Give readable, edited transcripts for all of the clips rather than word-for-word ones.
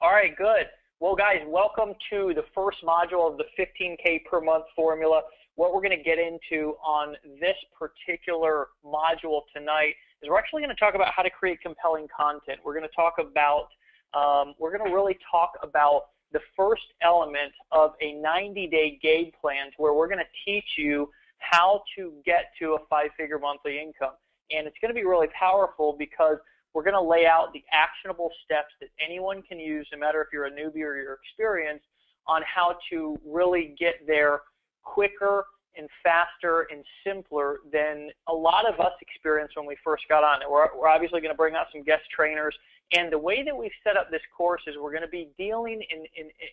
All right, good. Well, guys, welcome to the first module of the 15K per month formula. What we're going to get into on this particular module tonight is we're actually going to talk about how to create compelling content. We're going to talk about, really talk about the first element of a 90-day game plan, to where we're going to teach you how to get to a 5-figure monthly income. And it's going to be really powerful because we're going to lay out the actionable steps that anyone can use, no matter if you're a newbie or you're experienced, on how to really get there quicker and faster and simpler than a lot of us experienced when we first got on it. We're obviously going to bring out some guest trainers. And the way that we've set up this course is we're going to be dealing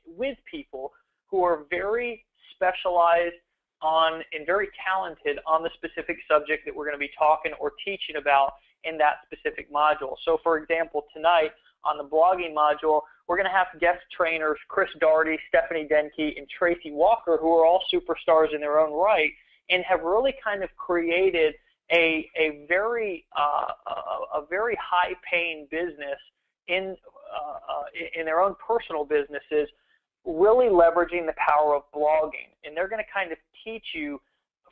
with people who are very specialized on and very talented on the specific subject that we're going to be talking or teaching about in that specific module. So for example, tonight on the blogging module, we're going to have guest trainers Chris Daugherty, Stephanie Denke, and Tracy Walker, who are all superstars in their own right and have really kind of created a very high-paying business in their own personal businesses, really leveraging the power of blogging. And they're going to kind of teach you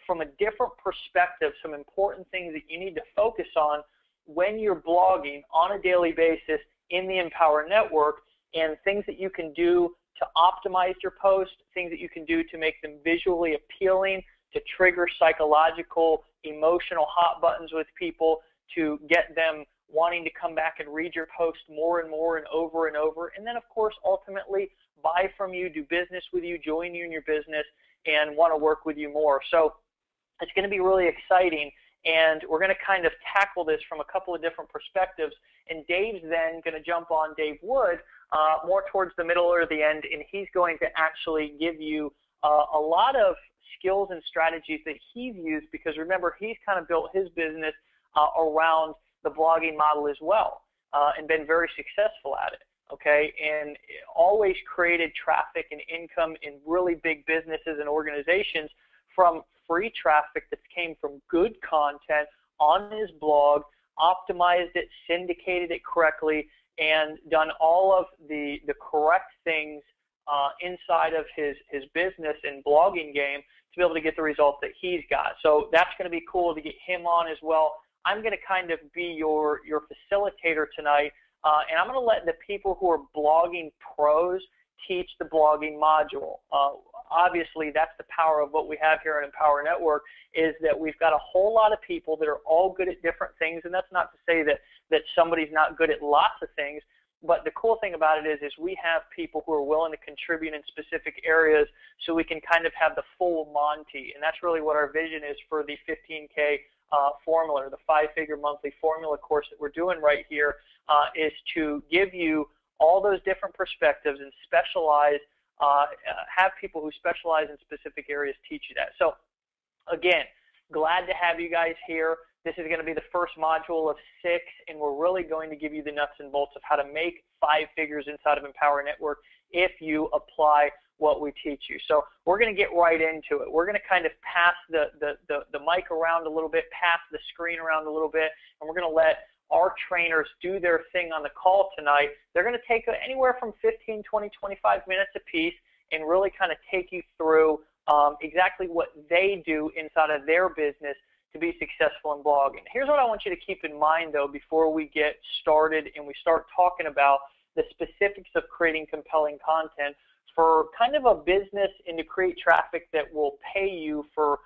from a different perspective some important things that you need to focus on when you're blogging on a daily basis in the Empower Network, and things that you can do to optimize your posts, things that you can do to make them visually appealing, to trigger psychological, emotional hot buttons with people, to get them wanting to come back and read your post more and more and over, and then of course ultimately buy from you, do business with you, join you in your business, and want to work with you more. So it's going to be really exciting, and we're going to kind of tackle this from a couple of different perspectives. And Dave's then going to jump on, Dave Wood, more towards the middle or the end, and he's going to actually give you a lot of skills and strategies that he's used, because remember, he's kind of built his business around the blogging model as well, and been very successful at it. Okay, and always created traffic and income in really big businesses and organizations from free traffic that came from good content on his blog, optimized it, syndicated it correctly, and done all of the correct things inside of his business and blogging game to be able to get the results that he's got. So that's going to be cool to get him on as well. I'm going to kind of be your facilitator tonight. And I'm going to let the people who are blogging pros teach the blogging module. Obviously, that's the power of what we have here at Empower Network, is that we've got a whole lot of people that are all good at different things. And that's not to say that somebody's not good at lots of things. But the cool thing about it is we have people who are willing to contribute in specific areas, so we can kind of have the full Monty. And that's really what our vision is for the 15K formula, or the 5-figure monthly formula course that we're doing right here, is to give you all those different perspectives and specialize, have people who specialize in specific areas teach you that. So again, glad to have you guys here. This is going to be the first module of 6, and we're really going to give you the nuts and bolts of how to make 5 figures inside of Empower Network if you apply what we teach you. So we're going to get right into it. We're going to kind of pass the mic around a little bit, pass the screen around a little bit, and we're going to let our trainers do their thing on the call tonight. They're going to take anywhere from 15, 20, 25 minutes a piece and really kind of take you through exactly what they do inside of their business to be successful in blogging. Here's what I want you to keep in mind, though, before we get started and we start talking about the specifics of creating compelling content for kind of a business and to create traffic that will pay you for,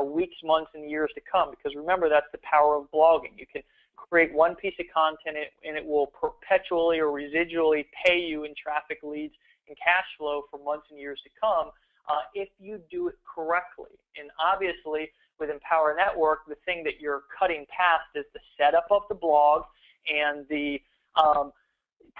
weeks, months, and years to come. Because remember, that's the power of blogging. You can create one piece of content and it will perpetually or residually pay you in traffic, leads, and cash flow for months and years to come if you do it correctly. And obviously, with Empower Network, the thing that you're cutting past is the setup of the blog and the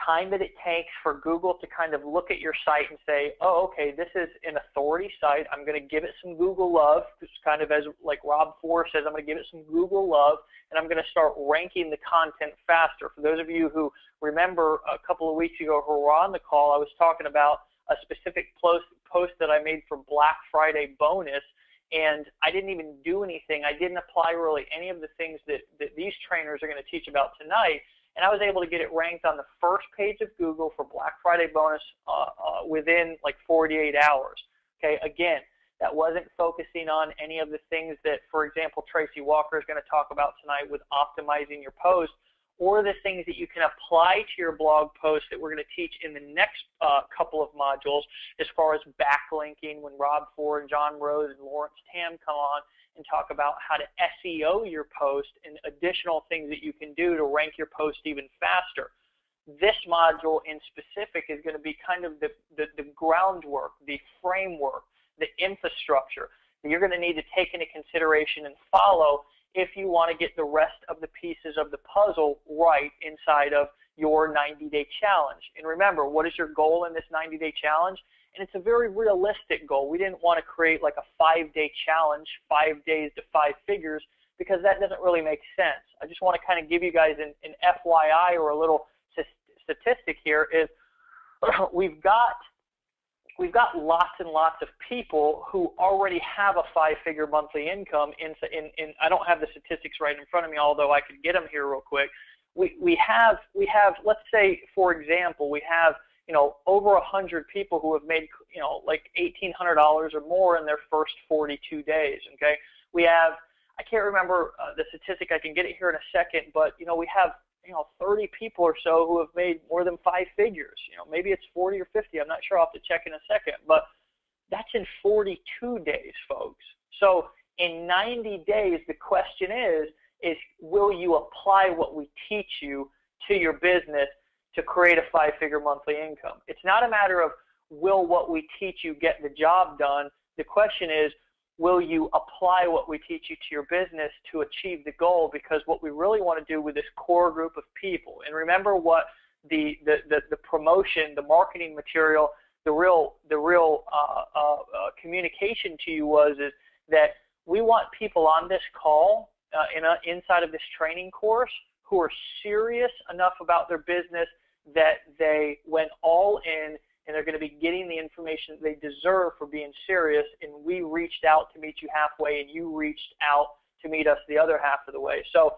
time that it takes for Google to kind of look at your site and say, oh, okay, this is an authority site. I'm going to give it some Google love. It's kind of as like Rob Forrest says, I'm going to give it some Google love, and I'm going to start ranking the content faster. For those of you who remember a couple of weeks ago who were on the call, I was talking about a specific post that I made for Black Friday bonus, and I didn't even do anything. I didn't apply really any of the things that these trainers are going to teach about tonight. and I was able to get it ranked on the first page of Google for Black Friday bonus within like 48 hours. Okay, again, that wasn't focusing on any of the things that, for example, Tracy Walker is going to talk about tonight with optimizing your post, or the things that you can apply to your blog post that we're going to teach in the next couple of modules as far as backlinking when Rob Ford and John Rose and Lawrence Tam come on and talk about how to SEO your post and additional things that you can do to rank your post even faster. This module in specific is going to be kind of the groundwork, the framework, the infrastructure that you're going to need to take into consideration and follow if you want to get the rest of the pieces of the puzzle right inside of your 90-day challenge. And remember, what is your goal in this 90-day challenge? And it's a very realistic goal. We didn't want to create like a 5-day challenge, 5 days to 5 figures, because that doesn't really make sense. I just want to kind of give you guys an FYI or a little statistic here is we've got lots and lots of people who already have a 5-figure monthly income. In I don't have the statistics right in front of me, although I could get them here real quick. We have let's say, for example, we have over 100 people who have made like $1,800 or more in their first 42 days. Okay, we have, I can't remember the statistic. I can get it here in a second, but we have 30 people or so who have made more than 5 figures. Maybe it's 40 or 50. I'm not sure. I'll have to check in a second. But that's in 42 days, folks. So in 90 days, the question is will you apply what we teach you to your business to create a 5-figure monthly income? It's not a matter of will what we teach you get the job done. The question is, will you apply what we teach you to your business to achieve the goal? Because what we really want to do with this core group of people, and remember what the promotion, the marketing material, the real communication to you is that we want people on this call inside of this training course who are serious enough about their business that they went all in, and they're going to be getting the information that they deserve for being serious. And we reached out to meet you halfway, and you reached out to meet us the other half of the way. So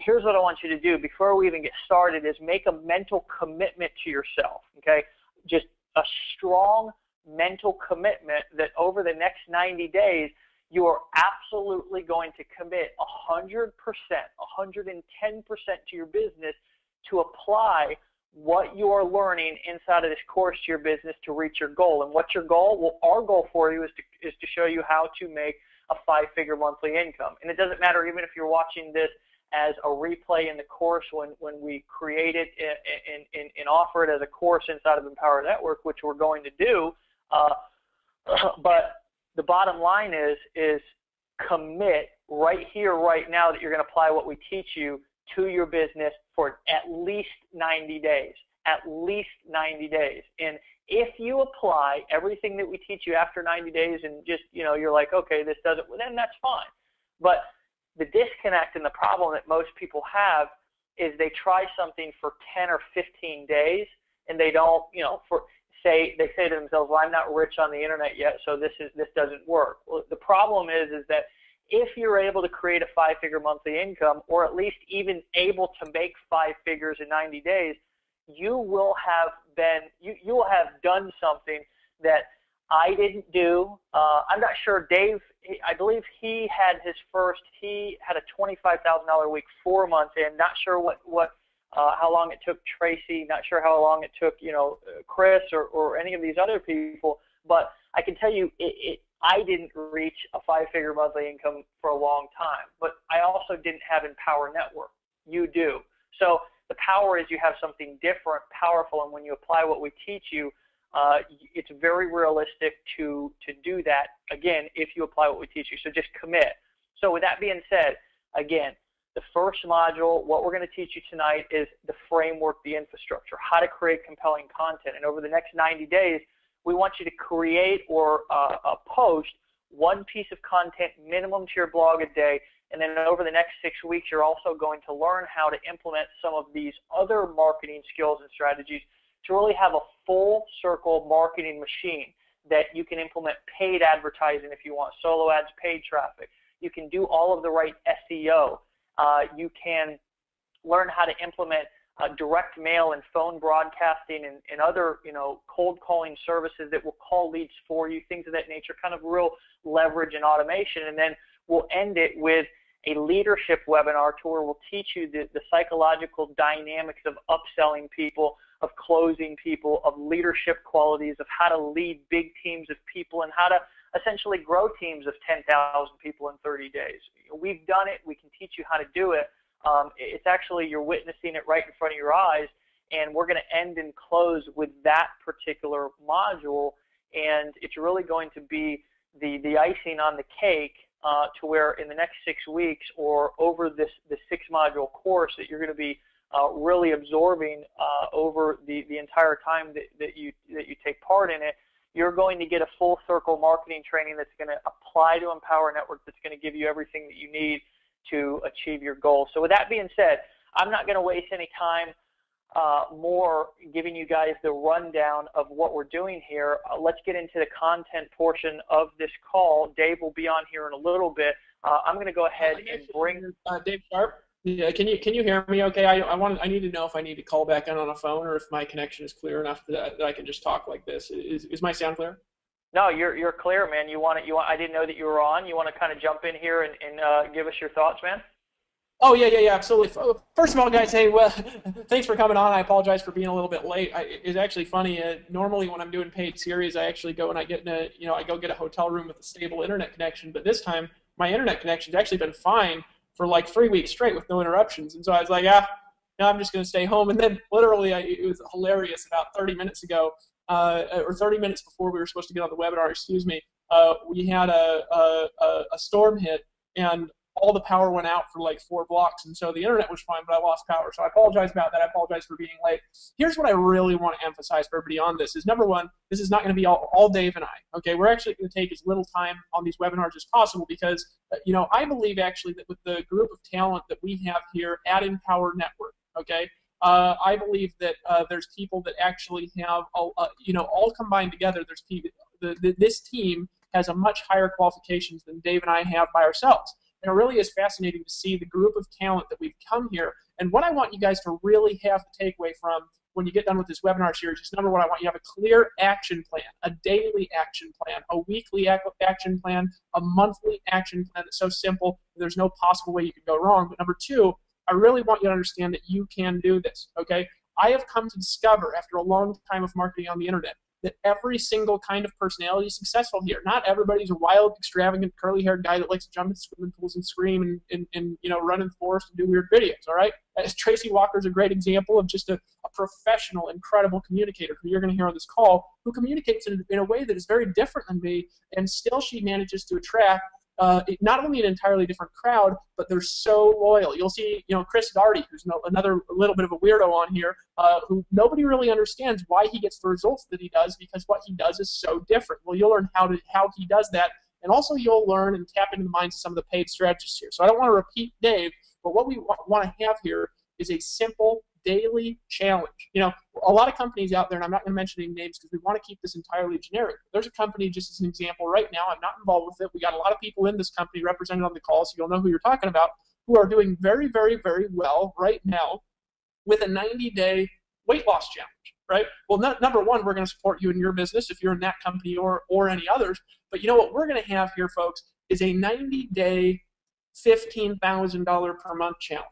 here's what I want you to do before we even get started is make a mental commitment to yourself, okay? Just a strong mental commitment that over the next 90 days, you are absolutely going to commit 100%, 110% to your business to apply what you are learning inside of this course to your business to reach your goal. And what's your goal? Well, our goal for you is to show you how to make a 5-figure monthly income. And it doesn't matter even if you're watching this as a replay in the course when we create it and offer it as a course inside of Empower Network, which we're going to do. But the bottom line is commit right here, right now, that you're going to apply what we teach you to your business for at least 90 days, at least 90 days. And if you apply everything that we teach you after 90 days and just, you're like, okay, this doesn't, well, then that's fine. But the disconnect and the problem that most people have is they try something for 10 or 15 days and they don't, they say to themselves, well, I'm not rich on the internet yet, so this doesn't work. Well, the problem is that if you're able to create a 5-figure monthly income, or at least even able to make 5 figures in 90 days, you will have done something that I didn't do. I'm not sure, Dave, I believe he had a $25,000 a week 4 months in. Not sure how long it took Tracy, not sure how long it took, Chris or any of these other people, but I can tell you I didn't reach a 5-figure monthly income for a long time, but I also didn't have Empower Network. You do. So the power is you have something different, powerful, and when you apply what we teach you, it's very realistic to do that, again, if you apply what we teach you. So just commit. So with that being said, again, the first module, what we're going to teach you tonight is the framework, the infrastructure, how to create compelling content. And over the next 90 days, we want you to create or post 1 piece of content minimum to your blog a day. And then over the next 6 weeks, you're also going to learn how to implement some of these other marketing skills and strategies to really have a full circle marketing machine that you can implement paid advertising if you want, solo ads, paid traffic. You can do all of the right SEO. You can learn how to implement direct mail and phone broadcasting and other, cold calling services that will call leads for you, things of that nature, kind of real leverage and automation. And then we'll end it with a leadership webinar to where we'll teach you the psychological dynamics of upselling people, of closing people, of leadership qualities, of how to lead big teams of people, and how to essentially grow teams of 10,000 people in 30 days. We've done it. We can teach you how to do it. It's actually, you're witnessing it right in front of your eyes, and we're going to end and close with that particular module, and it's really going to be the icing on the cake to where in the next 6 weeks or over this 6-module course that you're going to be really absorbing over the entire time that you take part in it, you're going to get a full circle marketing training that's going to apply to Empower Network, that's going to give you everything that you need to achieve your goals. So with that being said, I'm not going to waste any time more giving you guys the rundown of what we're doing here. Let's get into the content portion of this call. Dave will be on here in a little bit. I'm going to go ahead and bring Dave Sharp. Yeah, can you hear me? Okay, I need to know if I need to call back in on a phone or if my connection is clear enough that I can just talk like this. Is my sound clear? No, you're clear, man. I didn't know that you were on. You want to kind of jump in here and give us your thoughts, man? Oh, yeah, absolutely. First of all, guys, hey, well, thanks for coming on. I apologize for being a little bit late. It's actually funny. Normally, when I'm doing paid series, I actually go and I get I go get a hotel room with a stable internet connection. But this time, my internet connection's actually been fine for like 3 weeks straight with no interruptions. And so I was like, now I'm just going to stay home. And then literally, it was hilarious. About 30 minutes ago, or 30 minutes before we were supposed to get on the webinar, we had a storm hit, and all the power went out for like 4 blocks, and so the internet was fine, but I lost power. So I apologize about that. I apologize for being late. Here's what I really want to emphasize for everybody on this is, number one, this is not going to be all Dave and I. Okay, we're actually going to take as little time on these webinars as possible because, I believe actually that with the group of talent that we have here at Empower Network, okay, I believe that there's people that actually have, all combined together. There's people. This team has a much higher qualifications than Dave and I have by ourselves. And it really is fascinating to see the group of talent that we've come here. And what I want you guys to really have to take away from when you get done with this webinar series is, number one, I want you to have a clear action plan, a daily action plan, a weekly action plan, a monthly action plan that's so simple there's no possible way you could go wrong. But number two, I really want you to understand that you can do this, okay? I have come to discover after a long time of marketing on the internet that every single kind of personality is successful here. Not everybody's a wild, extravagant, curly-haired guy that likes to jump in swimming pools and scream and run in the forest and do weird videos, all right? Tracy Walker is a great example of just a professional, incredible communicator who you're going to hear on this call, who communicates in a way that is very different than me, and still she manages to attract not only an entirely different crowd, but they're so loyal. You'll see, Chris Darty, who's another little bit of a weirdo on here, who nobody really understands why he gets the results that he does, because what he does is so different. Well, you'll learn how he does that, and also you'll learn and tap into the minds of some of the paid strategists here. So I don't want to repeat Dave, but what we want to have here is a simple daily challenge. A lot of companies out there, and I'm not going to mention any names because we want to keep this entirely generic. There's a company, just as an example, right now, I'm not involved with it. We got a lot of people in this company represented on the call, so you'll know who you're talking about, who are doing very, very, very well right now with a 90-day weight loss challenge, right? Well, number one, we're going to support you in your business if you're in that company or any others. But what we're going to have here, folks, is a 90-day $15,000 per month challenge.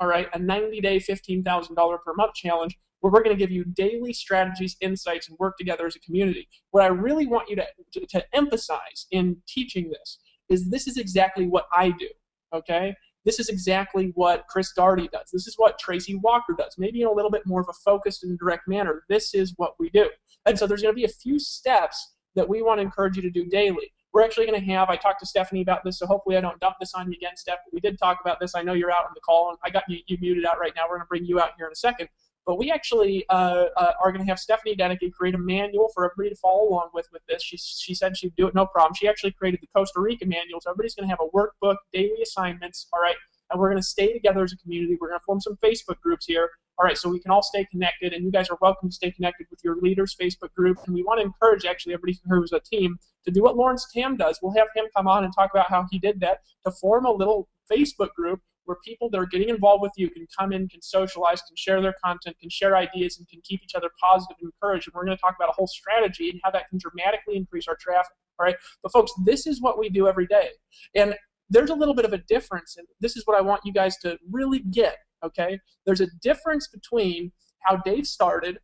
All right, a 90-day $15,000 per month challenge where we're going to give you daily strategies, insights, and work together as a community. What I really want you to emphasize in teaching this is exactly what I do, okay? This is exactly what Chris Darty does. This is what Tracy Walker does, maybe in a little bit more of a focused and direct manner. This is what we do. And so there's going to be a few steps that we want to encourage you to do daily. We're actually going to have, I talked to Stephanie about this, so hopefully I don't dump this on you again, Steph. We did talk about this. I know you're out on the call, and I got you muted out right now. We're going to bring you out here in a second. But we actually are going to have Stephanie Denicky create a manual for everybody to follow along with this. She said she'd do it no problem. She actually created the Costa Rica manual, so everybody's going to have a workbook, daily assignments, all right? And we're going to stay together as a community. We're going to form some Facebook groups here, all right, so we can all stay connected, and you guys are welcome to stay connected with your leaders' Facebook group. And we want to encourage, actually, everybody who's a team to do what Lawrence Tam does. We'll have him come on and talk about how he did that, to form a little Facebook group where people that are getting involved with you can come in, can socialize, can share their content, can share ideas, and can keep each other positive and encouraged. And we're going to talk about a whole strategy and how that can dramatically increase our traffic. All right, but folks, this is what we do every day. And there's a little bit of a difference, and this is what I want you guys to really get, okay? There's a difference between how Dave started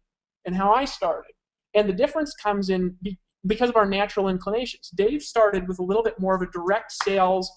and how I started. And the difference comes in because of our natural inclinations. Dave started with a little bit more of a direct sales,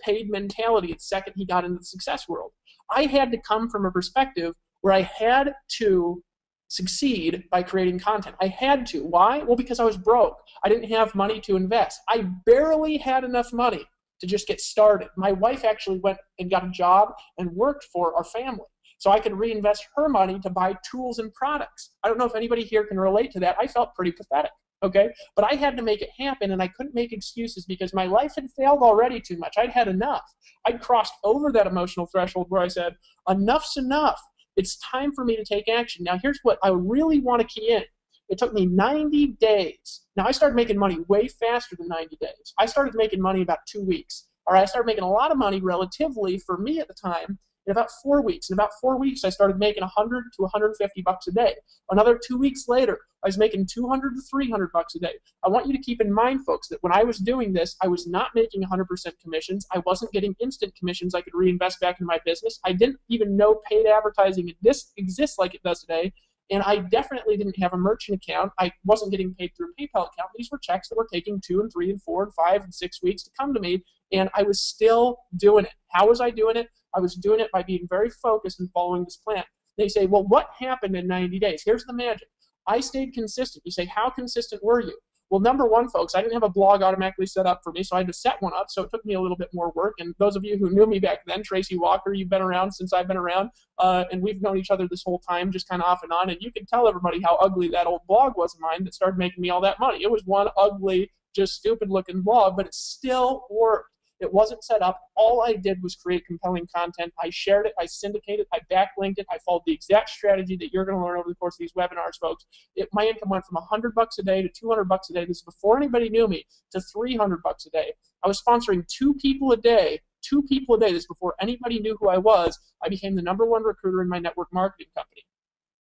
paid mentality the second he got into the success world. I had to come from a perspective where I had to succeed by creating content. I had to. Why? Well, because I was broke. I didn't have money to invest. I barely had enough money to just get started. My wife actually went and got a job and worked for our family, so I could reinvest her money to buy tools and products. I don't know if anybody here can relate to that. I felt pretty pathetic, okay? But I had to make it happen, and I couldn't make excuses because my life had failed already too much. I'd had enough. I'd crossed over that emotional threshold where I said, enough's enough. It's time for me to take action. Now, here's what I really want to key in. It took me 90 days. Now, I started making money way faster than 90 days. I started making money about 2 weeks. All right, I started making a lot of money relatively for me at the time in about 4 weeks. In about 4 weeks, I started making 100 to 150 bucks a day. Another 2 weeks later, I was making 200 to 300 bucks a day. I want you to keep in mind, folks, that when I was doing this, I was not making 100% commissions. I wasn't getting instant commissions I could reinvest back in my business. I didn't even know paid advertising exists like it does today. And I definitely didn't have a merchant account. I wasn't getting paid through a PayPal account. These were checks that were taking 2 and 3 and 4 and 5 and 6 weeks to come to me, and I was still doing it. How was I doing it? I was doing it by being very focused and following this plan. They say, well, what happened in 90 days? Here's the magic. I stayed consistent. You say, how consistent were you? Well, number one, folks, I didn't have a blog automatically set up for me, so I had to set one up, so it took me a little bit more work. And those of you who knew me back then, Tracy Walker, you've been around since I've been around, and we've known each other this whole time, just kind of off and on, and you can tell everybody how ugly that old blog was of mine that started making me all that money. It was one ugly, just stupid-looking blog, but it still worked. It wasn't set up. All I did was create compelling content. I shared it. I syndicated it. I backlinked it. I followed the exact strategy that you're going to learn over the course of these webinars, folks. My income went from 100 bucks a day to 200 bucks a day. This is before anybody knew me, to 300 bucks a day. I was sponsoring 2 people a day. 2 people a day. This is before anybody knew who I was. I became the #1 recruiter in my network marketing company.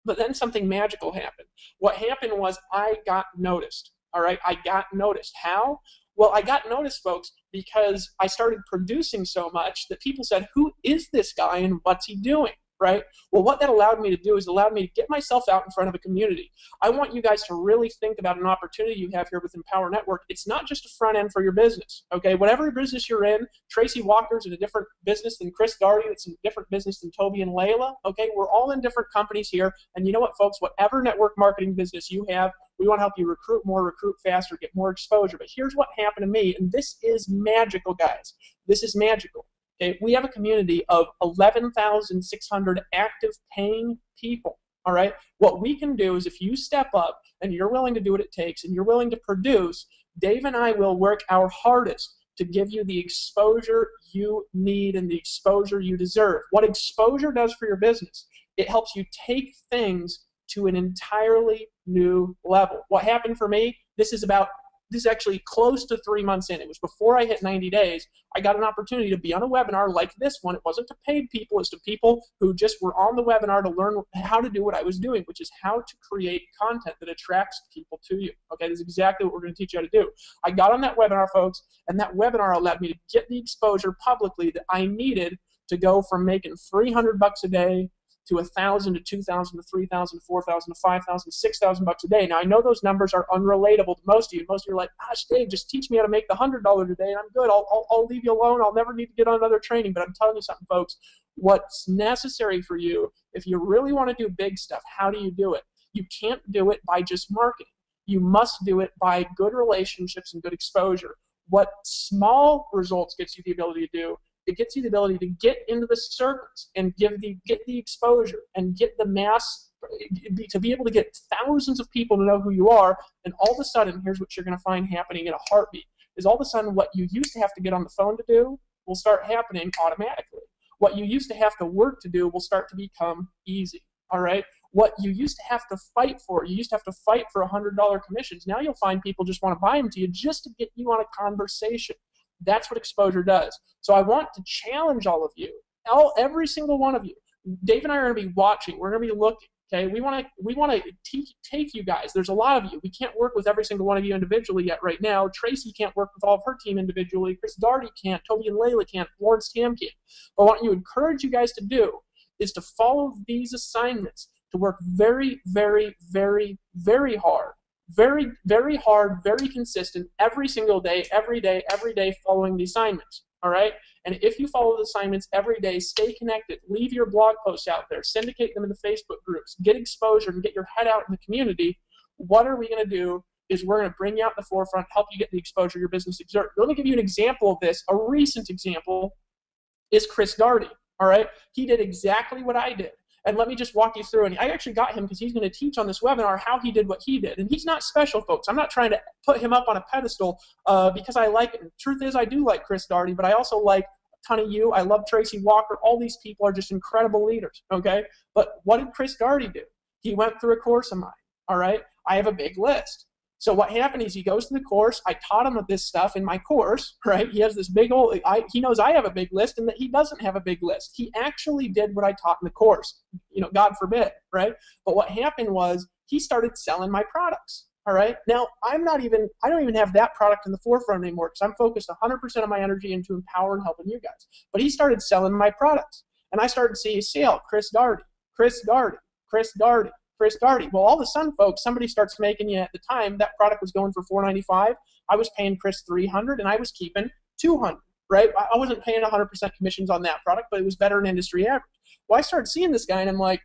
But then something magical happened. What happened was I got noticed. All right, I got noticed. How? Well, I got noticed, folks, because I started producing so much that people said, who is this guy and what's he doing, right? Well, what that allowed me to do is allowed me to get myself out in front of a community. I want you guys to really think about an opportunity you have here with Empower Network. It's not just a front end for your business, okay? Whatever business you're in, Tracy Walker's in a different business than Chris Darty, that's in a different business than Toby and Layla, okay? We're all in different companies here, and you know what, folks? Whatever network marketing business you have, we want to help you recruit more, recruit faster, get more exposure. But here's what happened to me, and this is magical, guys. This is magical. Okay, we have a community of 11,600 active paying people, all right? What we can do is if you step up and you're willing to do what it takes and you're willing to produce, Dave and I will work our hardest to give you the exposure you need and the exposure you deserve. What exposure does for your business, it helps you take things to an entirely new level. What happened for me, this is actually close to 3 months in. It was before I hit 90 days. I got an opportunity to be on a webinar like this one. It wasn't to paid people. It's to people who just were on the webinar to learn how to do what I was doing, which is how to create content that attracts people to you. Okay, this is exactly what we're going to teach you how to do. I got on that webinar, folks, and that webinar allowed me to get the exposure publicly that I needed to go from making 300 bucks a day to 1,000 to 2,000 to 3,000 to 4,000 to 5,000 to 6,000 bucks a day. Now, I know those numbers are unrelatable to most of you. Most of you are like, gosh, Dave, just teach me how to make the $100 a day, and I'm good. I'll leave you alone. I'll never need to get on another training. But I'm telling you something, folks. What's necessary for you, if you really want to do big stuff, how do you do it? You can't do it by just marketing. You must do it by good relationships and good exposure. What small results gets you the ability to do, it gets you the ability to get into the circles and get the exposure and get the mass, to be able to get thousands of people to know who you are. And all of a sudden, here's what you're going to find happening in a heartbeat, is all of a sudden what you used to have to get on the phone to do will start happening automatically. What you used to have to work to do will start to become easy, all right? What you used to have to fight for, you used to have to fight for $100 commissions. Now you'll find people just want to buy them to you just to get you on a conversation. That's what exposure does. So I want to challenge all of you Every single one of you. Dave and I are going to be watching. We're going to be looking. Okay, we want to take you guys. There's a lot of you. We can't work with every single one of you individually yet right now. Tracy can't work with all of her team individually. Chris Daugherty can't. Toby and Layla can't. Lawrence Tam can't. But what you encourage you guys to do is to follow these assignments, to work very, very, very, very hard. Very, very hard, very consistent, every single day, every day, following the assignments. All right? And if you follow the assignments every day, stay connected, leave your blog posts out there, syndicate them in the Facebook groups, get exposure, and get your head out in the community, what are we going to do is we're going to bring you out in the forefront, help you get the exposure your business deserves. Let me give you an example of this. A recent example is Chris Daugherty. All right? He did exactly what I did. And let me just walk you through. And I actually got him because he's going to teach on this webinar how he did what he did. And he's not special, folks. I'm not trying to put him up on a pedestal because I like it. The truth is, I do like Chris Daugherty, but I also like a ton of you. I love Tracy Walker. All these people are just incredible leaders, okay? But what did Chris Daugherty do? He went through a course of mine, all right? I have a big list. So what happened is he goes to the course. I taught him this stuff in my course, right? He has this big old, he knows I have a big list and that he doesn't have a big list. He actually did what I taught in the course, God forbid, right? But what happened was he started selling my products, all right? Now, I don't even have that product in the forefront anymore because I'm focused 100% of my energy into empower and helping you guys. But he started selling my products. And I started to see a sale, Chris Daugherty, Chris Daugherty, Chris Daugherty. Chris Daugherty. Well, all of a sudden, folks, somebody starts making you at the time. That product was going for $495. I was paying Chris $300, and I was keeping $200. Right? I wasn't paying 100% commissions on that product, but it was better than industry average. Well, I started seeing this guy, and I'm like,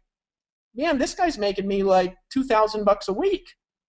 man, this guy's making me like $2,000 a week.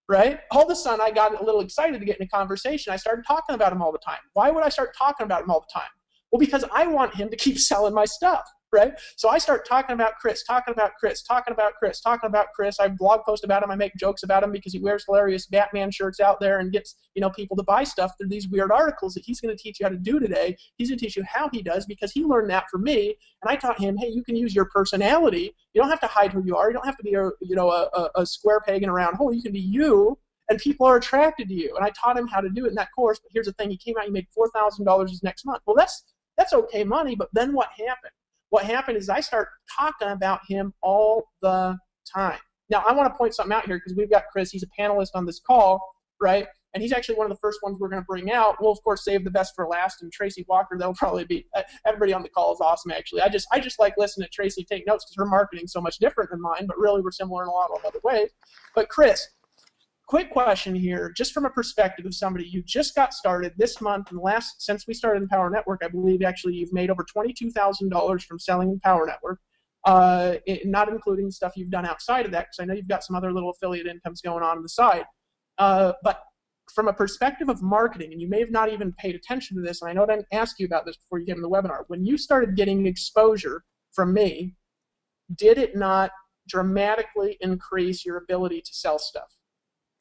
Right? All of a sudden, I got a little excited to get in a conversation. I started talking about him all the time. Why would I start talking about him all the time? Well, because I want him to keep selling my stuff. Right? So I start talking about Chris, talking about Chris. I blog post about him. I make jokes about him because he wears hilarious Batman shirts out there and gets people to buy stuff through these weird articles that he's going to teach you how to do today. He's going to teach you how he does because he learned that from me. And I taught him, hey, you can use your personality. You don't have to hide who you are. You don't have to be a square peg in a round hole. You can be you, and people are attracted to you. And I taught him how to do it in that course. But here's the thing: he came out, he made $4,000 his next month. Well, that's okay money. But then what happened? What happened is I start talking about him all the time. Now, I want to point something out here because we've got Chris. He's a panelist on this call, right? And he's actually one of the first ones we're going to bring out. We'll, of course, save the best for last. And Tracy Walker, they'll probably be everybody on the call is awesome, actually. I just like listening to Tracy take notes because her marketing's so much different than mine, but really we're similar in a lot of other ways. But, Chris, quick question here, just from a perspective of somebody you just got started this month and since we started Empower Network, I believe actually you've made over $22,000 from selling Empower Network, not including stuff you've done outside of that, because I know you've got some other little affiliate incomes going on the side. But from a perspective of marketing, and you may have not even paid attention to this, and I know I didn't ask you about this before you came to the webinar, when you started getting exposure from me, did it not dramatically increase your ability to sell stuff?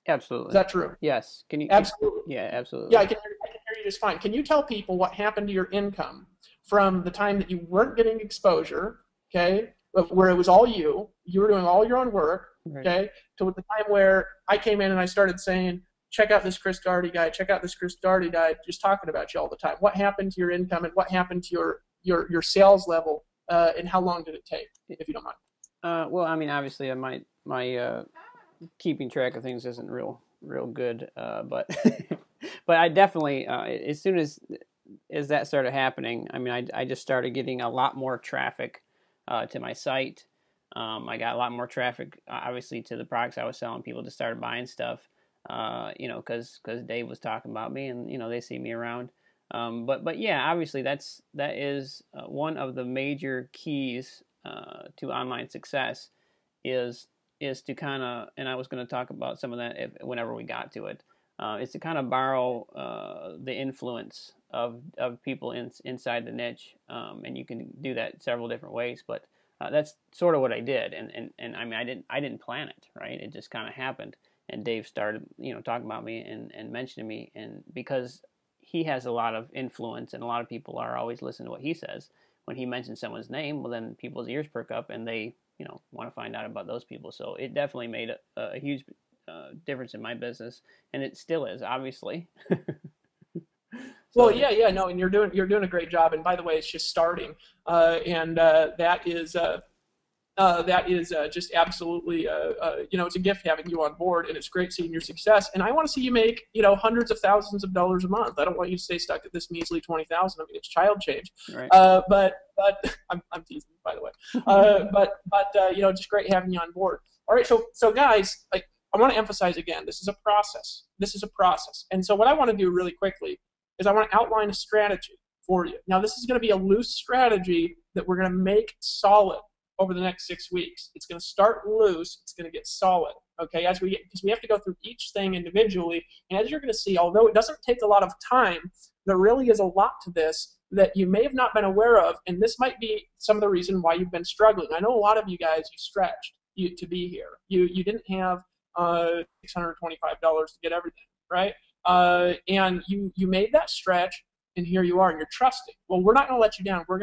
Absolutely. Is that true? Yes. Can you? Absolutely. Yeah, absolutely. Yeah, I can hear you just fine. Can you tell people what happened to your income from the time that you weren't getting exposure, okay, where it was all you were doing all your own work, okay, to the time where I came in and I started saying, check out this Chris Daugherty guy, check out this Chris Daugherty guy, just talking about you all the time. What happened to your income and what happened to your sales level, and how long did it take, if you don't mind? Well, I mean, obviously, my keeping track of things isn't real good, but but I definitely as soon as that started happening, I mean, I just started getting a lot more traffic to my site. I got a lot more traffic, obviously, to the products I was selling. People just started buying stuff, because Dave was talking about me, and they see me around. But yeah, obviously that is one of the major keys to online success is to kind of, and I was going to talk about some of that whenever we got to it, is to kind of borrow the influence of people inside the niche, and you can do that several different ways, but that's sort of what I did, and I mean, I didn't plan it, right? It just kind of happened, and Dave started, talking about me and mentioning me, and because he has a lot of influence, and a lot of people are always listening to what he says. When he mentions someone's name, well, then people's ears perk up, and they want to find out about those people. So it definitely made a huge difference in my business, and it still is, obviously. Well, yeah, no, and you're doing a great job. And by the way, it's just starting, and that is just absolutely, it's a gift having you on board, and it's great seeing your success. And I want to see you make, hundreds of thousands of dollars a month. I don't want you to stay stuck at this measly 20,000. I mean, it's child change. Right. But I'm teasing, by the way. Just great having you on board. All right, so guys, like, I want to emphasize again, this is a process. And so what I want to do really quickly is I want to outline a strategy for you. Now, this is going to be a loose strategy that we're going to make solid over the next 6 weeks. It's going to start loose. It's going to get solid, okay, because we have to go through each thing individually. And as you're going to see, although it doesn't take a lot of time, there really is a lot to this that you may have not been aware of, and this might be some of the reason why you've been struggling. I know a lot of you guys, you stretched to be here. You didn't have $625 to get everything, right? And you made that stretch, and here you are, and you're trusting. Well, we're not going to let you down. We're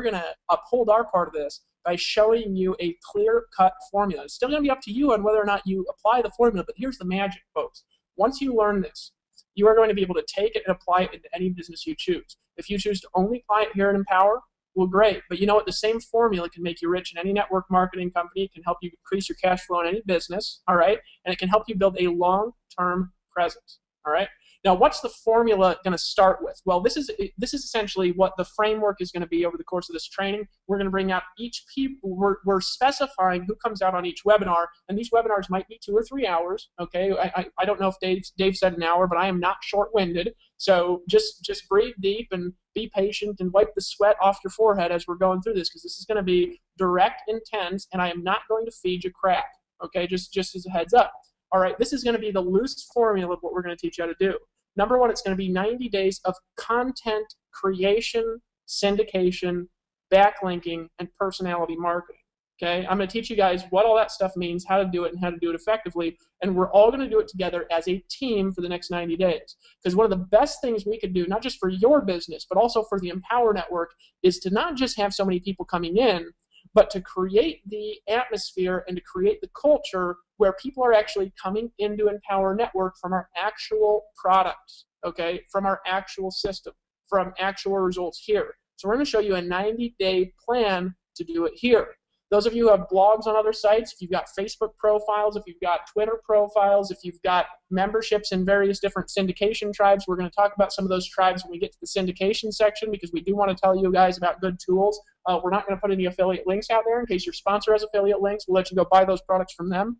gonna uphold our part of this by showing you a clear-cut formula. It's still going to be up to you on whether or not you apply the formula, but here's the magic, folks. Once you learn this, you are going to be able to take it and apply it into any business you choose. If you choose to only apply it here at Empower, well, great. But you know what? The same formula can make you rich in any network marketing company. It can help you increase your cash flow in any business, all right? And it can help you build a long-term presence, all right? Now, what's the formula going to start with? Well, this is essentially what the framework is going to be over the course of this training. We're going to bring out each people. We're specifying who comes out on each webinar, and these webinars might be 2 or 3 hours. Okay, I don't know if Dave said an hour, but I am not short-winded. So just breathe deep and be patient and wipe the sweat off your forehead as we're going through this, because this is going to be direct, intense, and I am not going to feed you crap. Okay, just as a heads up. All right, this is going to be the loose formula of what we're going to teach you how to do. Number one, it's going to be 90 days of content creation, syndication, backlinking, and personality marketing. Okay, I'm going to teach you guys what all that stuff means, how to do it, and how to do it effectively, and we're all going to do it together as a team for the next 90 days. Because one of the best things we could do, not just for your business, but also for the Empower Network, is to not just have so many people coming in, but to create the atmosphere and to create the culture where people are actually coming into Empower Network from our actual products, okay, from our actual system, from actual results here. So we're going to show you a 90-day plan to do it here. Those of you who have blogs on other sites, if you've got Facebook profiles, if you've got Twitter profiles, if you've got memberships in various different syndication tribes, we're going to talk about some of those tribes when we get to the syndication section, because we do want to tell you guys about good tools. We're not going to put any affiliate links out there in case your sponsor has affiliate links. We'll let you go buy those products from them.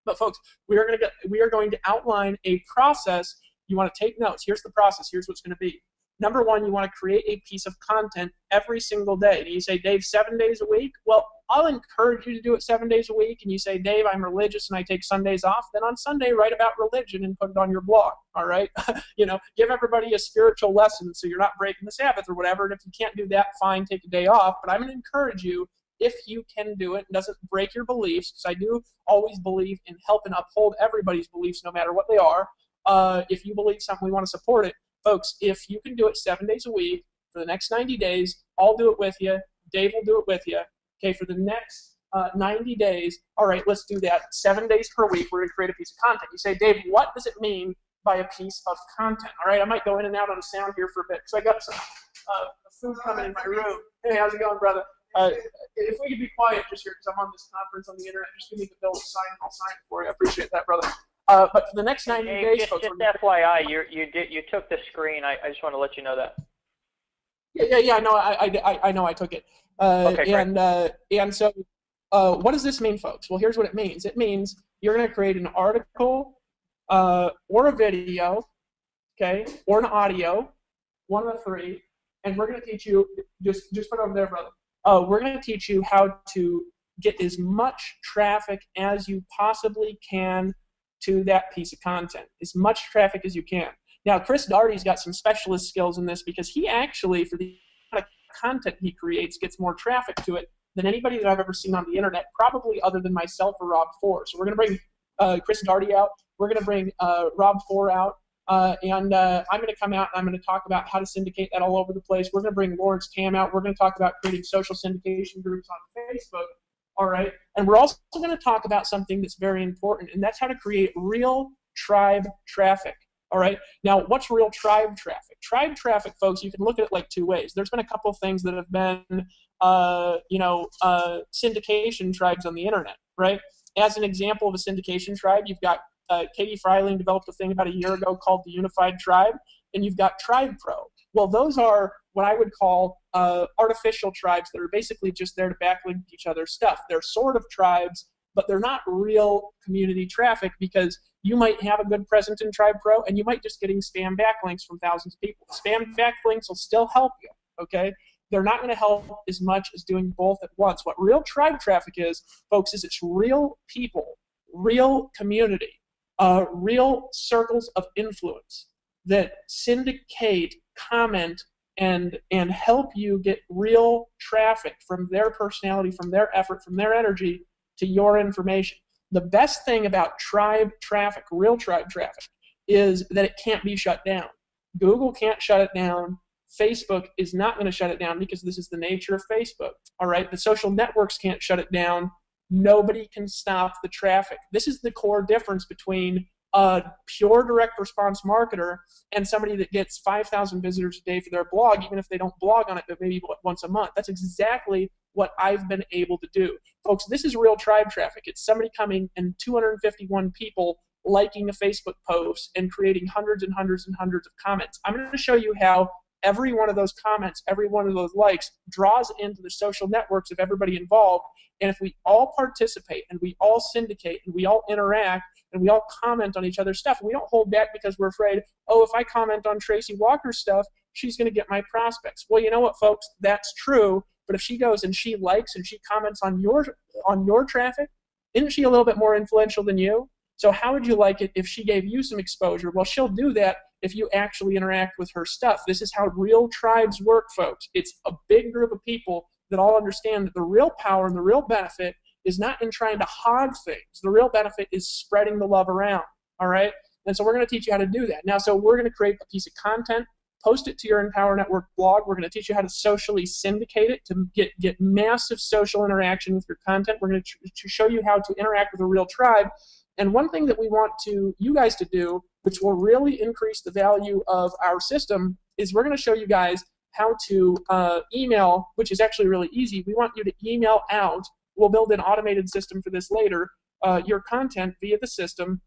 But folks, we are going to outline a process. You want to take notes. Here's the process. Here's what's going to be. Number one, you want to create a piece of content every single day. Do you say, Dave, 7 days a week? Well, I'll encourage you to do it 7 days a week. And you say, Dave, I'm religious and I take Sundays off. Then on Sunday, write about religion and put it on your blog. All right? Give everybody a spiritual lesson so you're not breaking the Sabbath or whatever. And if you can't do that, fine, take a day off. But I'm going to encourage you, if you can do it, and doesn't break your beliefs, because I do always believe in helping uphold everybody's beliefs no matter what they are. If you believe something, we want to support it. Folks, if you can do it 7 days a week for the next 90 days, I'll do it with you. Dave will do it with you. Okay, for the next 90 days, all right, let's do that. 7 days per week, we're going to create a piece of content. You say, Dave, what does it mean by a piece of content? All right, I might go in and out on the sound here for a bit, because I got some food coming in my room. Hey, how's it going, brother? If we could be quiet just here, because I'm on this conference on the internet, just give me the bill to sign, I'll sign it for you. I appreciate that, brother. But for the next 90 days, just folks, just FYI, you took the screen. I just want to let you know that. Yeah. No, I know I took it. Okay, great. And so, what does this mean, folks? Well, here's what it means. It means you're going to create an article, or a video, okay, or an audio, one of the three, and we're going to teach you. Just put it over there, brother. We're going to teach you how to get as much traffic as you possibly can to that piece of content, as much traffic as you can. Now, Chris Daugherty's got some specialist skills in this, because he actually, for the kind of content he creates, gets more traffic to it than anybody that I've ever seen on the internet, probably other than myself or Rob Four. So we're going to bring Chris Daugherty out. We're going to bring Rob Four out. And I'm going to come out and I'm going to talk about how to syndicate that all over the place. We're going to bring Lawrence Tam out. We're going to talk about creating social syndication groups on Facebook. All right. And we're also going to talk about something that's very important, and that's how to create real tribe traffic. All right. Now, what's real tribe traffic? Tribe traffic, folks, you can look at it like two ways. There's been a couple of things that have been, syndication tribes on the internet, right? As an example of a syndication tribe, you've got Katie Freiling developed a thing about a year ago called the Unified Tribe, and you've got Tribe Pro. Well, those are what I would call artificial tribes that are basically just there to backlink each other's stuff. They're sort of tribes, but they're not real community traffic, because you might have a good presence in Tribe Pro and you might just getting spam backlinks from thousands of people. Spam backlinks will still help you, okay? They're not going to help as much as doing both at once. What real tribe traffic is, folks, is it's real people, real community, real circles of influence that syndicate, comment, and help you get real traffic from their personality, from their effort, from their energy to your information. The best thing about tribe traffic, real tribe traffic, is that it can't be shut down. Google can't shut it down. Facebook is not going to shut it down, because this is the nature of Facebook. All right, the social networks can't shut it down. Nobody can stop the traffic. This is the core difference between a pure direct response marketer and somebody that gets 5,000 visitors a day for their blog, even if they don't blog on it, but maybe once a month. That's exactly what I've been able to do. Folks, this is real tribe traffic. It's somebody coming and 251 people liking a Facebook post and creating hundreds and hundreds and hundreds of comments. I'm going to show you how every one of those comments, every one of those likes draws into the social networks of everybody involved. And if we all participate and we all syndicate and we all interact and we all comment on each other's stuff, and we don't hold back because we're afraid, oh, if I comment on Tracy Walker's stuff, she's going to get my prospects. Well, you know what, folks? That's true. But if she goes and she likes and she comments on your traffic, isn't she a little bit more influential than you? So how would you like it if she gave you some exposure? Well, she'll do that if you actually interact with her stuff. This is how real tribes work, folks. It's a big group of people that all understand that the real power and the real benefit is not in trying to hog things. The real benefit is spreading the love around, all right? And so we're going to teach you how to do that. Now, so we're going to create a piece of content, post it to your Empower Network blog. We're going to teach you how to socially syndicate it to get massive social interaction with your content. We're going to show you how to interact with a real tribe. And one thing that we want you guys to do, which will really increase the value of our system, is we're going to show you guys how to email, which is actually really easy. We want you to email out. We'll build an automated system for this later, your content via the system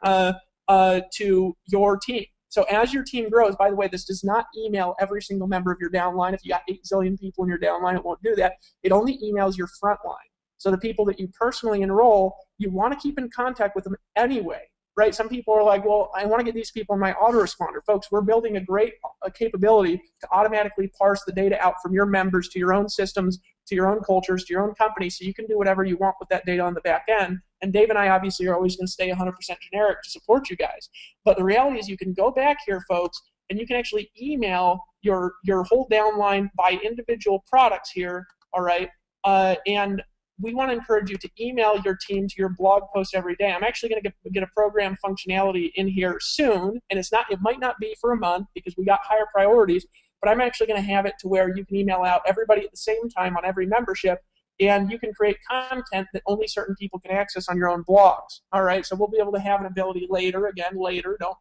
to your team. So as your team grows, by the way, this does not email every single member of your downline. If you got 8 zillion people in your downline, it won't do that. It only emails your front line. So the people that you personally enroll, you want to keep in contact with them anyway, right? Some people are like, well, I want to get these people in my autoresponder. Folks, we're building a great capability to automatically parse the data out from your members to your own systems, to your own cultures, to your own company, so you can do whatever you want with that data on the back end. And Dave and I obviously are always going to stay 100% generic to support you guys. But the reality is you can go back here, folks, and you can actually email your whole downline by individual products here, all right? And we want to encourage you to email your team to your blog post every day. I'm actually going to get a program functionality in here soon, and it might not be for a month because we got higher priorities, but I'm actually going to have it to where you can email out everybody at the same time on every membership, and you can create content that only certain people can access on your own blogs. All right, so we'll be able to have an ability later.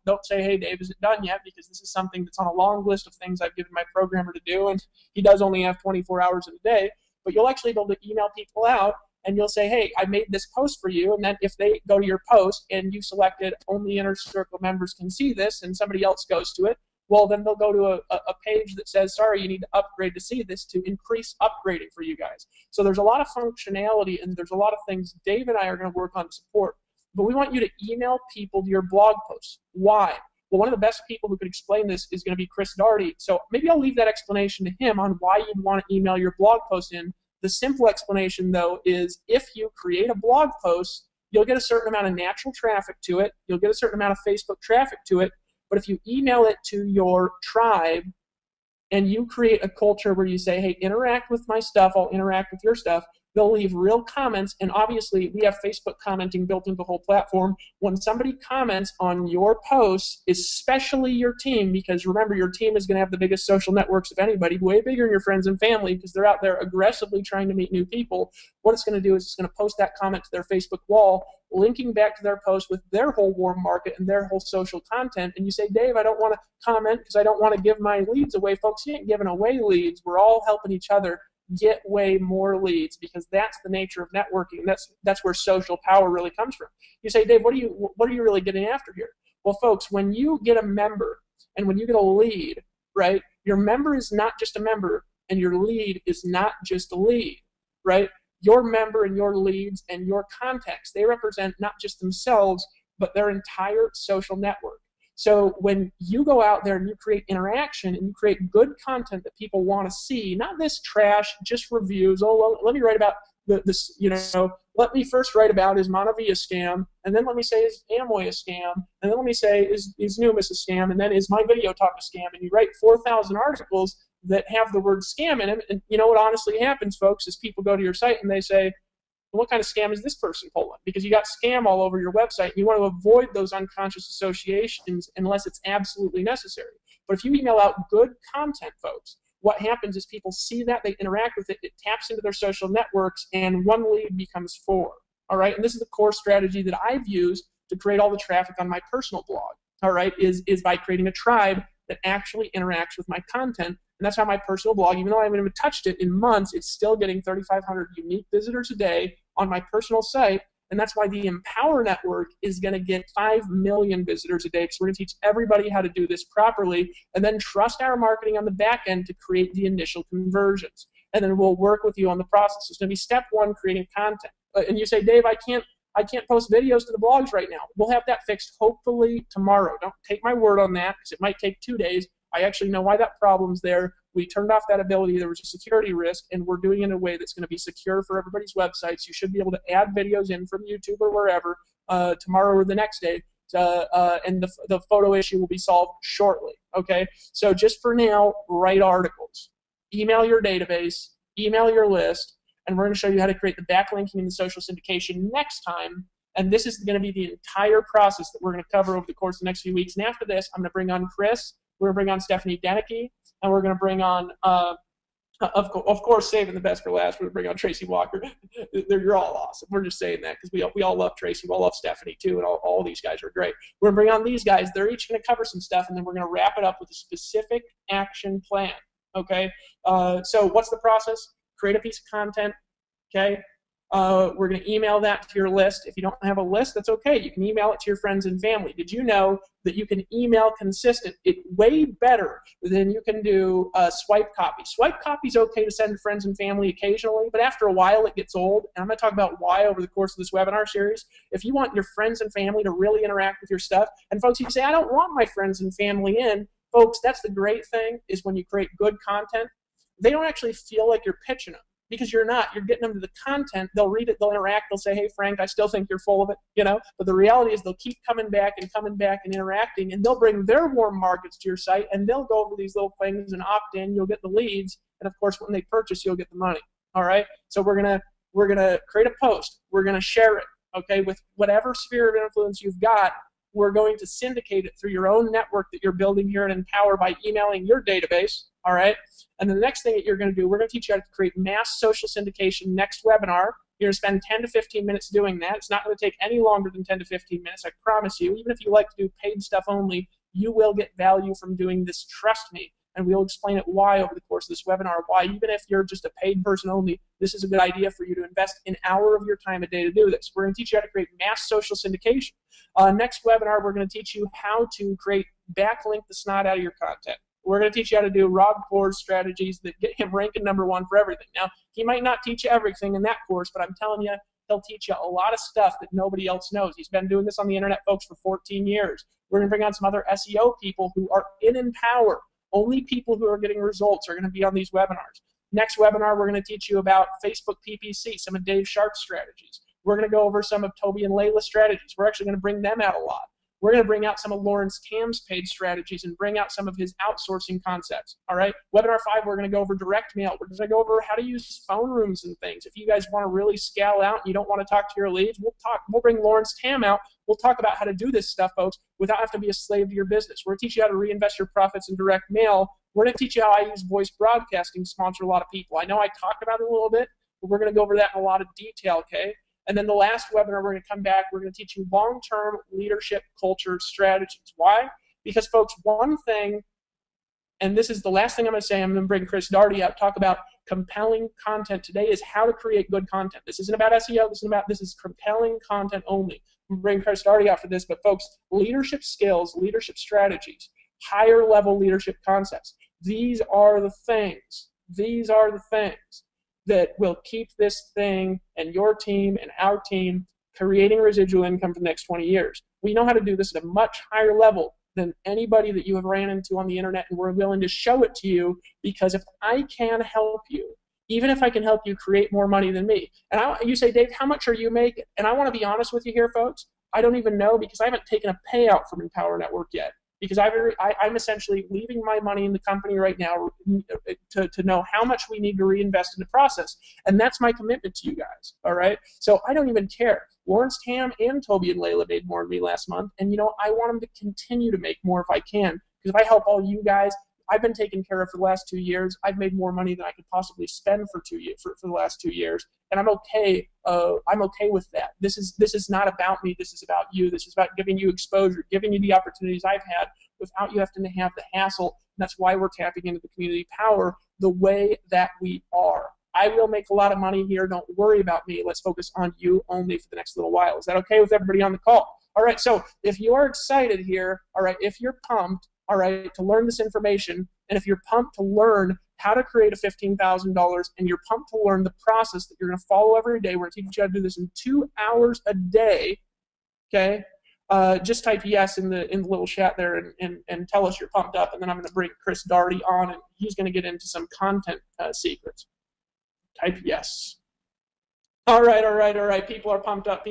Don't say, hey, Dave, is it done yet? Because this is something that's on a long list of things I've given my programmer to do, and he does only have 24 hours in a day. But you'll actually be able to email people out, and you'll say, hey, I made this post for you, and then if they go to your post and you selected only Inner Circle members can see this, and somebody else goes to it, well, then they'll go to a page that says, sorry, you need to upgrade to see this, to increase upgrading for you guys. So there's a lot of functionality, and there's a lot of things Dave and I are going to work on to support. But we want you to email people to your blog posts. Why? Well, one of the best people who could explain this is going to be Chris Daugherty. So maybe I'll leave that explanation to him on why you'd want to email your blog post in. The simple explanation, though, is if you create a blog post, you'll get a certain amount of natural traffic to it. You'll get a certain amount of Facebook traffic to it. But if you email it to your tribe and you create a culture where you say, hey, interact with my stuff, I'll interact with your stuff, they'll leave real comments. And obviously, we have Facebook commenting built into the whole platform. When somebody comments on your posts, especially your team, because remember, your team is going to have the biggest social networks of anybody, way bigger than your friends and family, because they're out there aggressively trying to meet new people. What it's going to do is it's going to post that comment to their Facebook wall. linking back to their post with their whole warm market and their whole social content, and you say, Dave, I don't want to comment because I don't want to give my leads away. Folks, you ain't giving away leads. We're all helping each other get way more leads, because that's the nature of networking. That's where social power really comes from. You say, Dave, what are you really getting after here? Well, folks, when you get a member and when you get a lead, right, your member is not just a member and your lead is not just a lead, right? Your member and your leads and your contacts, they represent not just themselves, but their entire social network. So when you go out there and you create interaction and you create good content that people want to see, not this trash, just reviews, oh, well, let me write about this, let me first write about is Monavia a scam, and then let me say is Amway a scam, and then let me say is Numis a scam, and then is my video talk a scam, and you write 4,000 articles that have the word scam in them, and you know what honestly happens, folks, is people go to your site and they say, well, what kind of scam is this person pulling? Because you got scam all over your website, and you want to avoid those unconscious associations unless it's absolutely necessary. But if you email out good content, folks, what happens is people see that, they interact with it, it taps into their social networks, and one lead becomes 4. All right, and this is the core strategy that I've used to create all the traffic on my personal blog. All right, is by creating a tribe that actually interacts with my content. And that's how my personal blog, even though I haven't even touched it in months, it's still getting 3,500 unique visitors a day on my personal site. And that's why the Empower Network is going to get 5 million visitors a day, because we're going to teach everybody how to do this properly, and then trust our marketing on the back end to create the initial conversions. And then we'll work with you on the process. It's going to be step 1, creating content. And you say, Dave, I can't post videos to the blogs right now. We'll have that fixed hopefully tomorrow. Don't take my word on that, because it might take 2 days. I actually know why that problem's there. We turned off that ability. There was a security risk, and we're doing it in a way that's going to be secure for everybody's websites. You should be able to add videos in from YouTube or wherever tomorrow or the next day, and the photo issue will be solved shortly. Okay? So just for now, write articles. Email your database. Email your list. And we're going to show you how to create the backlinking and the social syndication next time. And this is going to be the entire process that we're going to cover over the course of the next few weeks. And after this, I'm going to bring on Chris. We're going to bring on Stephanie Denicky. And we're going to bring on, of course, saving the best for last, we're going to bring on Tracy Walker. You're all awesome. We're just saying that because we all love Tracy. We all love Stephanie, too, and all these guys are great. We're going to bring on these guys. They're each going to cover some stuff, and then we're going to wrap it up with a specific action plan. Okay? So what's the process? Create a piece of content. Okay? We're going to email that to your list. If you don't have a list, that's okay. You can email it to your friends and family. Did you know that you can email consistent? It's way better than you can do swipe copy. Swipe copy is okay to send to friends and family occasionally, but after a while it gets old. And I'm going to talk about why over the course of this webinar series. If you want your friends and family to really interact with your stuff, and folks, you say, I don't want my friends and family in. Folks, that's the great thing, is when you create good content, they don't actually feel like you're pitching them. Because you're not. You're getting them to the content. They'll read it. They'll interact. They'll say, hey, Frank, I still think you're full of it. But the reality is they'll keep coming back and interacting, and they'll bring their warm markets to your site, and they'll go over these little things and opt in. You'll get the leads, and, of course, when they purchase, you'll get the money. All right? So we're gonna create a post. We're going to share it, okay, with whatever sphere of influence you've got. We're going to syndicate it through your own network that you're building here at Empower by emailing your database, all right? And the next thing that you're going to do, we're going to teach you how to create mass social syndication next webinar. You're going to spend 10 to 15 minutes doing that. It's not going to take any longer than 10 to 15 minutes, I promise you. Even if you like to do paid stuff only, you will get value from doing this, trust me. And we'll explain it why over the course of this webinar, why even if you're just a paid person only, this is a good idea for you to invest an hour of your time a day to do this. We're going to teach you how to create mass social syndication. Next webinar, we're going to teach you how to backlink the snot out of your content. We're going to teach you how to do Rob Ford's strategies that get him ranking #1 for everything. Now, he might not teach you everything in that course, but I'm telling you, he'll teach you a lot of stuff that nobody else knows. He's been doing this on the internet, folks, for 14 years. We're going to bring on some other SEO people who are in Empower. Only people who are getting results are going to be on these webinars. Next webinar, we're going to teach you about Facebook PPC, some of Dave Sharp's strategies. We're going to go over some of Toby and Layla's strategies. We're actually going to bring them out a lot. We're going to bring out some of Lawrence Tam's paid strategies and bring out some of his outsourcing concepts. All right. Webinar 5, we're going to go over direct mail. We're going to go over how to use phone rooms and things. If you guys want to really scale out and you don't want to talk to your leads, we'll bring Lawrence Tam out. We'll talk about how to do this stuff, folks, without having to be a slave to your business. We're going to teach you how to reinvest your profits in direct mail. We're going to teach you how I use voice broadcasting to sponsor a lot of people. I know I talked about it a little bit, but we're going to go over that in a lot of detail, okay? And then the last webinar, we're going to come back. We're going to teach you long-term leadership culture strategies. Why? Because, folks, one thing, and this is the last thing I'm going to say, I'm going to bring Chris Daugherty out, talk about compelling content today, is how to create good content. This isn't about SEO. This is compelling content only. I'm going to bring Chris Daugherty out for this. But, folks, leadership skills, leadership strategies, higher level leadership concepts, these are the things that will keep this thing and your team and our team creating residual income for the next 20 years. We know how to do this at a much higher level than anybody that you have ran into on the internet, and we're willing to show it to you, because if I can help you, even if I can help you create more money than me, and you say, Dave, how much are you making? And I want to be honest with you here, folks. I don't even know, because I haven't taken a payout from Empower Network yet. Because I'm essentially leaving my money in the company right now to know how much we need to reinvest in the process. And that's my commitment to you guys, all right? So I don't even care. Lawrence Tam and Toby and Layla made more than me last month. And, I want them to continue to make more if I can. Because if I help all you guys, I've been taken care of for the last 2 years. I've made more money than I could possibly spend for the last 2 years. And I'm okay. I'm okay with that. This is not about me. This is about you. This is about giving you exposure, giving you the opportunities I've had without you having to have the hassle. And that's why we're tapping into the community power the way that we are. I will make a lot of money here. Don't worry about me. Let's focus on you only for the next little while. Is that okay with everybody on the call? All right. So if you are excited here, all right, if you're pumped, all right, to learn this information, and if you're pumped to learn how to create a $15,000, and you're pumped to learn the process that you're going to follow every day, we're going to teach you how to do this in 2 hours a day, okay? Just type yes in the little chat there and tell us you're pumped up, and then I'm going to bring Chris Daugherty on, and he's going to get into some content secrets. Type yes. All right. People are pumped up.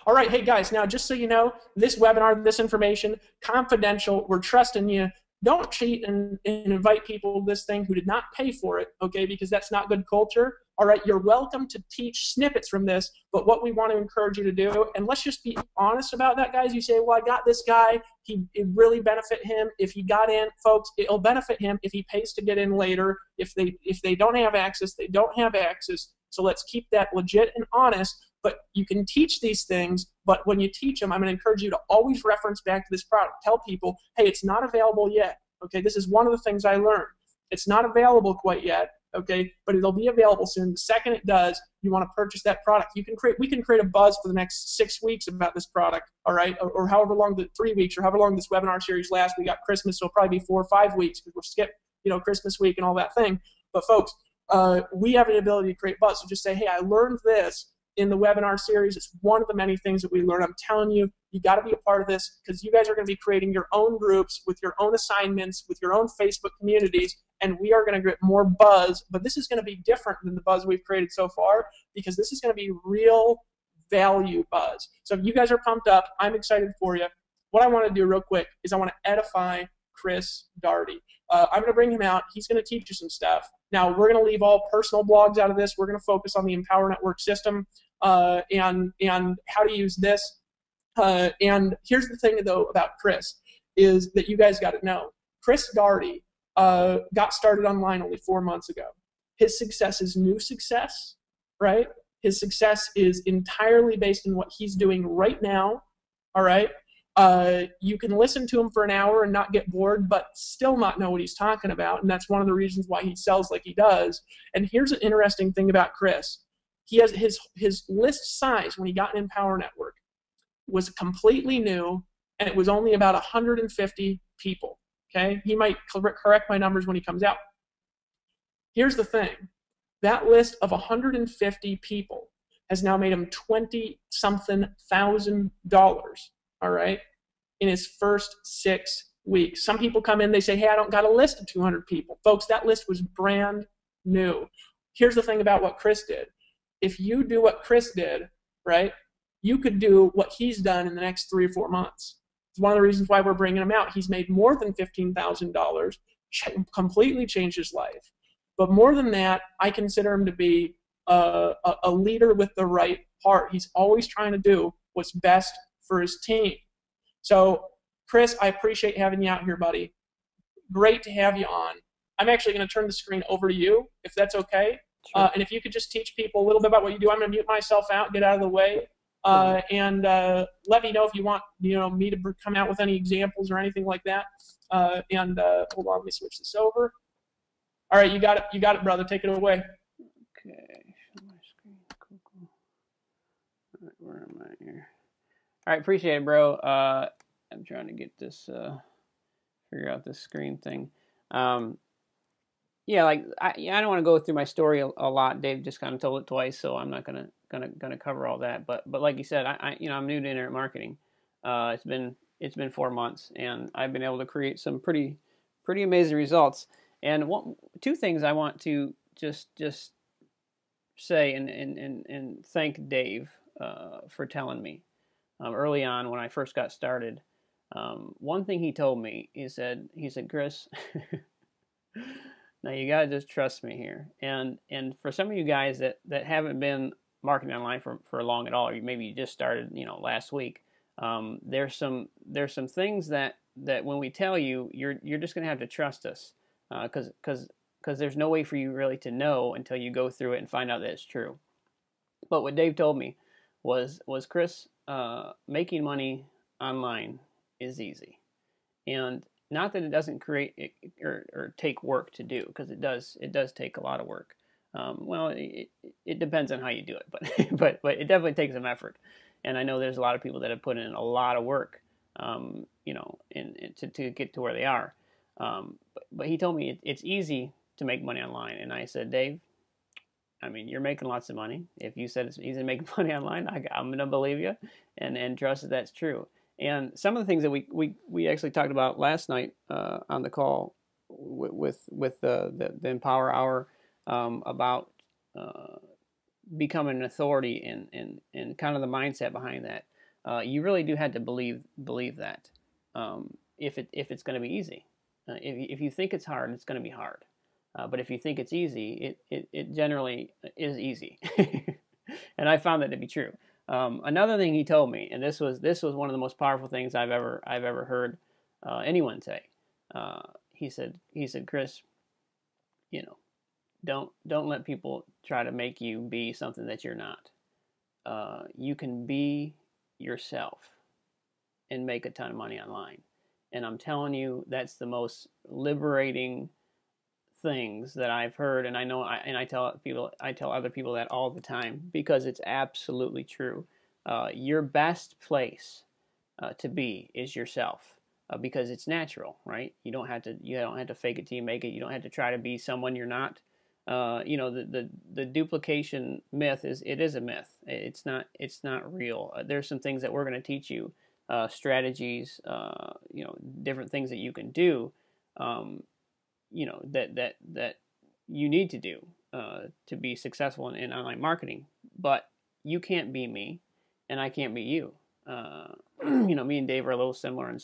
All right, hey, guys, now just so you know, this webinar, this information, confidential. We're trusting you. Don't cheat and invite people to this thing who did not pay for it, okay, because that's not good culture. All right, you're welcome to teach snippets from this, but what we want to encourage you to do, and let's just be honest about that, guys. You say, well, I got this guy. It really benefit him if he got in. Folks, it'll benefit him if he pays to get in later. If they don't have access, they don't have access. So let's keep that legit and honest. But you can teach these things, but when you teach them, I'm going to encourage you to always reference back to this product. Tell people, hey, it's not available yet. Okay, this is one of the things I learned. It's not available quite yet, okay, but it'll be available soon. The second it does, you want to purchase that product. We can create a buzz for the next 6 weeks about this product, all right, or however long, 3 weeks, or however long this webinar series lasts. We got Christmas, so it'll probably be 4 or 5 weeks because we'll skip, Christmas week and all that thing. But folks, we have the ability to create buzz. So just say, hey, I learned this in the webinar series. It's one of the many things that we learn. I'm telling you, you got to be a part of this, because you guys are going to be creating your own groups with your own assignments, with your own Facebook communities, and we are going to get more buzz. But this is going to be different than the buzz we've created so far, because this is going to be real value buzz. So if you guys are pumped up, I'm excited for you. What I want to do real quick is I want to edify Chris Daugherty. I'm going to bring him out. He's going to teach you some stuff. Now, we're going to leave all personal blogs out of this. We're going to focus on the Empower Network system and how to use this. And here's the thing, though, about Chris, is that you guys got to know. Chris Daugherty got started online only 4 months ago. His success is new success, right? His success is entirely based on what he's doing right now, all right? You can listen to him for an hour and not get bored, but still not know what he's talking about, and that's one of the reasons why he sells like he does. And here's an interesting thing about Chris. He has his list size when he got in Empower Network was completely new, and it was only about 150 people, okay? He might correct my numbers when he comes out. Here's the thing. That list of 150 people has now made him $20-something thousand, all right, in his first 6 weeks. Some people come in, they say, hey, I don't got a list of 200 people. Folks, that list was brand new. Here's the thing about what Chris did. If you do what Chris did, right, you could do what he's done in the next 3 or 4 months. It's one of the reasons why we're bringing him out. He's made more than $15,000, completely changed his life. But more than that, I consider him to be a leader with the right heart. He's always trying to do what's best for his team. So, Chris, I appreciate having you out here, buddy. Great to have you on. I'm actually going to turn the screen over to you, if that's okay. Sure. And if you could just teach people a little bit about what you do, I'm going to mute myself out, get out of the way, and let me know if you want me to come out with any examples or anything like that. Hold on, let me switch this over. All right, you got it, brother. Take it away. Okay, show my screen. Cool. All right, where am I here? All right, appreciate it, bro. I'm trying to get this, figure out this screen thing. Yeah, like I don't want to go through my story a lot. Dave just kind of told it twice, so I'm not gonna cover all that. But like you said, I'm new to internet marketing. It's been 4 months, and I've been able to create some pretty amazing results. And two things I want to just say and thank Dave for telling me early on when I first got started. One thing he told me, he said, Chris, now you gotta just trust me here. And for some of you guys that haven't been marketing online for long at all, or maybe you just started last week, there's some things that when we tell you, you're just gonna have to trust us, because there's no way for you really to know until you go through it and find out that it's true. But what Dave told me was Chris, making money online is easy, and not that it doesn't create or take work to do, because it does take a lot of work. Well, it depends on how you do it, but it definitely takes some effort. And I know there's a lot of people that have put in a lot of work, to get to where they are. But he told me it's easy to make money online, and I said, Dave, I mean, you're making lots of money. If you said it's easy to make money online, I'm going to believe you and trust that that's true. And some of the things that we actually talked about last night on the call with the Empower Hour, about becoming an authority and kind of the mindset behind that. You really do have to believe that if it's going to be easy. If you think it's hard, it's going to be hard. But if you think it's easy, it generally is easy. And I found that to be true. Another thing he told me, and this was one of the most powerful things I've ever heard anyone say. He said, Chris, don't let people try to make you be something that you're not. You can be yourself and make a ton of money online. And I'm telling you, that's the most liberating things that I've heard, and I know, I tell other people that all the time, because it's absolutely true. Your best place to be is yourself, because it's natural, right? You don't have to fake it till you make it. You don't have to try to be someone you're not. The duplication myth is a myth. It's not real. There's some things that we're going to teach you, strategies, different things that you can do. That you need to do to be successful in online marketing. But you can't be me, and I can't be you. Me and Dave are a little similar in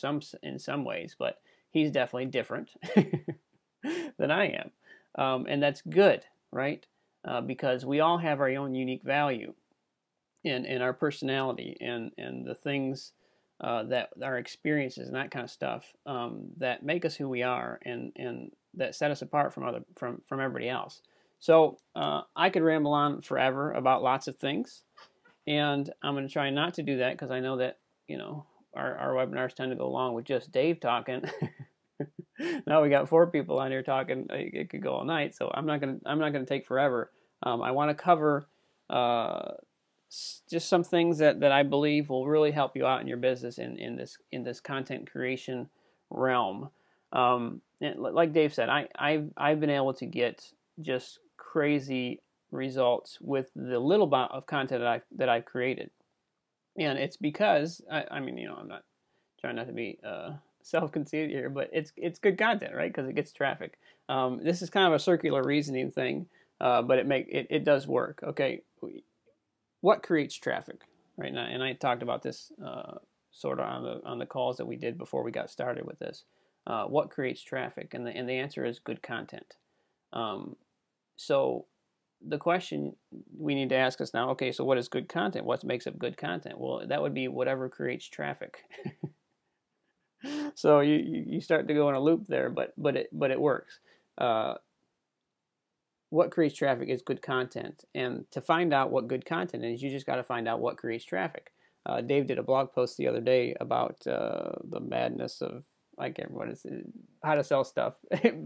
some ways, but he's definitely different than I am, and that's good, right? Because we all have our own unique value, and our personality, and the things that our experiences and that kind of stuff that make us who we are, and that set us apart from everybody else. So I could ramble on forever about lots of things, and I'm going to try not to do that, because I know that our webinars tend to go long with just Dave talking. Now we got 4 people on here talking. It could go all night, so I'm not going to take forever. I want to cover just some things that I believe will really help you out in your business in this content creation realm. And like Dave said, I've been able to get just crazy results with the little amount of content that I've created, and it's because I'm not trying not to be self-conceited here, but it's good content, right? Because it gets traffic. This is kind of a circular reasoning thing, but it does work. Okay, what creates traffic, right? And I talked about this sort of on the calls that we did before we got started with this. What creates traffic? And the answer is good content. So the question we need to ask us now, okay, so what is good content? What makes up good content? Well, that would be whatever creates traffic. So you start to go in a loop there, but it works. what creates traffic is good content. And to find out what good content is, you just got to find out what creates traffic. Dave did a blog post the other day about the madness of, I can't remember what it's, how to sell stuff. I can't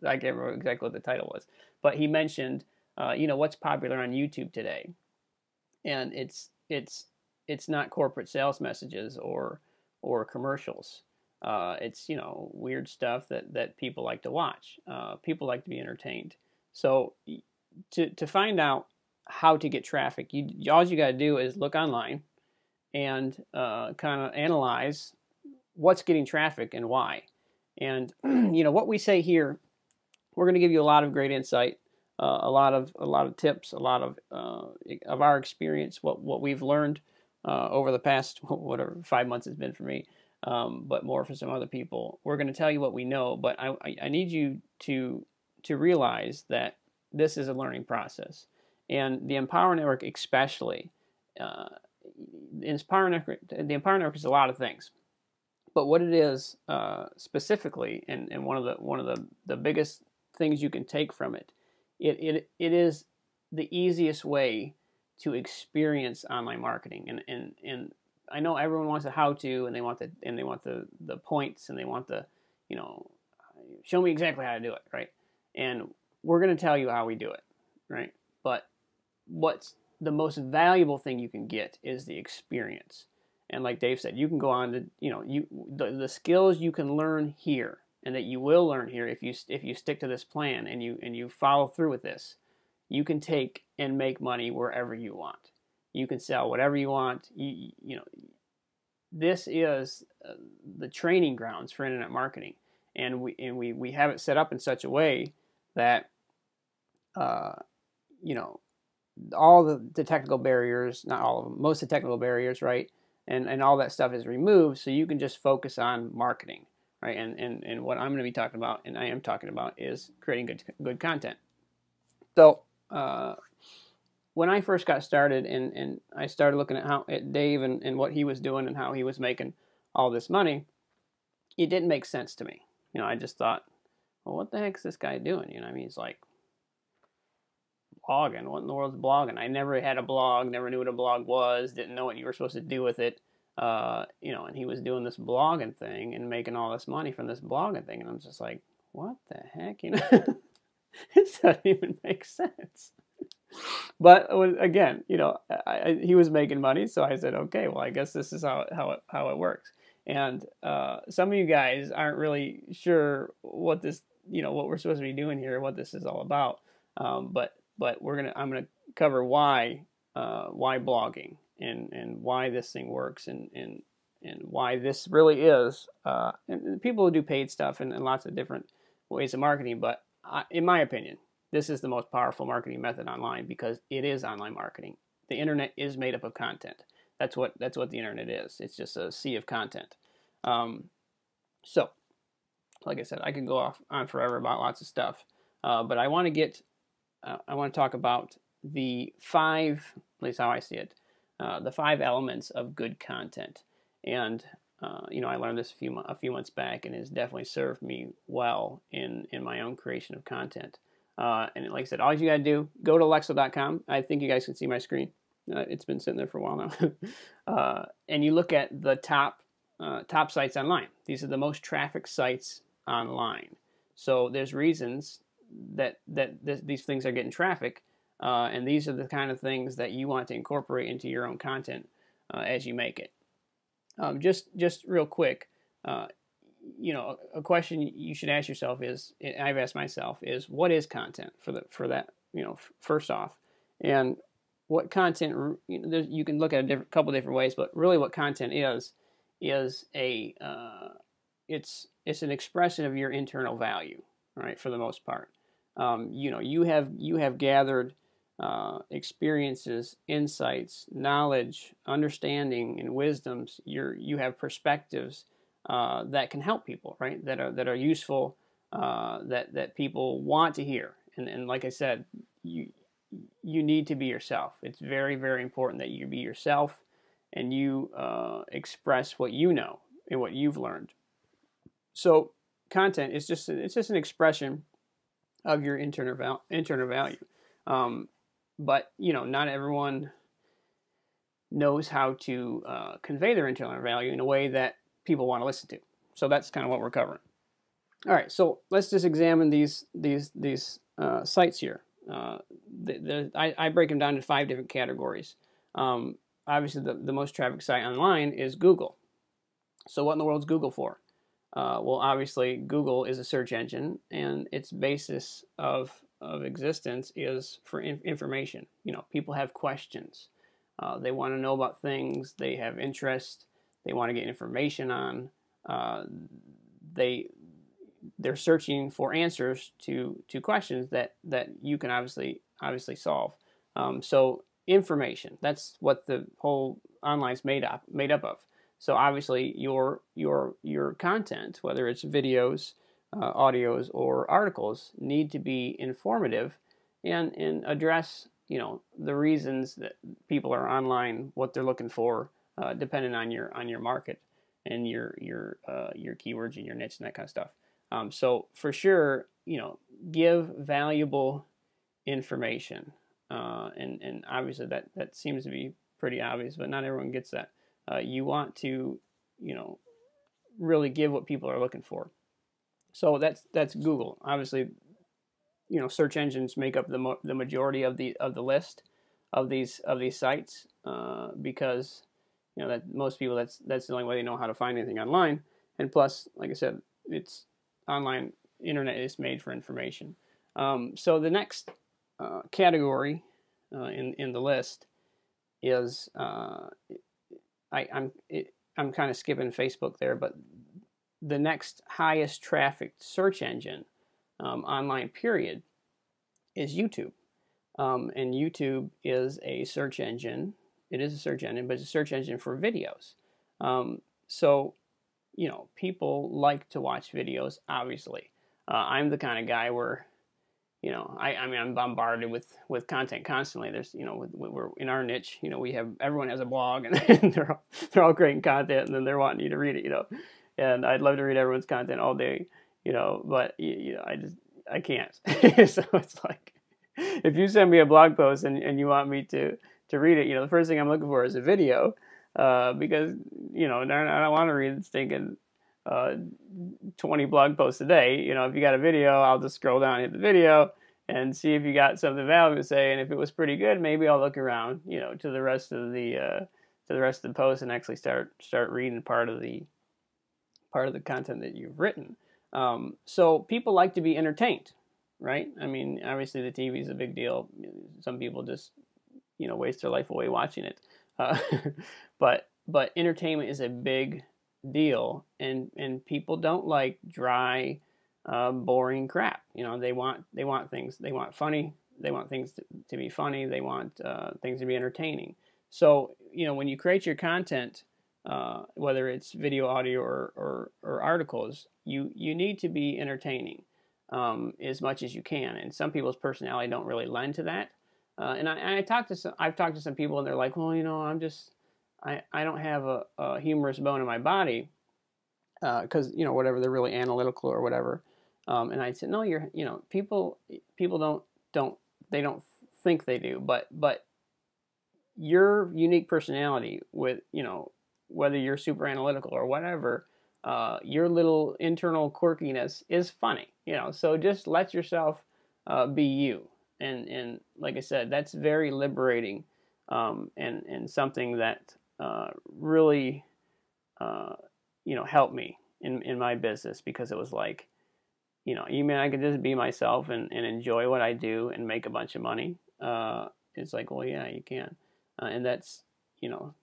remember exactly what the title was, but he mentioned, what's popular on YouTube today, and it's not corporate sales messages or commercials. It's weird stuff that people like to watch. People like to be entertained. So to find out how to get traffic, all you got to do is look online and kind of analyze what's getting traffic and why. And what we say here, we're going to give you a lot of great insight, a lot of tips, a lot of our experience, what we've learned over the past whatever 5 months it's been for me, but more for some other people. We're going to tell you what we know, but I need you to realize that this is a learning process, and the Empower Network especially. The Empower Network is a lot of things, but what it is specifically, and one of the biggest things you can take from it, it is the easiest way to experience online marketing. And I know everyone wants a how-to, and they want the points, and they want the show me exactly how to do it, right? And we're going to tell you how we do it, right? But what's the most valuable thing you can get is the experience. And like Dave said, you can go on to the skills you can learn here, and that you will learn here if you stick to this plan and you follow through with this. You can take and make money wherever you want. You can sell whatever you want. This is the training grounds for internet marketing, and we have it set up in such a way that all the technical barriers, not all of them, most of the technical barriers, right? And all that stuff is removed, so you can just focus on marketing, right? And what I'm going to be talking about, and I am talking about, is creating good content. So when I first got started, and I started looking at Dave and what he was doing and how he was making all this money, it didn't make sense to me. I just thought, well, what the heck is this guy doing? He's like, blogging. What in the world is blogging? I never had a blog, never knew what a blog was, didn't know what you were supposed to do with it. And he was doing this blogging thing and making all this money from this blogging thing. And I'm just like, what the heck? It doesn't even make sense. But again, he was making money, so I said, okay, well, I guess this is how it works. And some of you guys aren't really sure what this, what we're supposed to be doing here, what this is all about. But I'm gonna cover why blogging and why this thing works and why this really is. And people who do paid stuff and lots of different ways of marketing, but in my opinion, this is the most powerful marketing method online because it is online marketing. The internet is made up of content. That's what the internet is. It's just a sea of content. So, like I said, I could go on forever about lots of stuff, but I want to talk about the 5, at least how I see it, the 5 elements of good content. And I learned this a few months back, and it has definitely served me well in my own creation of content. And like I said, all you got to do, go to Alexo.com. I think you guys can see my screen. It's been sitting there for a while now. And you look at the top sites online. These are the most trafficked sites online. So there's reasons that these things are getting traffic, and these are the kind of things that you want to incorporate into your own content as you make it. Just real quick, a question you should ask yourself is, I've asked myself, is what is content for that, first off, and what content, you can look at a couple different ways, but really what content is a it's an expression of your internal value, right? For the most part, you have gathered experiences, insights, knowledge, understanding, and wisdoms. You have perspectives that can help people, right? That are useful, that people want to hear. And like I said, you need to be yourself. It's very, very important that you be yourself and you express what you know and what you've learned. So content is just an expression of your internal value. But not everyone knows how to convey their internal value in a way that people want to listen to. So that's kind of what we're covering. All right, so let's just examine these sites here. I break them down into 5 different categories. Obviously, the most trafficked site online is Google. So what in the world is Google for? Well, obviously, Google is a search engine, and its basis of existence is for information. People have questions. They want to know about things. They have interest. They want to get information on. They're searching for answers to questions that you can obviously solve. So information, that's what the whole online is made up of. So obviously your content, whether it's videos, audios, or articles, need to be informative and address the reasons that people are online, what they're looking for, depending on your market and your keywords and your niche and that kind of stuff. So for sure, give valuable information, and obviously that seems to be pretty obvious, but not everyone gets that. You want to, really give what people are looking for. So that's Google. Obviously, search engines make up the majority of the list of these sites, because that most people that's the only way they know how to find anything online. And plus, like I said, it's online. Internet is made for information. So the next category in the list is I'm kind of skipping Facebook there, but the next highest trafficked search engine online period is YouTube. And YouTube is a search engine. It is a search engine, but it's a search engine for videos. So people like to watch videos, obviously. I'm the kind of guy where, I'm bombarded with content constantly. There's, we're in our niche, everyone has a blog, and they're all creating content, and then they're wanting you to read it, and I'd love to read everyone's content all day, but I can't. So it's like, if you send me a blog post and you want me to read it, the first thing I'm looking for is a video, because, I don't want to read the stinking 20 blog posts a day. If you got a video, I'll just scroll down and hit the video and see if you got something valuable to say. And if it was pretty good, maybe I'll look around, to the rest of the post and actually start reading part of the content that you've written. So people like to be entertained, right? I mean, obviously the TV is a big deal. Some people just, waste their life away watching it. But entertainment is a big deal, and people don't like dry, boring crap. They want things. They want funny. They want things to be funny. They want things to be entertaining. So when you create your content, whether it's video, audio, or articles, you need to be entertaining as much as you can. And some people's personality don't really lend to that. And I've talked to some people, and they're like, well, I don't have a humorous bone in my body, because whatever, they're really analytical or whatever. And I said, no, people don't think they do, but your unique personality with whether you're super analytical or whatever, your little internal quirkiness is funny. So just let yourself be you. And like I said, that's very liberating, and something that really helped me in my business, because it was like, even I could just be myself and enjoy what I do and make a bunch of money. It's like, well, yeah, you can, and that's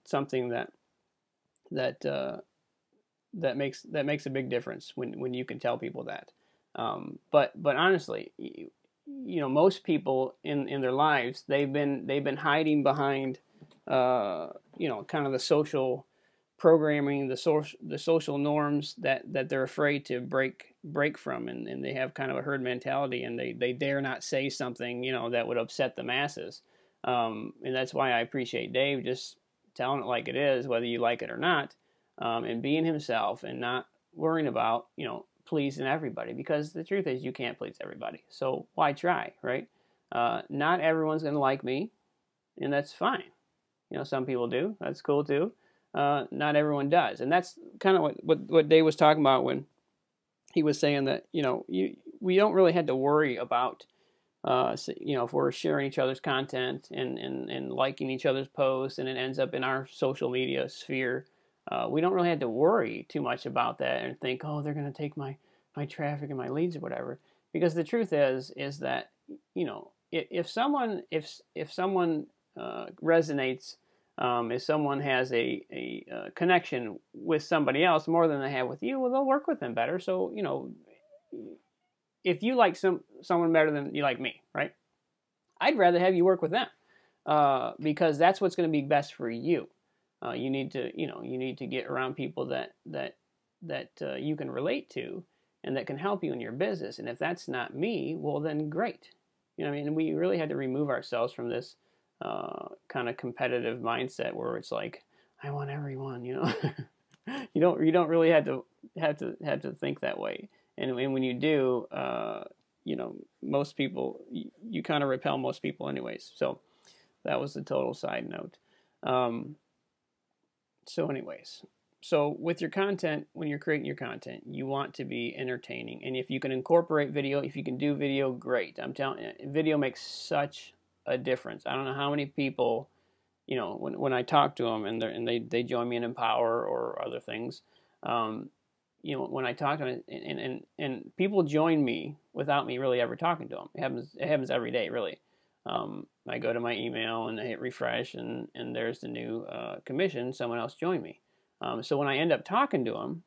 something that makes a big difference when you can tell people that. But honestly, most people in their lives, they've been hiding behind kind of the social programming, the social norms that they're afraid to break from, and they have kind of a herd mentality, and they dare not say something that would upset the masses. And that's why I appreciate Dave just telling it like it is, whether you like it or not, and being himself and not worrying about pleasing everybody, because the truth is you can't please everybody. So why try, right? Not everyone's going to like me, and that's fine. You know, some people do. That's cool too. Not everyone does, and that's kind of what Dave was talking about when he was saying that, you know, we don't really have to worry about, you know, if we're sharing each other's content and liking each other's posts and it ends up in our social media sphere. We don't really have to worry too much about that and think, oh, they're going to take my traffic and my leads or whatever. Because the truth is that, you know, if someone resonates, if someone has a connection with somebody else more than they have with you, well, they'll work with them better. So, you know, if you like someone better than you like me, right? I'd rather have you work with them, because that's what's going to be best for you. You need to get around people that you can relate to and that can help you in your business. And if that's not me, well, then great. You know what I mean? We really had to remove ourselves from this kind of competitive mindset where it's like, I want everyone, you know. you don't really have to think that way. And when you do, you know, most people, you kind of repel most people anyways. So that was the total side note. So anyways, so with your content, when you're creating your content, you want to be entertaining. And if you can incorporate video, if you can do video, great. I'm telling you, video makes such a difference. I don't know how many people, you know, when I talk to them and they join me in Empower or other things, you know, when I talk to them and people join me without me really ever talking to them. It happens every day, really. I go to my email and I hit refresh and there's the new commission. Someone else joined me. So when I end up talking to them,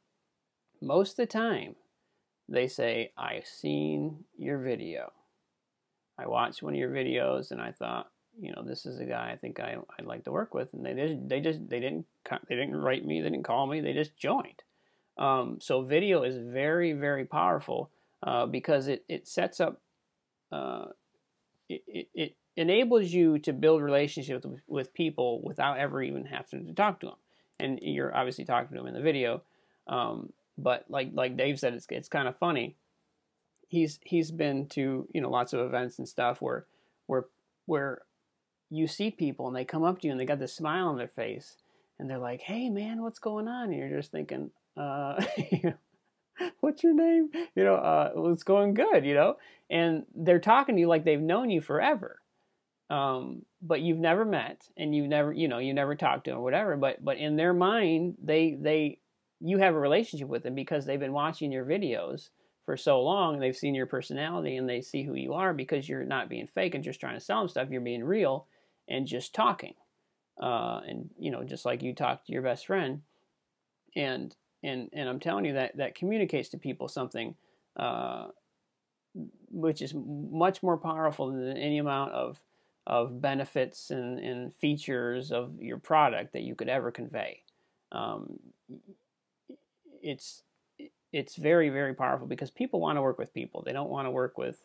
most of the time they say, I've seen your video. I watched one of your videos and I thought, you know, this is a guy I think I'd like to work with. And they didn't write me, they didn't call me, they just joined. So video is very, very powerful because it sets up, it enables you to build relationships with people without ever even having to talk to them. And you're obviously talking to them in the video. But like Dave said, it's kind of funny. He's been to, you know, lots of events and stuff where you see people and they come up to you and they got this smile on their face and they're like, hey man, what's going on? And you're just thinking, what's your name? You know, well, it's going good, you know? And they're talking to you like they've known you forever. But you've never met and you never talked to them or whatever, but in their mind, you have a relationship with them because they've been watching your videos for so long and they've seen your personality and they see who you are because you're not being fake and just trying to sell them stuff. You're being real and just talking. And, you know, just like you talk to your best friend and I'm telling you that communicates to people something, which is much more powerful than any amount of benefits and features of your product that you could ever convey. It's very, very powerful because people want to work with people. They don't want to work with,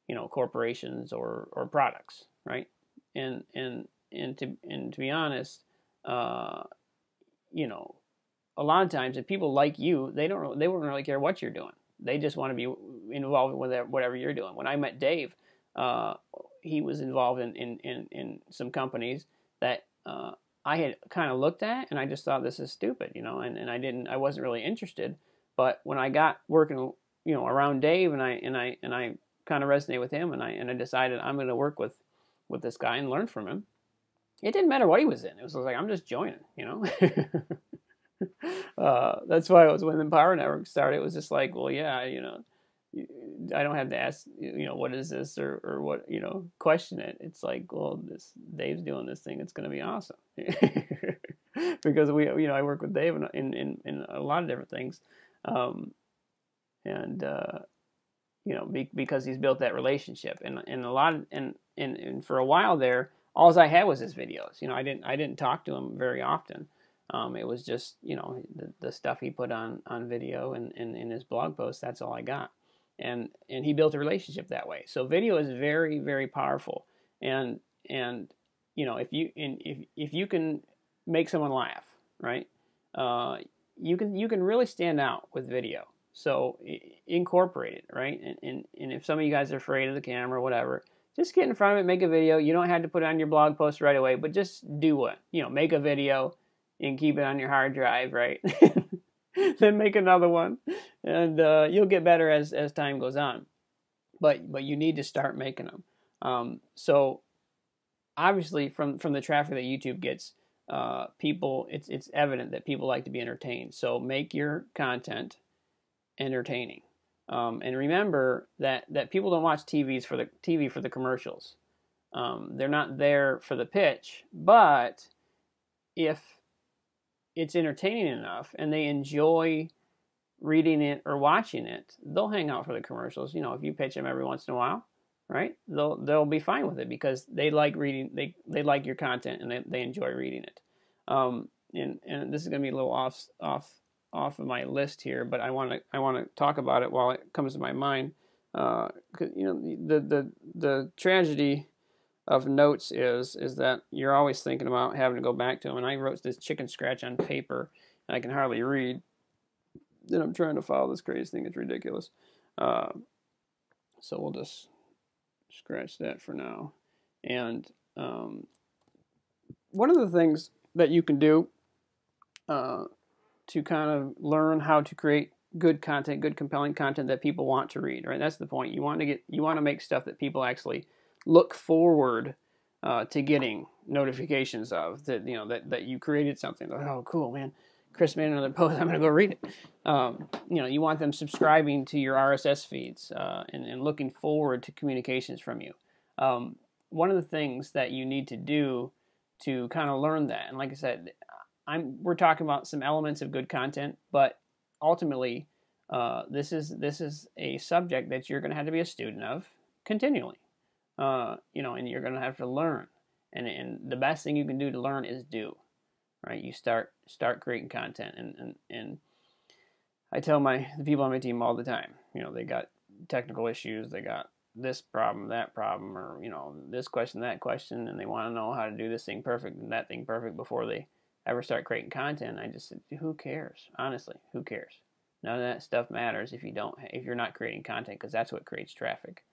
you know, corporations or products, right? And to be honest, you know, a lot of times if people like you, they won't really care what you're doing. They just want to be involved with whatever you're doing. When I met Dave, he was involved in some companies that I had kind of looked at, and I just thought this is stupid, you know, and I wasn't really interested. But when I got working, you know, around Dave, and I kind of resonated with him, and I decided I'm going to work with this guy and learn from him. It didn't matter what he was in. It was like I'm just joining, you know. That's why it was when the Empower Network started. It was just like, well, yeah, you know, I don't have to ask, you know, what is this or what, you know, question it. It's like, well, this Dave's doing this thing. It's going to be awesome because you know, I work with Dave in a lot of different things, you know, because he's built that relationship and a lot of, and for a while there, all I had was his videos. You know, I didn't talk to him very often. It was just, you know, the stuff he put on video and in his blog posts. That's all I got. And he built a relationship that way. So video is very, very powerful. And you know, if you can make someone laugh, right? You can really stand out with video. So incorporate it, right? And if some of you guys are afraid of the camera or whatever, just get in front of it, make a video. You don't have to put it on your blog post right away, but just do what? Make a video and keep it on your hard drive, right? Then make another one, and you'll get better as time goes on. But you need to start making them. So obviously from the traffic that YouTube gets, people, it's evident that people like to be entertained. So make your content entertaining. And remember that people don't watch TV for the commercials. They're not there for the pitch. But if it's entertaining enough and they enjoy reading it or watching it, they'll hang out for the commercials. If you pitch them every once in a while, right? They'll be fine with it because they like reading. They like your content and they enjoy reading it. And this is going to be a little off of my list here, but I want to talk about it while it comes to my mind. 'Cause, the tragedy of notes is that you're always thinking about having to go back to them. And I wrote this chicken scratch on paper, and I can hardly read. And I'm trying to follow this crazy thing. It's ridiculous. So we'll just scratch that for now. And one of the things that you can do to kind of learn how to create good content, good compelling content that people want to read, right? That's the point. You want to make stuff that people actually look forward to getting notifications of, that you created something. Like, oh, cool, man, Chris made another post, I'm gonna go read it. You want them subscribing to your RSS feeds and looking forward to communications from you. One of the things that you need to do to kind of learn that, and like I said, we're talking about some elements of good content, but ultimately, this is a subject that you're going to have to be a student of continually. And you're going to have to learn. And the best thing you can do to learn is do, right? You start creating content. And I tell the people on my team all the time, they got technical issues, they got this problem, that problem, or, this question, that question, and they want to know how to do this thing perfect and that thing perfect before they ever start creating content. I just said, who cares? Honestly, who cares? None of that stuff matters if you're not creating content, because that's what creates traffic.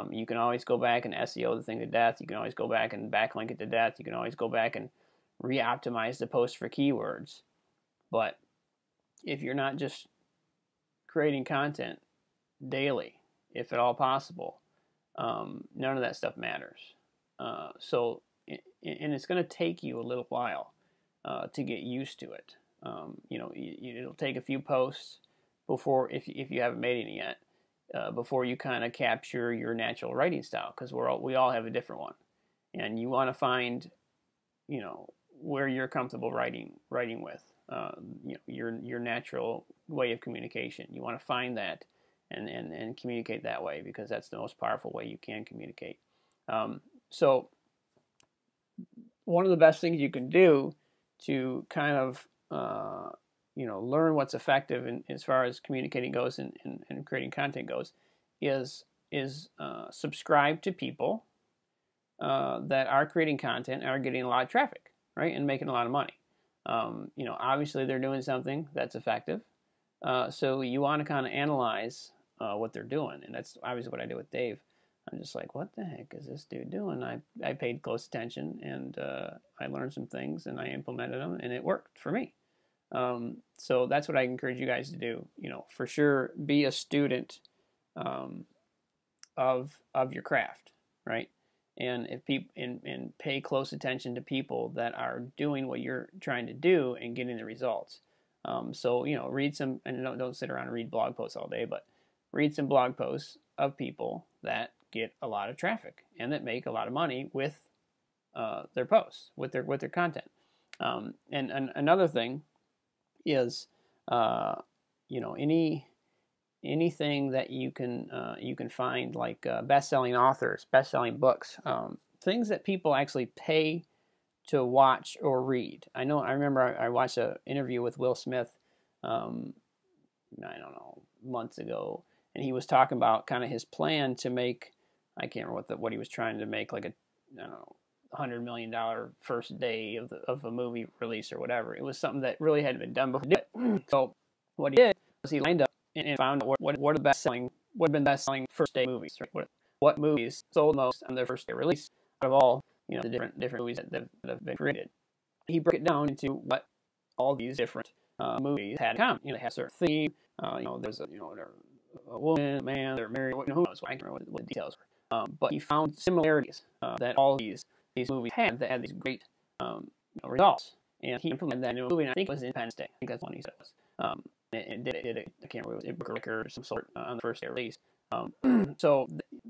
You can always go back and SEO the thing to death. You can always go back and backlink it to death. You can always go back and re-optimize the post for keywords. But if you're not just creating content daily, if at all possible, none of that stuff matters. And it's going to take you a little while to get used to it. It'll take a few posts before, if you haven't made any yet, before you kind of capture your natural writing style, because we all have a different one, and you want to find, where you're comfortable writing with, your natural way of communication. You want to find that and communicate that way, because that's the most powerful way you can communicate. So one of the best things you can do to kind of learn what's effective as far as communicating goes and creating content goes is subscribe to people that are creating content and are getting a lot of traffic, right, and making a lot of money. Obviously they're doing something that's effective, so you want to kind of analyze what they're doing, and that's obviously what I do with Dave. I'm just like, what the heck is this dude doing? I paid close attention, and I learned some things, and I implemented them, and it worked for me. So that's what I encourage you guys to do. For sure, be a student of your craft, right? And if and pay close attention to people that are doing what you're trying to do and getting the results. So read some, and don't sit around and read blog posts all day, but read some blog posts of people that get a lot of traffic and that make a lot of money with their posts, with their content. And another thing is, anything that you can find, like best-selling authors, best-selling books, things that people actually pay to watch or read. I remember I watched an interview with Will Smith, I don't know, months ago, and he was talking about kind of his plan to make, I can't remember what he was trying to make, like $100 million first day of a movie release or whatever. It was something that really hadn't been done before. So what he did was he lined up and found out what are the best selling, what have been best selling first day movies, right? What movies sold most on their first day release out of all, the different movies that have been created. He broke it down into what all these different movies had in common. They had a certain theme. There's a woman, a man, they're married. Who knows? I can't remember what the details were. But he found similarities that all these movies had that had these great results, and he implemented that into a movie. And I think it was Independence Day. I think that's one he said it was. And did it. I can't remember. It broke a record or some sort on the first day release. So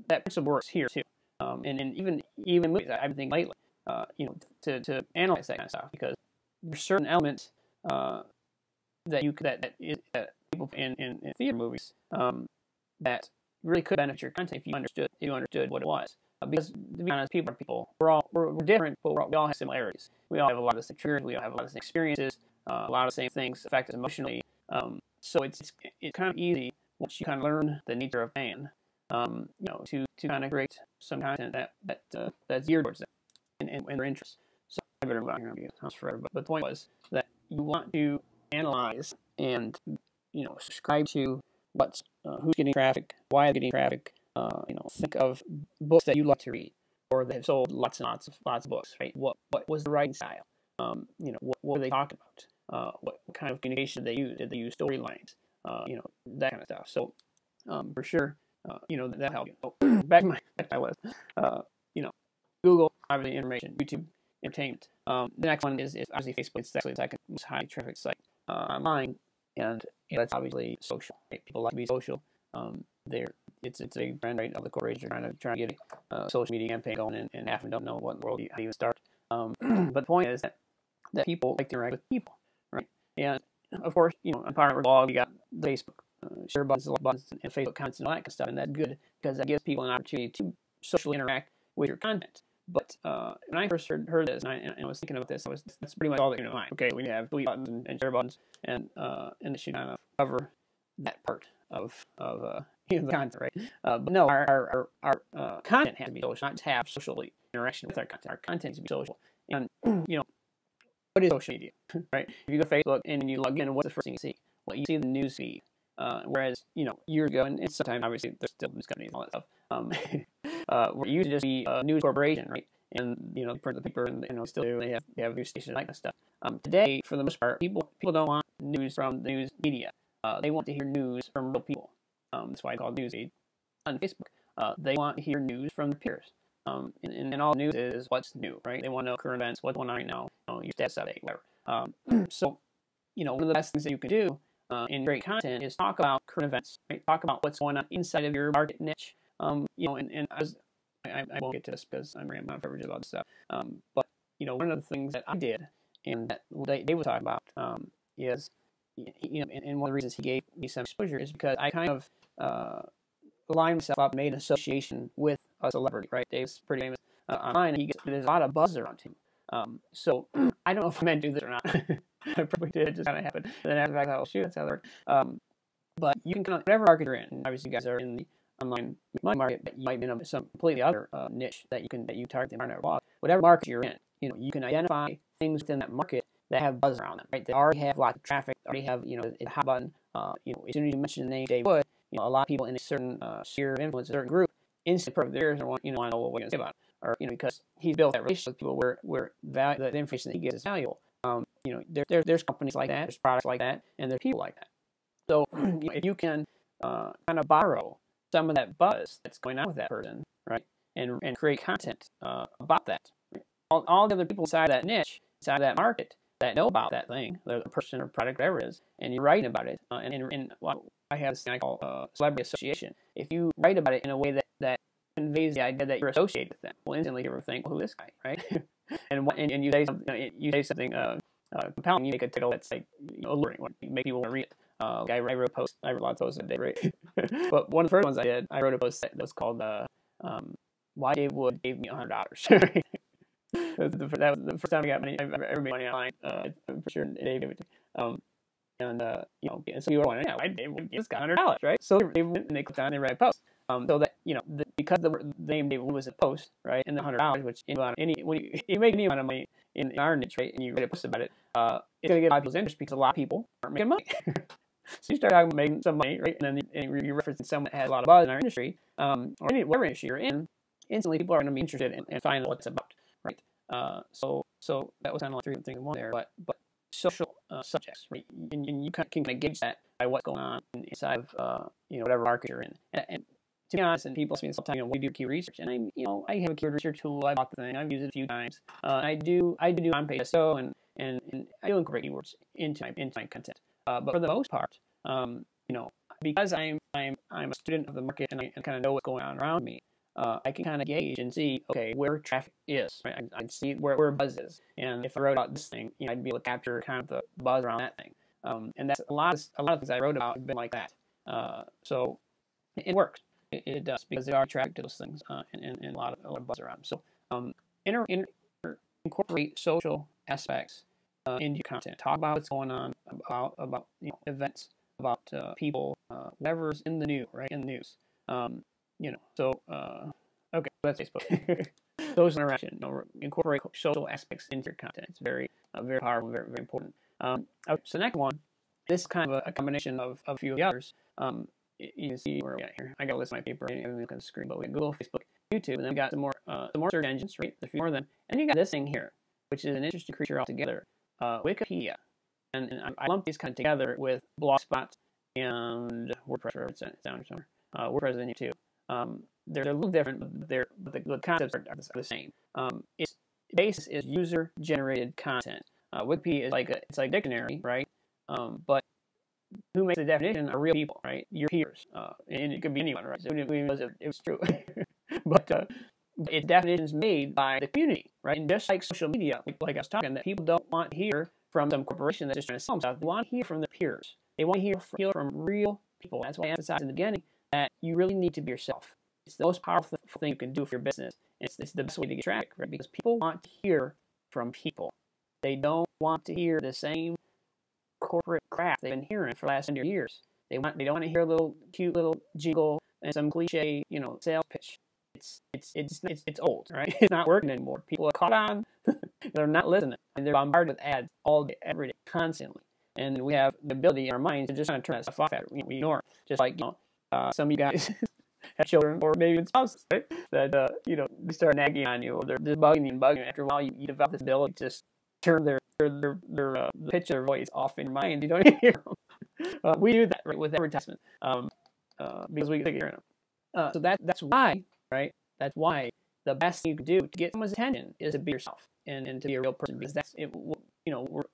that principle works here too. And even movies, I've been thinking lately, to analyze that kind of stuff, because there's certain elements that people in theater movies that really could benefit your content if you understood what it was. Because to be honest, people are people. We're different, but we all have similarities. We all have a lot of the same triggers. We all have a lot of the same experiences. A lot of the same things affect us emotionally. So it's kind of easy once you kind of learn the nature of man, to kind of create some content that's geared towards them and their interests. So I better move on here because forever. But the point was that you want to analyze and subscribe to who's getting traffic, why they're getting traffic. Think of books that you like to read, or that have sold lots and lots of books. Right? What was the writing style? What were they talking about? What kind of communication did they use? Did they use storylines? That kind of stuff. So for sure, that helps you. So back to my list. Google, obviously information, YouTube, entertainment. The next one is obviously Facebook. It's actually the second most high traffic site online, and that's obviously social. Right? People like to be social. It's a trend right now. The corporations are trying to get a social media campaign going, and half of them don't know what in the world how to even start. But the point is that people like to interact with people, right? And of course, on part of our blog, you got the Facebook share buttons, like buttons, and Facebook comments and all that kind of stuff, and that's good because that gives people an opportunity to socially interact with your content. But when I first heard this, and I was thinking about this, that's pretty much all that you know. Okay, we have delete buttons and share buttons, and it should kind of cover that part of the content, right? But no, our content has to be social, not to have social interaction with our content. Our content has to be social, and what is social media, right? If you go to Facebook and you log in, what's the first thing you see? Well, you see the news feed. Whereas, years ago, and sometimes obviously there's still news companies and all that stuff, where it used to just be a news corporation, right? And, print the paper, and, still do, they have news stations and that kind of stuff. Today, for the most part, people don't want news from the news media. They want to hear news from real people. That's why I call it news feed on Facebook. They want to hear news from their peers. And all news is what's new, right? They want to know current events, what's going on right now, your status update, whatever. So, one of the best things that you can do in great content is talk about current events, right? Talk about what's going on inside of your market niche. And I won't get to this because I'm rambling on for about this stuff. But one of the things that I did and that they would talk about is, and one of the reasons he gave me some exposure is because I kind of aligned myself up, made an association with a celebrity, right? Dave's pretty famous online, and there's a lot of buzz around him. So I don't know if I meant to do this or not. I probably did. It just kind of happened. And then after that, I thought, oh, shoot, that's how it works. But you can whatever market you're in, and obviously you guys are in the online money market, but you might be in some completely other niche that you target the market blog. Whatever market you're in, you can identify things within that market that have buzz around them, right? They already have lots of traffic, already have, a hot button. As soon as you mention the name Dave Wood, a lot of people in a certain sphere of influence, a certain group, instantly put theirs and want to know what we're going to say about it. Or, because he's built that relationship with people where the information that he gives is valuable. There's companies like that, there's products like that, and there's people like that. So if you can kind of borrow some of that buzz that's going on with that person, right, and create content about that, right? All the other people inside that niche, inside that market, that know about that thing, the person or product, whatever it is, and you're writing about it, I have this thing I call celebrity association. If you write about it in a way that conveys the idea that you're associated with them, well, instantly you're think, well, who is this guy, right? and you say something, compelling. You make a title that's like alluring, make people want to read it. I wrote a post. I wrote lots of posts a day, right? But one of the first ones I did, I wrote a post that was called "Why Dave Wood Gave Me $100." That was the first time I've ever made money online. I'm for sure Dave gave it to me. And some people were wondering, why Dave Wood just got $100, right? So they went and they clicked on and they write a post. So that because the name Dave Wood was a post, right, and the $100, which when you make any amount of money in our niche, right, and you write a post about it, it's gonna get a lot of people's interest because a lot of people aren't making money. So you start talking about making some money, right? And then you're referencing someone that has a lot of buzz in our industry, or whatever industry you're in. Instantly, people are going to be interested in finding what it's about, right? So that was kind of like three things in one there, but social subjects, right? And you can kind of gauge that by what's going on inside of whatever market you're in. And to be honest, and people ask me sometimes, we do keyword research, and I have a keyword research tool. I bought the thing. I've used it a few times. I do on-page SEO, and I do incorporate keywords into my content. But for the most part, because I'm a student of the market and I kind of know what's going on around me, I can kind of gauge and see, okay, where traffic is, right? I see where buzz is, and if I wrote about this thing, I'd be able to capture kind of the buzz around that thing. And that's a lot of things I wrote about have been like that. So it works. It does, because there are traffic to those things, and a lot of buzz around them. So incorporate social aspects into your content. Talk about what's going on, about events, about people, whatever's in the news, right? In the news. Okay, that's Facebook. Social interaction. Incorporate social aspects into your content. It's very powerful, very, very important. So next one, this is kind of a combination of a few of the others. You can see where we got here. I got a list of my paper. Everything's on the screen, but we got Google, Facebook, YouTube, and then we got some more search engines, right? There's a few more of them. And you got this thing here, which is an interesting creature altogether, Wikipedia. And I lumped these kind of together with Blogspot and WordPress. It's down somewhere. WordPress is in here too. They're a little different, but the concepts are the same. Its basis is user-generated content. Wikipedia is it's like a dictionary, right? But who makes the definition are real people, right? Your peers, and it could be anyone, right? So who knows if it was true? But its definition is made by the community, right? And just like social media, like I was talking, that people don't want to hear from some corporation that's just trying to sell themselves. They want to hear from their peers. They want to hear from real people. That's why I emphasized in the beginning that you really need to be yourself. It's the most powerful thing you can do for your business. It's the best way to get traffic, right? Because people want to hear from people. They don't want to hear the same corporate crap they've been hearing for the last 100 years. They don't want to hear a little cute little jingle and some cliche, sales pitch. It's old, right? It's not working anymore. People are caught on. They're not listening, and they're bombarded with ads all day, every day, constantly. And we have the ability in our minds to just kind of turn that stuff off. We ignore it. Just like some of you guys have children, or maybe even spouses, right? That they start nagging on you, or they're just bugging you and bugging you. After a while, you develop this ability to just turn the pitch of their voice off in your mind. You don't even hear them. We do that, right, with advertisement, because we can hear them. So that's why, right? That's why the best thing you can do to get someone's attention is to be yourself and to be a real person, because that's it.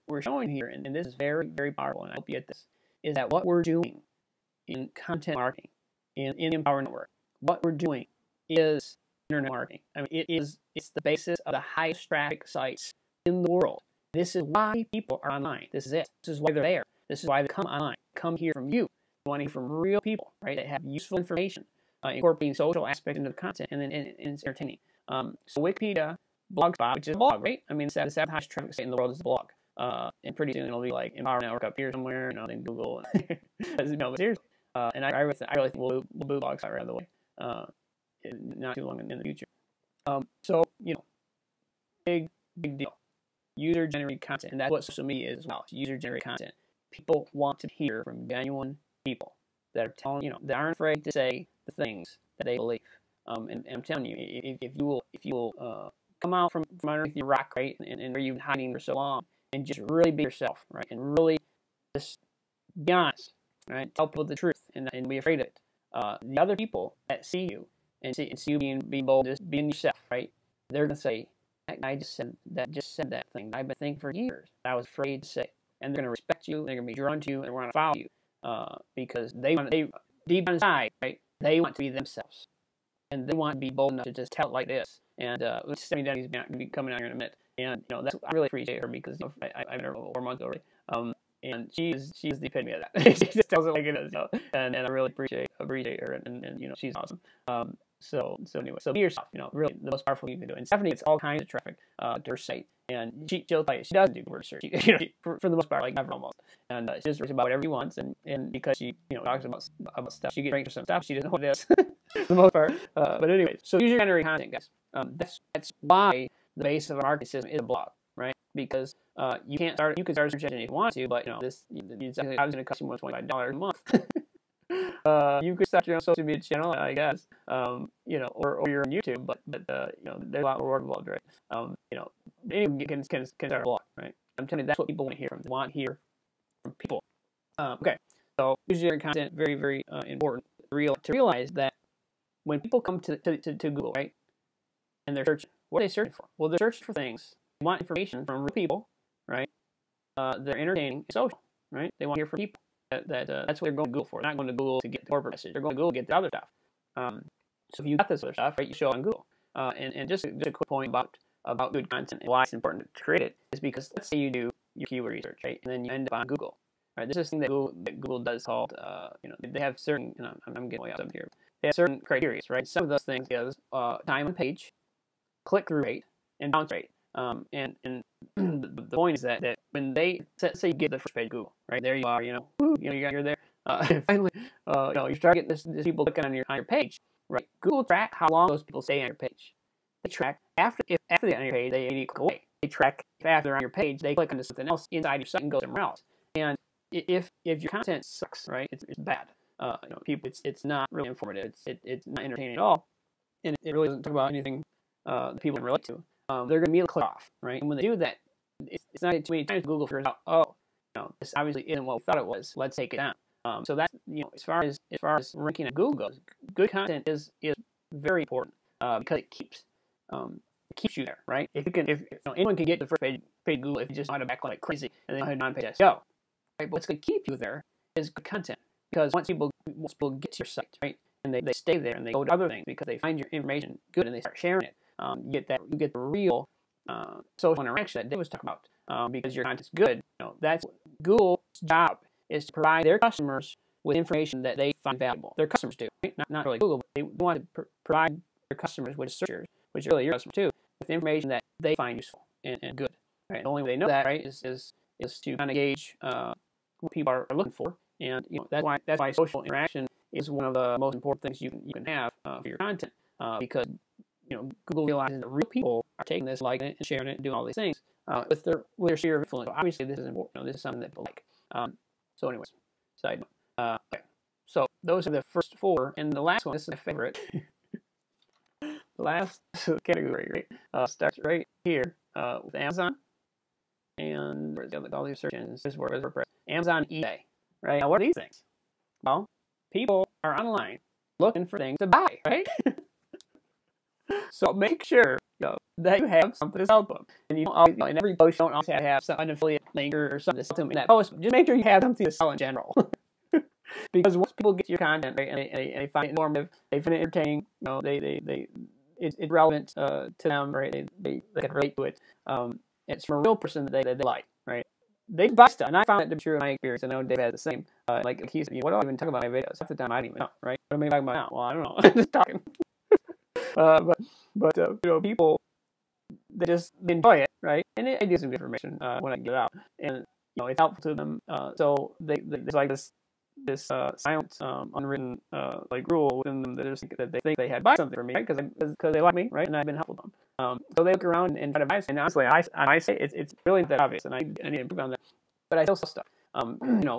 We're showing here, and this is very, very powerful, and I hope you get this, is that what we're doing in content marketing, in Empower Network, what we're doing is internet marketing. I mean, it's the basis of the highest traffic sites in the world. This is why people are online. This is it. This is why they're there. This is why they come online. Come hear from you. They want to hear from real people, right? That have useful information, incorporating social aspects into the content, and then it's entertaining. So Wikipedia, Blogspot, which is a blog, right? I mean, the seventh highest traffic site in the world is a blog. And pretty soon it'll be like Empower Network up here somewhere, then Google. But seriously. And I really think we'll boot Blogspot right out of the way. Not too long in the future. So big deal. User-generated content, and that's what social media is as well. It's user-generated content. People want to hear from genuine people that are telling, that aren't afraid to say the things that they believe. And I'm telling you, if you will come out from underneath your rock, right, and where you've been hiding for so long, and just really be yourself, right, and really just be honest, right, tell people the truth, and be afraid of it. The other people that see you and see you being bold, just being yourself, right, they're gonna say, that guy just said that thing I've been thinking for years. I was afraid to say. And they're going to respect you. They're going to be drawn to you, and they're going to follow you because they deep inside, right? They want to be themselves, and they want to be bold enough to just tell it like this. And Stephanie Denny's going to be coming out here in a minute, and that's I really appreciate her because I've been her 4 months already. And she's the epitome of that. She just tells it like it is, and I really appreciate her, and she's awesome. So anyway, so be yourself, really the most powerful thing you can do. And Stephanie gets all kinds of traffic to her site, and she'll tell you she doesn't do word search, for the most part, like never almost. And she just writes about whatever she wants, and because she talks about stuff, she gets ranked for some stuff she doesn't know what it is, for the most part. But anyway, so user-generated content, guys. That's why the base of our marketing system is a blog, right? Because You can't start. You can start a search engine if you want to, but this is going to cost you more than $25 a month. You could start your own social media channel, I guess. Or you're on YouTube, but there's a lot more work involved, right? Anyone can start a blog, right? I'm telling you, that's what people want to hear from. They want to hear from people. Okay, so user content, very, very important. To realize that when people come to Google, right, and they're searching, what are they searching for? Well, they're searching for things. They want information from real people, right? They're entertaining and social, right? They want to hear from people. That's what they're going to Google for. They're not going to Google to get the corporate message. They're going to Google to get the other stuff. So if you got this other stuff, right, you show it on Google. And just a quick point about good content and why it's important to create it is because let's say you do your keyword research, right, and then you end up on Google. Right, this is a thing that Google does called, they have certain, I'm getting way off here. They have certain criteria, right? Some of those things is time on page, click-through rate, and bounce rate. And the point is that when they say you get the first page of Google, right, there you are, you're there. Finally, you start getting this people clicking on your page, right? Google track how long those people stay on your page. They track after they're on your page, they click away. They track if after they're on your page, they click onto something else inside your site and go somewhere else. And if your content sucks, right, it's bad. People, it's not really informative. It's not entertaining at all, and it really doesn't talk about anything that people can relate to. They're going to immediately click off, right? And when they do that, it's not too many times Google figures out, this obviously isn't what we thought it was. Let's take it down. So that's as far as ranking on Google goes, good content is very important because it keeps you there, right? If anyone can get the first page Google if you just want to backlink like crazy and then head on page SEO, right? But what's going to keep you there is good content, because once people get to your site, right, and they stay there and they go to other things because they find your information good and they start sharing it. You get the real social interaction that Dave was talking about because your content's good. That's Google's job is to provide their customers with information that they find valuable. Their customers do, right? Not really Google, but they want to provide their customers, which is searchers, which is really your customers too, with information that they find useful and good. Right? The only way they know that, right, is to kind of gauge what people are looking for, and that's why social interaction is one of the most important things you can have for your content because Google realizes that real people are taking this, liking it, and sharing it, and doing all these things with their sphere of influence. So obviously, this is important. This is something that people like. So, anyways, side note. Okay. So those are the first four, and the last one. This is my favorite. The last category, right, starts right here with Amazon, and where's the other? All these search engines. This is WordPress. Amazon, eBay. Right. Now, what are these things? Well, people are online looking for things to buy. Right. So make sure that you have something to sell to them. And you don't always, in every post, you don't always have an affiliate link or something to sell to them in that post. Just make sure you have something to sell in general. Because once people get your content, right, and they find it informative, they find it entertaining, it's relevant to them, right? They can relate to it. It's from a real person that they like, right? They buy stuff, and I found that to be true in my experience. I know Dave has the same. Like he said, what do I even talk about in my videos? Half the time I don't even know, right? What am I talking about now? Well, I don't know. I'm just talking. But people, they enjoy it, right? And I do some information when I get it out, and it's helpful to them. So there's like this silent, unwritten rule within them that they think they had to buy something from me, right? Because they like me, right? And I've been helpful to them. So they look around and try to buy something. And honestly, I say it's really that obvious, and I need to improve on that. But I still sell stuff.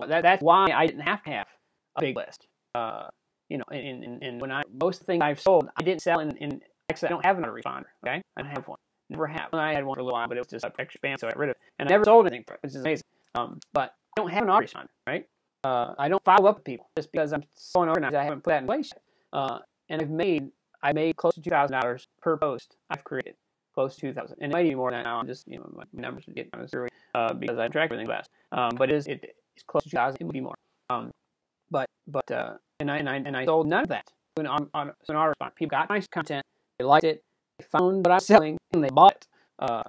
That's why I didn't have to have a big list. And when most things I've sold, I didn't sell in actually I don't have an autoresponder, okay? I don't have one. Never have. I had one for a little while, but it was just extra spam, so I got rid of it. And I never sold anything for it, which is amazing. But I don't have an autoresponder, right? I don't follow up with people just because I'm so unorganized. I haven't put that in place yet. And I made close to $2,000 per post I've created. Close to 2,000. And it might be more than that now. I'm just, my numbers are getting kind of screwy because I track everything fast. But it's close to 2,000. It would be more. And I sold none of that to an autoresponder. People got my content, they liked it, they found what I was selling, and they bought it.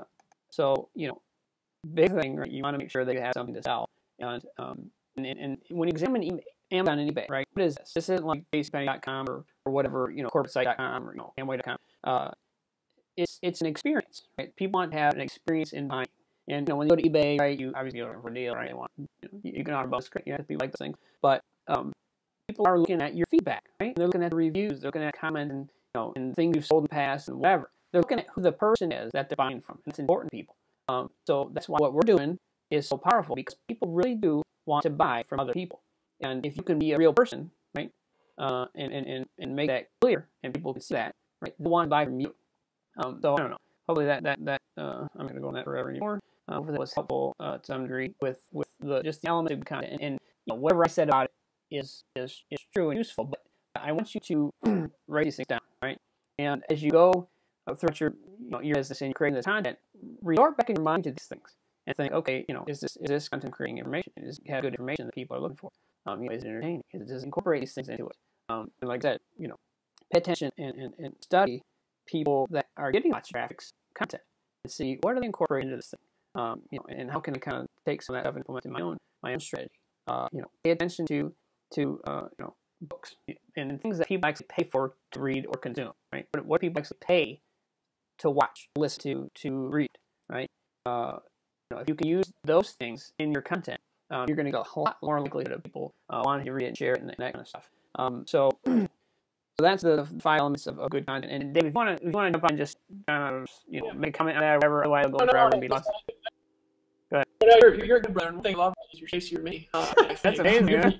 So big thing, right? You want to make sure that you have something to sell. And when you examine Amazon and eBay, right? What is this? This isn't like basicpenny.com or whatever, corporatesite.com or Amway.com. It's an experience, right? People want to have an experience in buying. And when you go to eBay, right, you obviously go for a deal, right? They want you can order both. You have to be like those things, but people are looking at your feedback, right? They're looking at the reviews, they're looking at comments, and things you've sold in the past and whatever. They're looking at who the person is that they're buying from. It's important to people. So that's why what we're doing is so powerful, because people really do want to buy from other people. And if you can be a real person, right, and make that clear, and people can see that, right, they want to buy from you. So I don't know. Hopefully that I'm not going to go on that forever anymore. Hopefully that was helpful to some degree with the just the element of content, and whatever I said about it is true and useful. But I want you to write these things down, right? And as you go throughout your your business and you're creating this content, resort back in your mind to these things and think, okay, is this content creating information? Does it have good information that people are looking for? Is it entertaining? Does it incorporate these things into it? And like I said, pay attention and study people that are getting lots of graphics content and see what are they incorporating into this thing. And how can I kind of take some of that stuff and implement in my own strategy. Pay attention to books and things that people actually pay for to read or consume, right? What people actually pay to watch, listen to read, right? If you can use those things in your content, you're going to get a lot more likelihood of people wanting to read it and share it and that kind of stuff. So that's the 5 elements of good content. And David, if you want to jump on, just make a comment on that or whatever, otherwise I'll go forever and be lost. Go ahead. You're a good brother. One thing I love is your chase, you're me. That's amazing.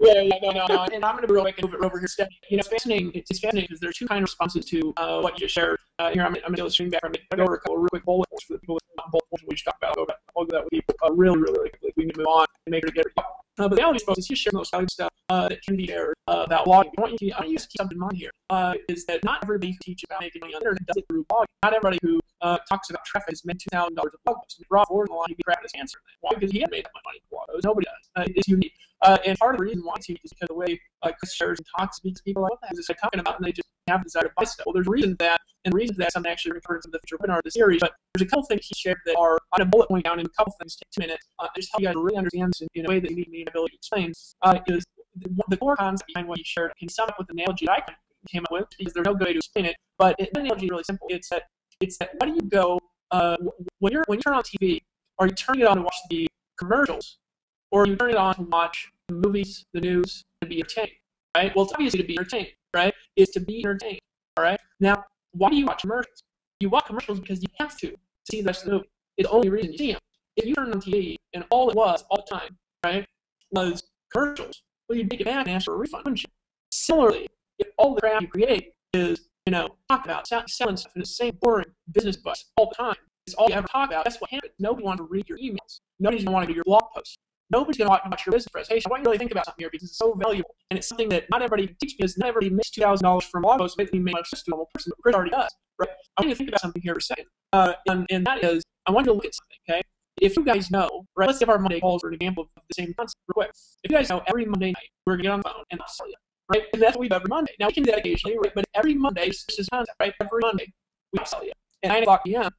No. And I'm going to be real quick and move it over here. Steph. It's fascinating. It's fascinating because there are 2 kind of responses to what you just shared. Here, I'm going to stream back from it. I'll go over a couple of real quick bullet points for the people with bullet points we just talked about. I'll go that with people really quickly. We need to move on and make sure to get it. But the reality is just sharing those valuable stuff that can be shared about blogging. I want you to keep something in mind here. Is that not everybody who teaches about making money on the internet does it through blogging. Not everybody who talks about traffic has made $2,000 of blog posts. Rob Ford will be proud of his answer. Why? Because he hasn't made that much money with blog posts. Nobody does. It's unique. And part of the reason why it's unique is because the way Chris shares and talks, speaks, people like that is talking about, and they just have the desire to buy stuff. Well, there's a reason for that, and the reason for that is something actually referred to in the future webinar of the series. But there's a couple things he shared that are on a bullet point down, and a couple things take 2 minutes. Just help you guys really understand this in a way that you need the ability to explain. Is the core concept behind what he shared can sum up with the analogy that I came up with, because there's no good way to explain it. But the analogy is really simple. It's that what do you go when you turn on TV? Are you turning it on to watch the commercials, or are you turning it on to watch the movies, the news, and be entertained? Right? Well, it's obviously to be entertained, right? It's to be entertained. All right. Now, why do you watch commercials? You watch commercials because you have to see the rest of the movie. It's the only reason you see them. If you turn on TV and all it was all the time, right, was commercials, well, you'd make it mad and ask for a refund, wouldn't you? Similarly, if all the crap you create is, talk about selling stuff in the same boring business bus all the time, it's all you ever talk about, that's what happens. Nobody wants to read your emails. Nobody's going to want to do your blog posts. Nobody's going to watch your business presentation. I want you to really think about something here, because it's so valuable, and it's something that not everybody teaches, because not everybody makes $2,000 from blog posts, but they make much to a normal person, but Chris already does. Right? I want you to think about something here for a second, and that is, I want you to look at something, okay? If you guys know, right, let's say our Monday calls for an example of the same concept real quick. If you guys know, every Monday night, we're going to get on the phone and I'll sell you, right? And that's what we do every Monday. Now, we can do that occasionally, right? But every Monday, this is concept, right? Every Monday, we sell you. At 9 o'clock p.m., you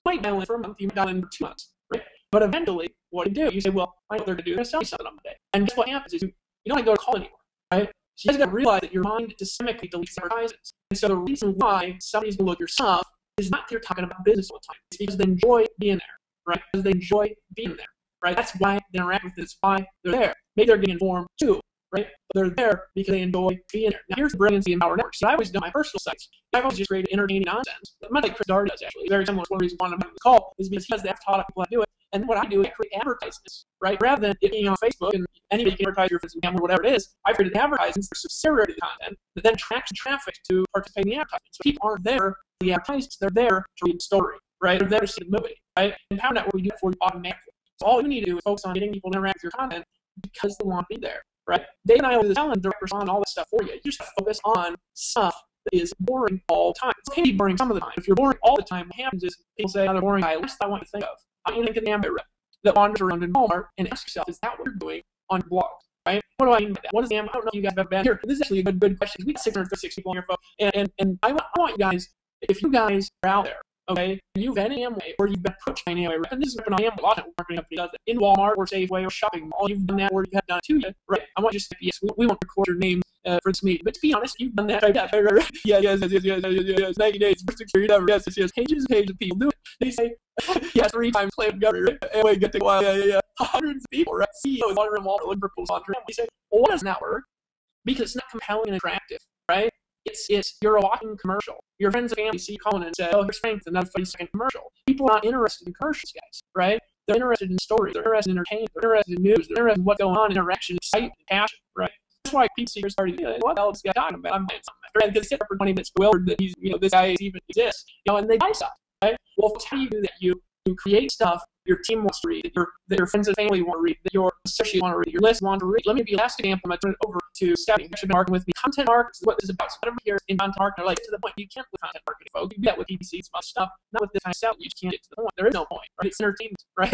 might dial in for a month, you might dial in for 2 months, right? But eventually, what do? You say, well, I know what they're going to do. They're going to sell me something on Monday. And guess what happens is you don't go to call anymore, right? So you guys got to realize that your mind systemically deletes advertisements. And so the reason why somebody's going to look your stuff is not that you're talking about business all the time. It's because they enjoy being there, right? Because they enjoy being there, right? That's why they interact with it. It's why they're there. Maybe they're getting informed too, right? But they're there because they enjoy being there. Now, here's the brilliance of the Empower Network. See, I always done my personal sites. I've always just created entertaining nonsense. Much like Chris Darr does, actually. Very similar to one reason why I'm on the call is because he has the taught people how to do it. And what I do is I create advertisements, right? Rather than it being on Facebook and anybody can advertise your business or whatever it is, I created advertisements that are subsidiary to the content that then tracks traffic to participate in the advertising. So people aren't there for the advertisements, they're there to read the story, right? They're there to see the movie, right? In Empower Network, we do it for you automatically. So all you need to do is focus on getting people to interact with your content because they want to be there, right? Dave and I will do the talent, direct response, all this stuff for you. You just focus on stuff that is boring all the time. It's okay to be boring some of the time. If you're boring all the time, what happens is people say, oh, they're boring. Last I want you to think of. I want you to think of the Amway rep that wanders around in Walmart and ask yourself, is that what you're doing on your blog? Right? What do I mean by that? What is the Amway? I don't know if you guys have been here. This is actually a good question. We got 636 people on your phone. And I want you guys, if you guys are out there, okay, you've been in Amway or you've been approached by an Amway rep, and this is happening on Amway, a lot of marketing company does it. In Walmart or Safeway or shopping mall, you've done that or you have done it to you, right? I want you to say, yes, we won't record your name for this meeting. But to be honest, you've done that. Right. Yes, 90 days, first security ever. Yes. Pages and pages of people do it. They say, yes, 3 times claim to governor. Anyway, good thing a while. Yeah. Hundreds of people, right? CEOs wandering Walmart looking for pools on Twitter. We say, well, why doesn't that work? Because it's not compelling and attractive, right? It's you're a walking commercial. Your friends and family see you calling and say, oh, here's Frank, another 30-second commercial. People are not interested in commercials, guys, right? They're interested in stories. They're interested in entertainment. They're interested in news. They're interested in what's going on, interaction, excitement, passion, right? That's why people see your starting, what the hell is this guy talking about? I'm buying something. Right? Because they sit there for 20 minutes bewildered that he's, this guy even exists, and they buy stuff, right? Well, how do you do that? You create stuff your team wants to read, that your friends and family want to read, that your associates want to read, your list want to read. Let me be the last example. I'm going to turn it over to Stephanie. She's been marketing with me. Content marketing is what this is about. So whatever here in content marketing, like to the point, you can't with content marketing, folks. You do that with PPC, some other stuff, not with this kind of stuff. You just can't get to the point. There is no point, right? It's entertainment, right?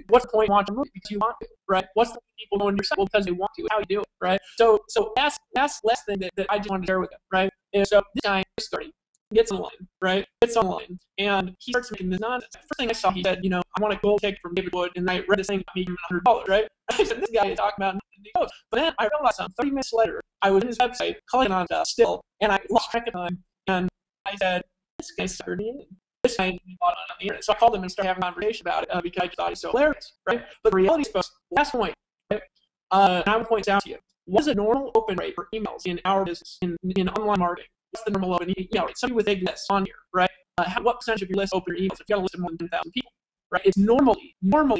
What's the point of watching a movie? Because you want to, right? What's the point of people going to your site? Well, because they want to. How you do it, right? So that's last thing that I just wanted to share with them, right? And so this guy is 30. Gets online, right? Gets online, and he starts making this nonsense. The first thing I saw, he said, I want a gold ticket from David Wood, and I read this thing about me giving $100, right? I said, this guy is talking about goes. But then I realized something. 30 minutes later, I was in his website, clicking on stuff still, and I lost track of time, and I said, this guy's suckered me in. This guy is on the internet. So I called him and started having a conversation about it because I just thought he's so hilarious, right? But the reality is, folks, last point, right? And I would point this out to you. What is a normal open rate for emails in our business, in online marketing? What's the normal open email rate? Somebody with big lists on here, right? What percentage of your list open your emails? If you got a list of more than 10,000 people, right? It's normally normal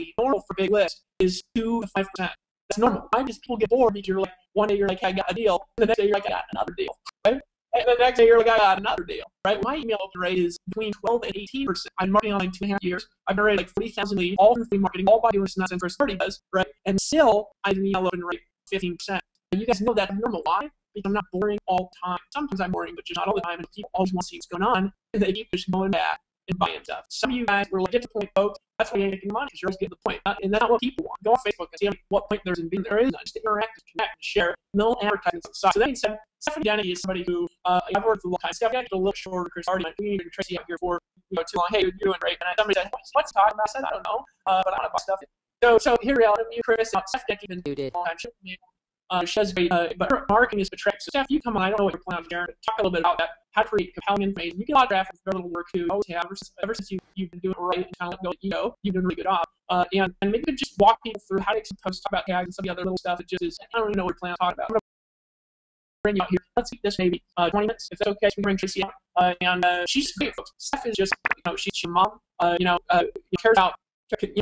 for big lists is 2 to 5%. That's normal. Why? Because people get bored because you're like, one day you're like, I got a deal, and the next day you're like, I got another deal, right? And the next day you're like, I got another deal, right? My email open rate is between 12 and 18%. I'm marketing online 2.5 years. I've generated like 40,000 leads, all from free marketing, all by doing this nonsense for 30 does, right? And still, I have an email open rate 15%. And you guys know that's normal. Why? Because I'm not boring all the time. Sometimes I'm boring, but just not all the time. And people always want to see what's going on, and they keep just going back and buying stuff. Some of you guys were like, get to the point, folks. That's why you're making money, because you're always getting the point. And that's not what people want. Go on Facebook and see what point there's in being. There is none. Just interact, connect, and share. No advertising stuff. So that being said, Stephanie Denny is somebody who I've worked with a long time. Stephanie, I get a little shorter. Chris Hardy, we need to Tracy out here for too long. Hey, you're doing great. And somebody said, what's talking about? I said, I don't know, but I want to buy stuff. So here we are. You, Chris, Stephanie been doing a long time. She does great, but her marketing is betrayed. So, Steph, you come on. I don't know what your plan is, Jared. Talk a little bit about that. How to create compelling information. You get a lot of traffic with very little work, too. You always have. Ever since you've been doing it right and kind of let go, you've done a really good job. And maybe you could just walk people through how to post, talk about tags and some of the other little stuff. It just is, I don't even know what your plan is talking about. I'm going to bring you out here. Let's keep this maybe 20 minutes, if that's okay. So we can bring Tracy out. And she's great, folks. Steph is just, she's your mom. Cares about.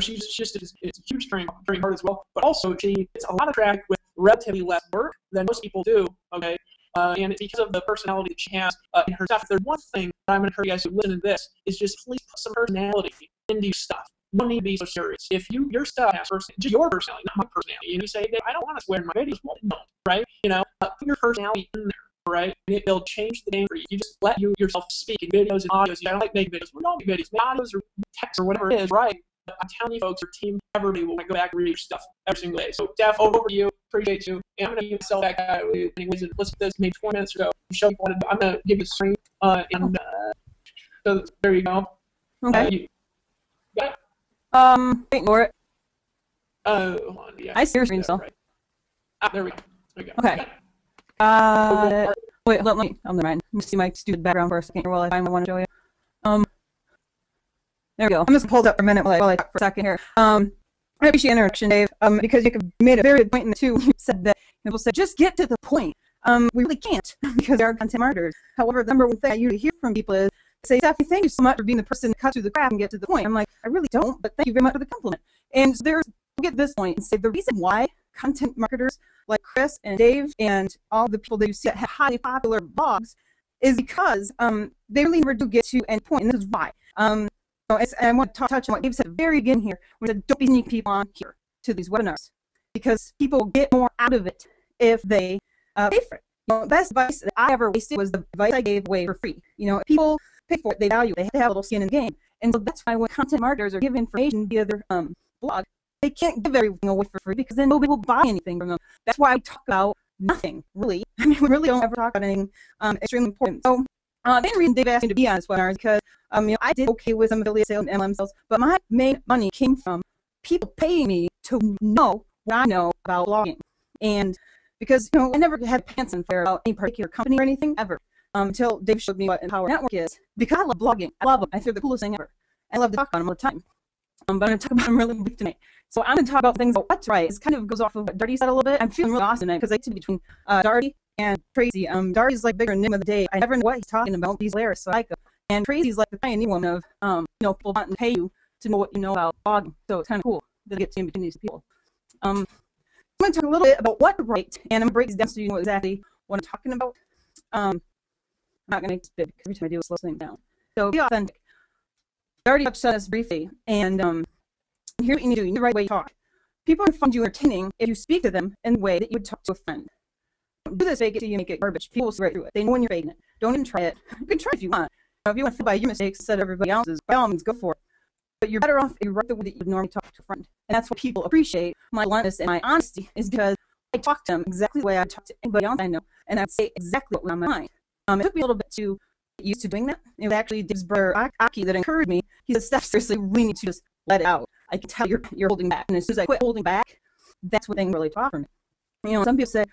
She's just it's a huge dream her as well, but also she gets a lot of traffic with relatively less work than most people do. Okay, and it's because of the personality that she has in her stuff. If there's one thing that I'm going to encourage you guys to listen to this is just please put some personality into your stuff. You don't need to be so serious. If your stuff has just your personality, not my personality, and you say, I don't want to swear in my videos, well, no, right? Put your personality in there. Right, and it'll change the game for you. You just let yourself speak in videos and audios. I don't like making videos. We don't make videos, audios or text or whatever it is, right? I'm telling you, folks, your team everybody will go back and read your stuff every single day. So, Steph, over to you. Appreciate you. And I'm going to give myself back out anyways. And let's do this maybe 20 minutes or so. Show you what I'm going to give you a screen. So there you go. Okay. Wait for it. Hold on. Yeah. I see your screen still. Right. There we go. Okay. Wait, let me. Oh, never mind. Let me see my stupid background for a second while I find what I want to show you. There we go. I'm just going to hold up for a minute while I talk for a second here. I appreciate the introduction, Dave, because you made a very good point in the two. You said that people said, just get to the point. We really can't because they are content marketers. However, the number one thing I usually hear from people is, say, Stephanie, thank you so much for being the person to cut through the crap and get to the point. I'm like, I really don't, but thank you very much for the compliment. And so we'll get to this point and say the reason why content marketers like Chris and Dave and all the people that you see that have highly popular blogs is because they really never do get to end point, and this is why. And I want to touch on what Dave said at the very beginning here, when he said, don't be sneaking people on here to these webinars, because people get more out of it if they pay for it. The best advice that I ever wasted was the advice I gave away for free. If people pay for it, they value it. They have to have a little skin in the game. And so that's why when content marketers are giving information via their blog, they can't give everything away for free because then nobody will buy anything from them. That's why I talk about nothing, really. I mean, we really don't ever talk about anything extremely important. So the main reason Dave asked me to be on this webinar is because I did okay with some affiliate sales and MLM sales, but my main money came from people paying me to know what I know about blogging. And because I never had pants in fair about any particular company or anything ever until Dave showed me what Empower Network is. Because I love blogging, I love them. I think they're the coolest thing ever. I love to talk about them all the time. But I'm going to talk about them really brief tonight. So I'm going to talk about things about what's right. This kind of goes off of what Darty said a little bit. I'm feeling really awesome tonight because I sit between Darty and Tracy. Darby's like bigger name of the day. I never know what he's talking about. He's hilarious, so I like him. And Tracy's like the pioneer woman of, people wanting to pay you to know what you know about blogging. So it's kind of cool that it gets in between these people. I'm going to talk a little bit about what to write, and I'm going to break this down so you know exactly what I'm talking about. I'm not going to make this big because every time I do, it slows things down. So be authentic. I already touched on this briefly, and here's what you need to do. You need to write the way you talk. People are going to find you entertaining if you speak to them in the way that you would talk to a friend. Don't do this fake it till you make it garbage. People will see right through it. They know when you're faking it. Don't even try it. You can try if you want. If you want to by your mistakes instead of everybody else's, by all means, go for it. But you're better off if you write the way that you would normally talk to a friend. And that's what people appreciate, my bluntness and my honesty, is because I talk to them exactly the way I talk to anybody else I know, and I would say exactly what was on my mind. It took me a little bit to get used to doing that. It was actually Dave's brother, Aki, that encouraged me. He said, Steph, seriously, we need to just let it out. I can tell you're holding back. And as soon as I quit holding back, that's when things really talk for me. Some people say,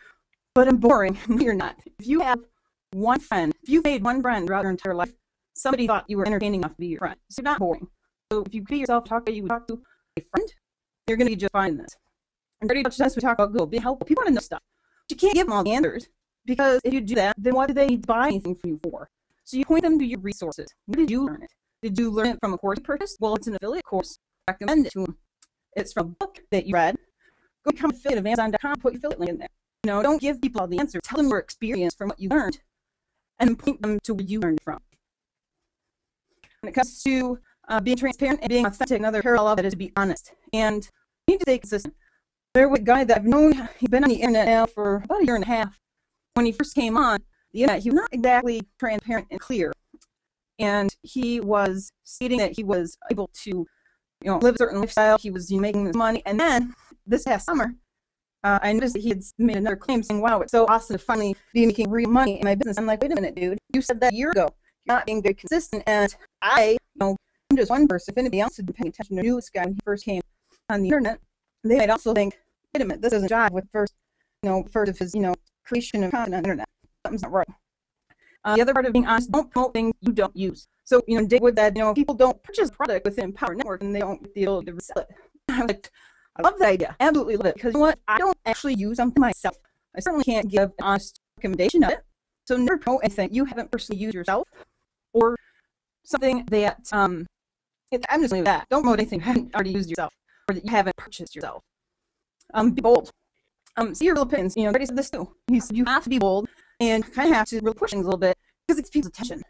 but I'm boring. No, you're not. If you have one friend, if you've made one friend throughout your entire life, somebody thought you were entertaining enough to be your friend. So you're not boring. So if you be yourself, talk to you would talk to a friend, you're going to be just fine in this. And pretty much that's what we talk about Google. Be helpful. People want to know stuff. But you can't give them all the answers, because if you do that, then what do they buy anything from you for? So you point them to your resources. Where did you learn it? Did you learn it from a course you purchased? Well, it's an affiliate course. Recommend it to them. It's from a book that you read. Go become an affiliate of Amazon.com. Put your affiliate link in there. Don't give people all the answers. Tell them your experience from what you learned, and point them to where you learned from. When it comes to being transparent and being authentic, another parallel of it is to be honest. And you need to stay consistent. There was a guy that I've known, he's been on the internet now for about a year and a half. When he first came on the internet, he was not exactly transparent and clear. And he was stating that he was able to, live a certain lifestyle. He was making this money. And then this past summer, I noticed that he had made another claim saying, wow, it's so awesome to finally be making real money in my business. I'm like, wait a minute, dude. You said that a year ago. You're not being very consistent. And I'm just one person. If anybody else had been paying attention to this guy when he first came on the internet, they might also think, wait a minute, this doesn't jive with first of his, creation of content on the internet. Something's not right. The other part of being honest, don't promote things you don't use. So, Dave Wood said, people don't purchase a product within Empower Network and they don't get the ability to resell it. I'm like, I love that idea. Absolutely love it. Because you know what? I don't actually use something myself. I certainly can't give an honest recommendation of it. So never promote anything you haven't personally used yourself, or something that, I'm just leaving that. Don't promote anything you haven't already used yourself, or that you haven't purchased yourself. Be bold. See your real opinions. Brady said this too. He said you have to be bold and kind of have to really push things a little bit because it gets people's attention.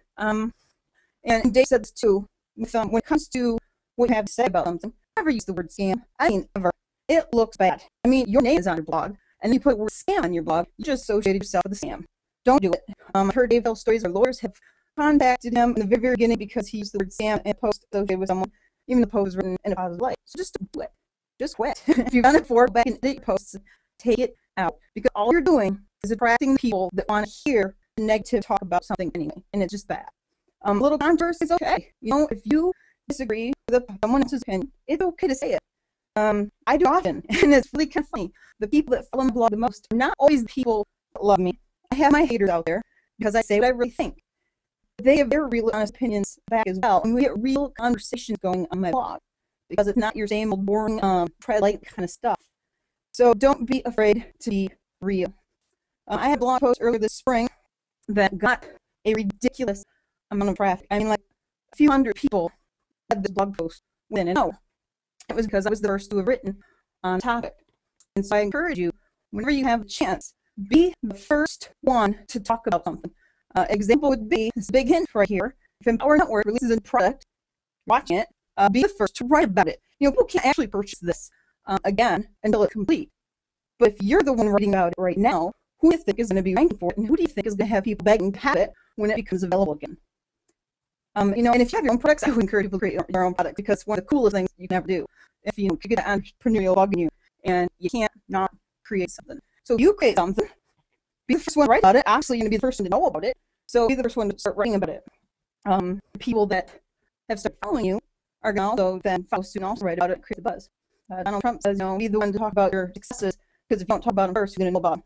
And Dave said this too. When it comes to what you have to say about something, never use the word scam. I mean, ever. It looks bad. I mean, your name is on your blog, and you put the word scam on your blog, you just associated yourself with a scam. Don't do it. I've heard Dave tell stories where lawyers have contacted him in the very, very beginning because he used the word scam and post associated with someone, even the post was written in a positive light. So just don't do it. Just quit. If you've done it before, go back and edit your posts. Take it out. Because all you're doing is attracting people that want to hear negative talk about something anyway, and it's just bad. A little controversy is okay. If you disagree with someone else's opinion, it's okay to say it. I do often, and it's really kind of funny. The people that follow my blog the most are not always the people that love me. I have my haters out there because I say what I really think. They have their real honest opinions back as well, and we get real conversations going on my blog because it's not your same old boring tread light kind of stuff. So don't be afraid to be real. I had a blog post earlier this spring that got a ridiculous amount of traffic. I mean, like a few hundred people read this blog post within an hour. It was because I was the first to have written on topic. And so I encourage you, whenever you have a chance, be the first one to talk about something. Example would be this big hint right here. If Empower Network releases a product, watching it, be the first to write about it. People can't actually purchase this again until it's complete. But if you're the one writing about it right now, who do you think is going to be ranking for it, and who do you think is going to have people begging to have it when it becomes available again? And if you have your own products, I would encourage people to create your own product, because one of the coolest things you can ever do, if you could get an entrepreneurial bug in you, and you can't not create something. So you create something, be the first one to write about it. Obviously, you're going to be the first one to know about it, so be the first one to start writing about it. People that have started following you are going to also then follow suit and also write about it, create the buzz. Donald Trump says, be the one to talk about your successes, because if you don't talk about them first, you're going to know about them.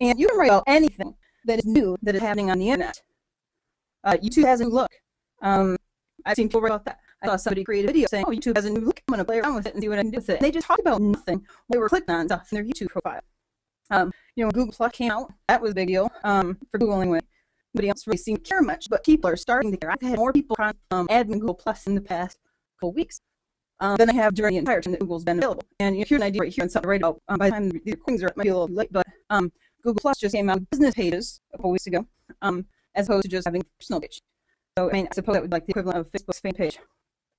And you can write about anything that is new that is happening on the internet. YouTube has a new look. I've seen people write about that. I saw somebody create a video saying, oh, YouTube has a new look, I'm going to play around with it and see what I can do with it. And they just talked about nothing. They were clicking on stuff in their YouTube profile. Google Plus came out. That was a big deal for Google anyway. Nobody else really seemed to care much, but people are starting to care. I've had more people add Google Plus in the past couple weeks than I have during the entire time that Google's been available. And here's an idea right here and something right about. By the time the recordings are up, it might be a little late, but Google Plus just came out with business pages a couple weeks ago, as opposed to just having a personal page. So, I suppose that would be like the equivalent of Facebook's fan page.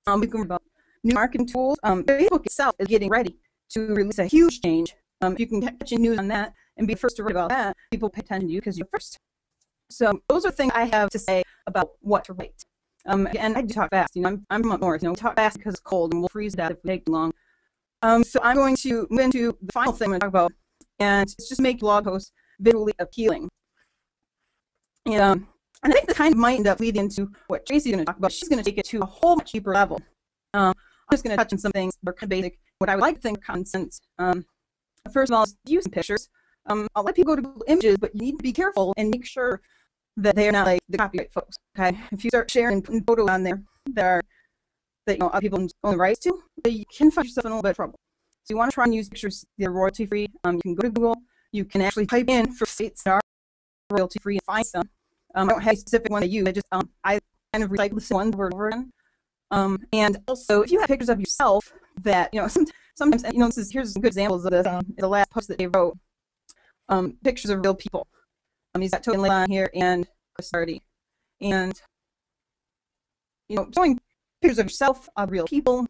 We can read about new marketing tools. Facebook itself is getting ready to release a huge change. If you can catch news on that and be first to write about that, people pay attention to you because you're first. So those are things I have to say about what to write. And I do talk fast. I'm from up north. We talk fast because it's cold and we'll freeze to death if we take too long. So I'm going to move into the final thing I'm going to talk about, and it's just make blog posts visually appealing. And I think this kind of might end up leading into what Tracy's going to talk about. She's going to take it to a whole much deeper level. I'm just going to touch on some things that are kind of basic. What I would like to think of common sense. First of all, is using pictures. A lot of people go to Google Images, but you need to be careful and make sure that they are not like the copyright folks. Okay, if you start sharing and putting photos on there that other people own the rights to, you can find yourself in a little bit of trouble. So you want to try and use pictures that are royalty free. You can go to Google. You can actually type in for sites that are royalty free and find some. I don't have a specific one to use. I kind of recycle this one over and over again. And also, if you have pictures of yourself that sometimes here's some good examples of this. The last post that they wrote, pictures of real people. He's got Tony Leon here and Chris Hardy, and showing pictures of yourself of real people.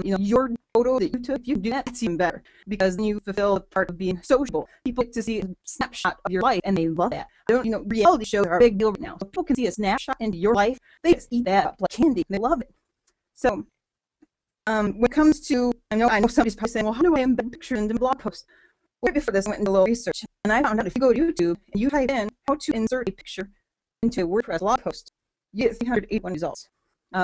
Your photo that you took, if you do that, it's even better because then you fulfill the part of being sociable. People get to see a snapshot of your life, and they love that. Reality shows are a big deal right now. So people can see a snapshot into your life, they just eat that up like candy. They love it. So, when it comes to, I know somebody's probably saying, well, how do I embed pictures into blog posts? Right before this, I went into a little research, and I found out if you go to YouTube and you type in how to insert a picture into a WordPress blog post, you get 381 results.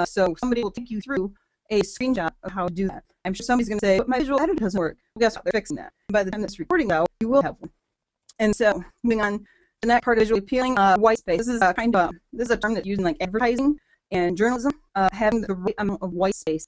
So somebody will take you through a screenshot of how to do that. I'm sure somebody's going to say, but my visual editor doesn't work. Well, guess what? They're fixing that. And by the time this recording out, you will have one. And so, moving on, the next part of visually appealing, white space. This is a term that's used in like advertising and journalism. Having the right amount of white space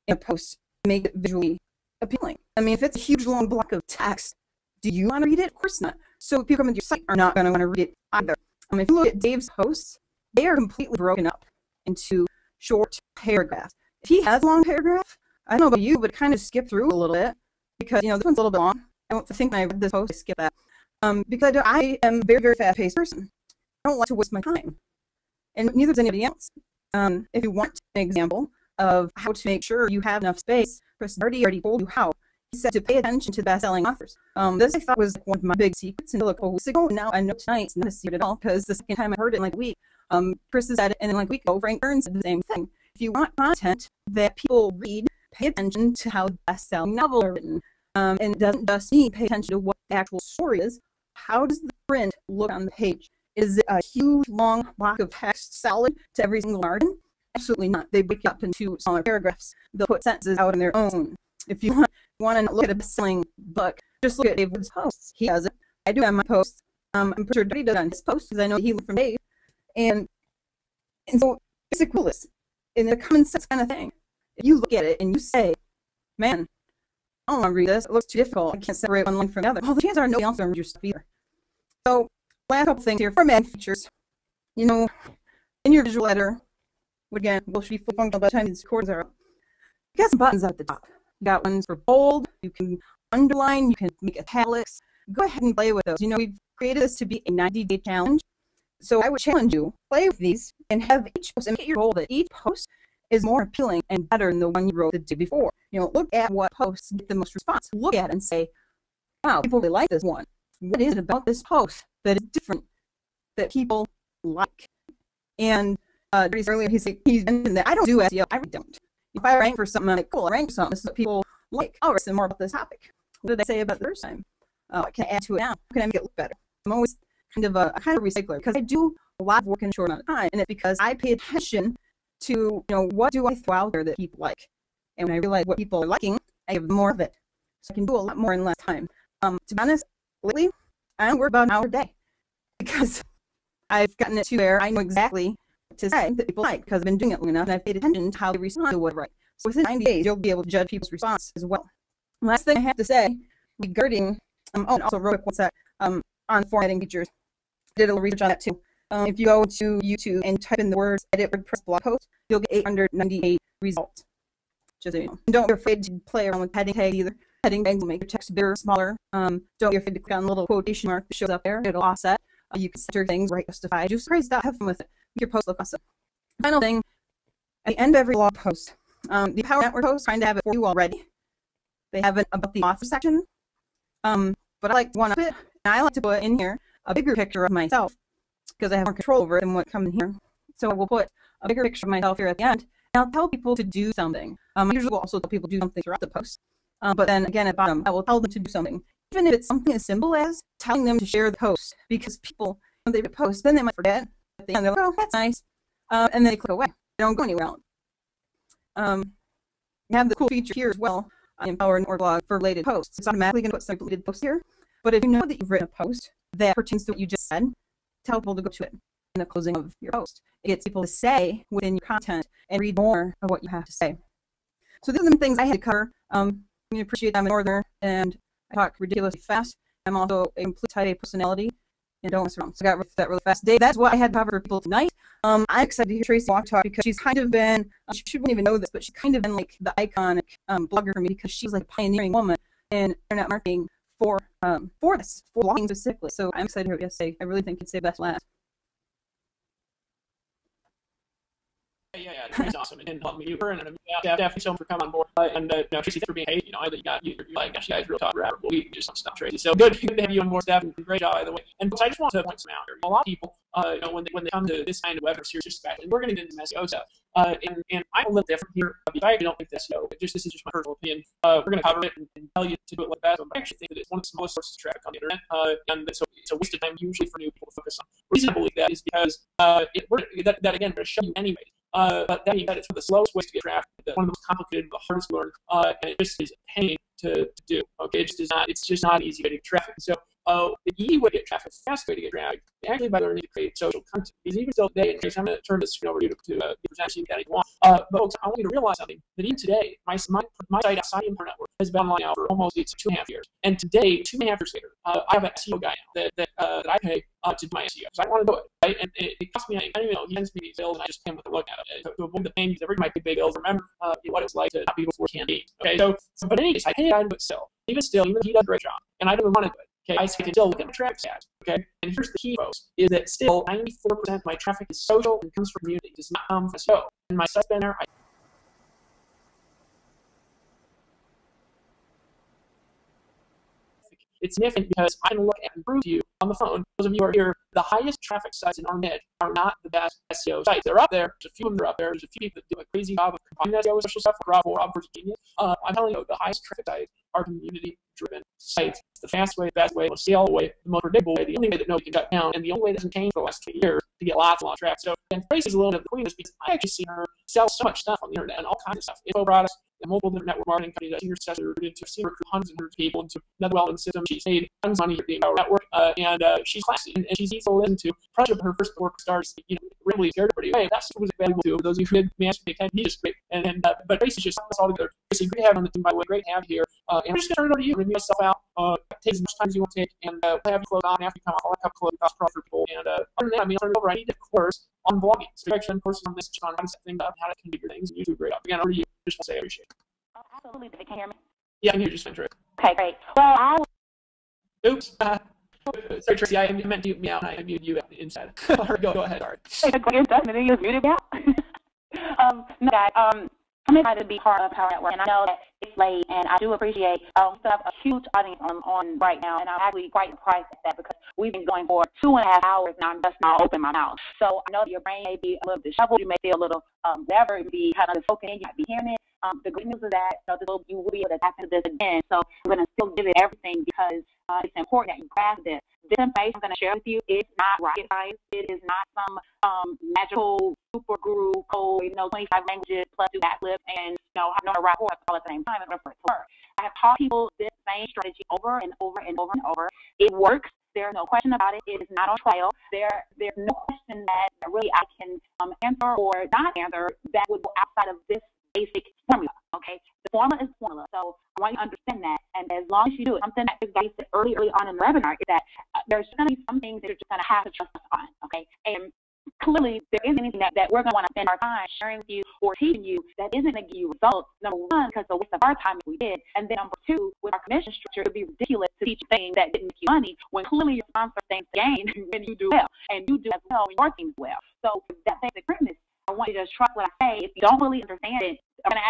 in a post to make it visually appealing. If it's a huge long block of text, do you want to read it? Of course not. So people coming to your site are not going to want to read it either. If you look at Dave's posts, they are completely broken up into short paragraphs. If he has a long paragraph, I don't know about you, but kind of skip through a little bit because this one's a little bit long. I don't think when I read this post, I skip that because I am a very, very fast-paced person. I don't like to waste my time, and neither does anybody else. If you want an example of how to make sure you have enough space, Chris already told you how. He said to pay attention to best-selling authors. This I thought was one of my big secrets until a couple weeks ago. Now I know tonight it's not a secret at all because the second time I heard it in like a week, Chris said it, and then like a week ago, Frank Burns said the same thing. If you want content that people read, pay attention to how best-selling novels are written. And it doesn't just mean pay attention to what the actual story is. How does the print look on the page? Is it a huge, long block of text solid to every single margin? Absolutely not. They break it up into smaller paragraphs. They'll put sentences out on their own. If you want to look at a best-selling book, just look at Dave Wood's posts. He has it. I do have my posts. I'm pretty sure Daddy does on his posts because I know he learned from Dave. And so, basic rule is, in a common sense kind of thing, if you look at it and you say, man, I don't want to read this. It looks too difficult. I can't separate one line from the other. Well, the chances are nobody else will read your stuff either. So, last couple things here. Formatting features. In your visual editor, again, will should be fully functional by the time these recordings are up. You got some buttons at the top. You got ones for bold. You can underline. You can make italics. Go ahead and play with those. We've created this to be a 90-day challenge. So I would challenge you, play with these and have each post, and get your goal that each post is more appealing and better than the one you wrote the day before. Look at what posts get the most response. Look at it and say, wow, people really like this one. What is it about this post that is different that people like? And earlier he mentioned that I don't do SEO. I really don't. If I rank for something, I'm like, cool, I rank for something. This is what people like. I'll listen more about this topic. What did I say about the first time? What can I add to it now? How can I make it look better? I'm always kind of a recycler because I do a lot of work in a short amount of time, and it's because I pay attention to what do I throw out there that people like, and when I realize what people are liking, I give more of it, so I can do a lot more in less time. To be honest, lately I don't work about an hour a day because I've gotten it to where I know exactly what to say that people like because I've been doing it long enough and I've paid attention to how they respond to what I write. So within 90 days, you'll be able to judge people's response as well. Last thing I have to say regarding, and also real quick, on formatting features. I did a little research on that too. If you go to YouTube and type in the words edit WordPress blog post, you'll get 898 results. Just so you know. And don't be afraid to play around with heading tags either. Heading tags will make your text bigger or smaller. Don't be afraid to click on the little quotation mark that shows up there. It'll offset. You can center things, right, justify. Just crazy stuff. Have fun with it. Make your post look awesome. Final thing, at the end of every blog post, the Power Network posts kind of have it for you already. They have it about the author section. But I like to one-up it, and I like to put in here a bigger picture of myself because I have more control over it than what comes in here. So I will put a bigger picture of myself here at the end, and I'll tell people to do something. I usually will also tell people to do something throughout the post. But then again, at the bottom, I will tell them to do something. Even if it's something as simple as telling them to share the post, because people, when they post, then they might forget. At the end, they're like, oh, that's nice. And then they click away. They don't go anywhere else. You have the cool feature here as well on Empower or blog for related posts. It's automatically going to put some related posts here. But if you know that you've written a post that pertains to what you just said, tell people to go to it in the closing of your post. It gets people to say within your content and read more of what you have to say. So these are the things I had to cover. I appreciate I'm a northerner and I talk ridiculously fast. I'm also a complete type A personality and don't mess around. So I got that really fast. Dave, that's what I had to cover for people tonight. I'm excited to hear Tracy Walk talk because she's kind of been, she wouldn't even know this, but she's kind of been like the iconic blogger for me because she's like a pioneering woman in internet marketing for blogging specifically. So I'm excited to hear what you have to say. I really think you'd say best last. Yeah, Tracy's awesome, and helped me you her, and definitely so much for coming on board. And Tracy, thanks for being, hey, you're like, gosh, you guys real talk forever. Well, we just don't stop, Tracy. So good to have you on board, staff, and great job, by the way. And folks, I just want to point some out here. A lot of people, when they come to this kind of webinar series, especially, we're going to get into some SEO stuff. And I'm a little different here because I actually don't think that's SEO, but this is just my personal opinion. We're going to cover it and tell you to do it like that. But I actually think that it's one of the smallest sources of traffic on the internet, and so it's a waste of time usually for new people to focus on. The reason I believe that is because that again, going to show you anyway. But that being said, it's one of the slowest ways to get traffic, one of the most complicated, the hardest to learn, and it just is a pain to do. Okay, it's just not an easy way to get traffic. So the easy way to get traffic, the fast way to get traffic, is actually by learning to create social content. Because even still today, in case I'm going to turn this screen over to you to present to you that if you want. But folks, I want you to realize something, that even today, my site outside the Empower Network has been online now for almost 2.5 years. And today, 2.5 years later, I have an SEO guy now that I pay to do my SEO. So I want to do it, right? And it costs me, I don't even know, he sends me these bills and I just pay him with a look at it. To avoid the pain, because every time I pay big bills, remember what it's like to not be before candy. Okay, so but in any case, I pay a guy to do it still. Even he does a great job. And I don't even want to do it. Okay, I can still look at my traffic stats. Okay, and here's the key, folks, is that still 94% of my traffic is social and comes from community. It does not come from SEO. And my site's been there. It's significant because I can look at and prove to you on the phone, those of you who are here, the highest traffic sites in our niche are not the best SEO sites. They're up there. There's a few of them that are up there. There's a few people that do a crazy job of combining SEO with social stuff. Rob versus genius. I'm telling you, the highest traffic sites are community-driven sites. It's the fastest way, the best way, the scalable way, the most predictable way, the only way that nobody can cut down, and the only way that hasn't changed for the last 2 years to get lots and lots of traffic. So, and Tracy's a little bit of the queen of this because I actually see her sell so much stuff on the internet and all kinds of stuff, info products, and multiple different network marketing companies. I've seen her successfully recruited to see her recruit hundreds and hundreds of people into another well-known system. She's made tons of money at the Empower Network, and she's classy, and she's easy to listen to. Probably her first work stars, really scared everybody away. That's what was valuable too. Those of you who did manage to pay attention, he's just great. But Tracy's just put us all together. Tracy, great to have you on the team, by the way. Great to have you here. And I'm just going to turn it over to you. Review yourself out. Take as much time as you want to take, and we'll have you close on after you come off. I'll have a close cost for people. And other than that, I'll turn it over. I need a course on blogging. So actually, of course, on this, on how to set things up, how to configure things, and you do a great job. Again, over to you. Just want to say I appreciate it. Oh, absolutely. Can you hear me? Yeah, I can hear you just fine, Tracy. Okay, great. Well, Oops. Sorry, Tracy, I meant to mute me out, and I muted you inside. Go ahead, sorry. You're done, and you're muted now. No, guys, I'm excited to be part of Power Network, and I know that it's late, and I do appreciate we still have a huge audience on right now, and I'm actually quite surprised at that because we've been going for 2.5 hours now, and just now open my mouth. So I know that your brain may be a little disheveled, you may feel a little whatever, it may be kind of soaking in, you might be hearing it. The good news is that you will be able to tap into this again. So I'm going to still give it everything because it's important that you grasp it. This information I'm going to share with you is not rocket science. It is not some magical super guru code, 25 languages plus do backflips and have no rapport all at the same time in order for it to work. I have taught people this same strategy over and over and over and over. It works. There's no question about it. It is not on trial. There's no question that really I can answer or not answer that would go outside of this basic formula, okay? The formula is formula, so I want you to understand that. And as long as you do it, something that is basic early on in the webinar is that there's going to be some things that you're just going to have to trust us on, okay? And clearly, there isn't anything that we're going to want to spend our time sharing with you or teaching you that isn't going to give you results. Number one, because the waste of our time if we did. And then number two, with our commission structure, it would be ridiculous to teach things that didn't make you money when clearly your sponsor stands to gain when you do well. And you do as well when your team does well. So that basic premise, I want you to trust what I say. If you don't really understand it,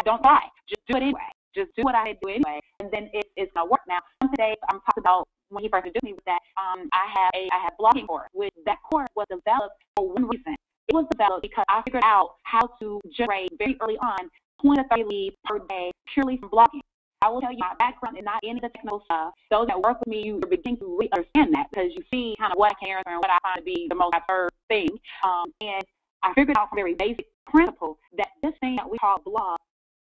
don't try. Just do it anyway. Just do what I do anyway. And then it's going to work. Now, today I'm talking about when he first introduced me with that, I have blogging course. Which that course was developed for one reason. It was developed because I figured out how to generate very early on 20 to 30 leads per day purely from blogging. I will tell you my background is not any of the technical stuff. Those that work with me, you're beginning to really understand that because you see kind of what I can answer and what I find to be the most absurd thing. And I figured out from a very basic principle that this thing that we call blog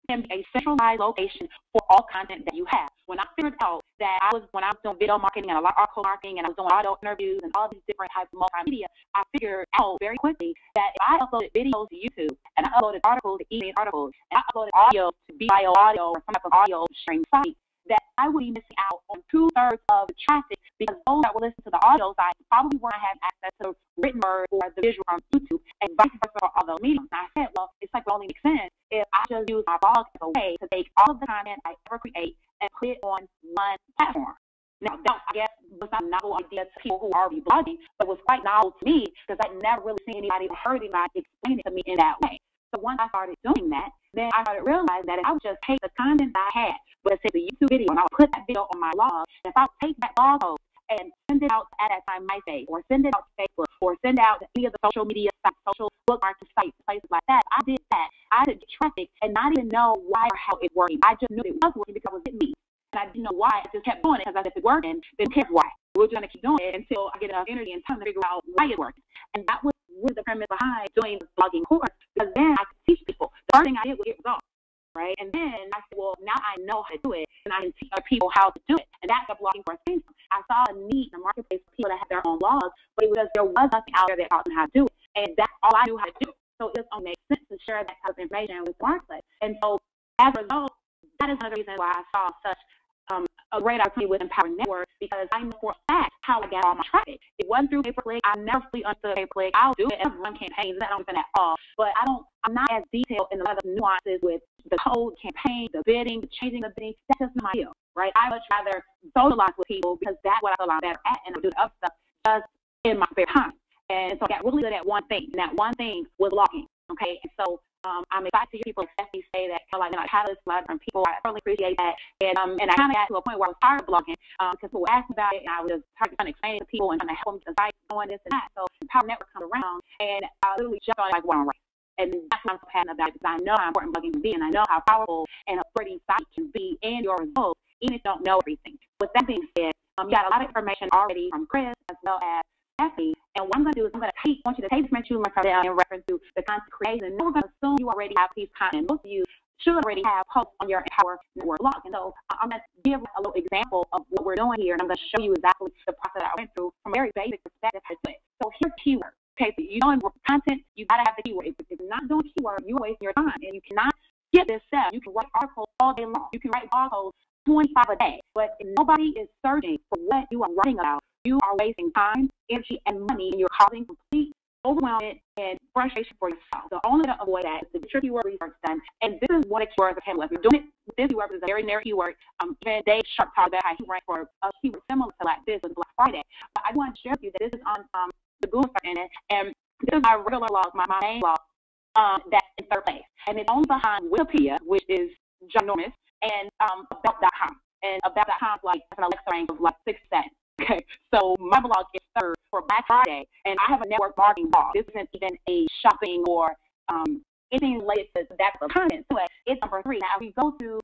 can be a centralized location for all content that you have. When I figured out that when I was doing video marketing and a lot of article marketing and I was doing audio interviews and all these different types of multimedia, I figured out very quickly that if I uploaded videos to YouTube and I uploaded articles to email articles and I uploaded audio to BIO audio or some type of audio sharing site, that I would be missing out on 2/3 of the traffic because those that will listen to the audio side probably won't have access to written word or the visual on YouTube and vice versa for all those mediums. And I said, well, it's like it only makes sense if I just use my blog as a way to take all of the content I ever create and put it on one platform. Now, that, I guess, was not a novel idea to people who are already blogging, but was quite novel to me because I'd never really seen anybody or heard anybody explain it to me in that way. So once I started doing that, then I started realizing that if I would just take the content that I had, let's say the YouTube video, and I would put that video on my blog, and if I would take that blog post and send it out at that time MySpace, or send it out to Facebook, or send it out to any of the social media sites, social bookmarking sites, places like that, I did that. I did traffic and not even know why or how it worked. I just knew it was working because it was hitting me. And I didn't know why. I just kept doing it because if it's working, then who cares why? We're going to keep doing it until I get enough energy and time to figure out why it's working. And that was really the premise behind doing the blogging course, because then I could teach people. The first thing I did was get results, right? And then I said, well, now I know how to do it, and I can teach other people how to do it. And that's what blogging course came from. I saw a need in the marketplace for people that had their own blogs, but it was there was nothing out there that taught them how to do it. And that's all I knew how to do. So it just only makes sense to share that type of information with the marketplace. And so as a result, that is another reason why I saw such a great opportunity with Empower Network, because I know for a fact how I got all my traffic. It wasn't through pay-per-click. I never fully understood pay-per-click. I'll do it and run campaigns. I don't understand at all. But I'm not as detailed in a lot of the nuances with the code, campaign, the bidding, the changing the bidding. That's just not my deal, right? I much rather socialize with people because that's what I feel I'm better at, and I do the other stuff just in my spare time. And so I got really good at one thing, and that one thing was blogging, okay? And so I'm excited to hear people like Stephanie say that, like, catalyst, a lot of different people. I really appreciate that. And I kind of got to a point where I was tired of blogging because people were asking about it, and I was trying to explain it to people and trying to help them get the site going, this and that. So the Power Network comes around, and I literally jumped on it like one right. And that's what I'm so passionate about, because I know how important blogging can be, and I know how powerful and authoritative site can be and your results, even if you don't know everything. With that being said, you got a lot of information already from Chris as well as Stephanie. And what I'm going to do is I want you to take this information in reference to the content creation. And we're going to assume you already have these content. Most of you should already have posts on your Empower Network blog. And so I'm going to give a little example of what we're doing here, and I'm going to show you exactly the process that I went through from a very basic perspective how to do it. So here's keyword. Okay, so you know in content, you got to have the keyword. If you're not doing keyword, you're wasting your time, and you cannot skip this step. You can write articles all day long. You can write blog posts 25 a day. But if nobody is searching for what you are writing about, you are wasting time, energy, and money, and you're causing complete overwhelmment and frustration for yourself. The only way to avoid that is to get your keyword research done. And this is one of the keywords that if you're doing it with this keyword, it's a very narrow keyword. Even Dave Sharp talked about how he ranked for a keyword similar to like this with Black Friday. But I want to share with you that this is on the Google search engine, and this is my regular blog, my main blog, that's in third place. And it's only behind Wikipedia, which is ginormous, and about.com. And about.com is like an Alexa rank of like 6 cents. Okay, so my blog is third for Black Friday, and I have a network marketing blog. This isn't even a shopping or anything related to that type of content. So it's number 3. Now, if we go to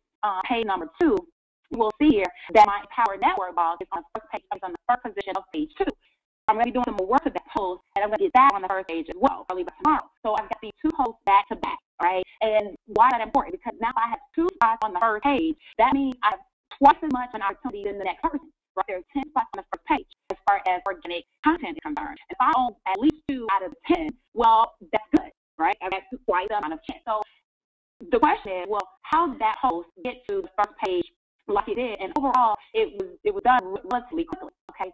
page number 2, you will see here that my Empower Network blog is on the first page, on the first position of page 2. I'm going to be doing some more work to that post, and I'm going to get that on the first page as well, probably by tomorrow. So I've got these 2 posts back to back, right? And why is that important? Because now I have 2 spots on the first page. That means I have twice as much an opportunity than the next person. Right, there are 10 spots on the first page as far as organic content is concerned. If I own at least 2 out of 10, well, that's good, right? I've got twice the amount of chance. So the question is, well, how did that host get to the first page like it did? And overall, it was done relatively quickly. Okay,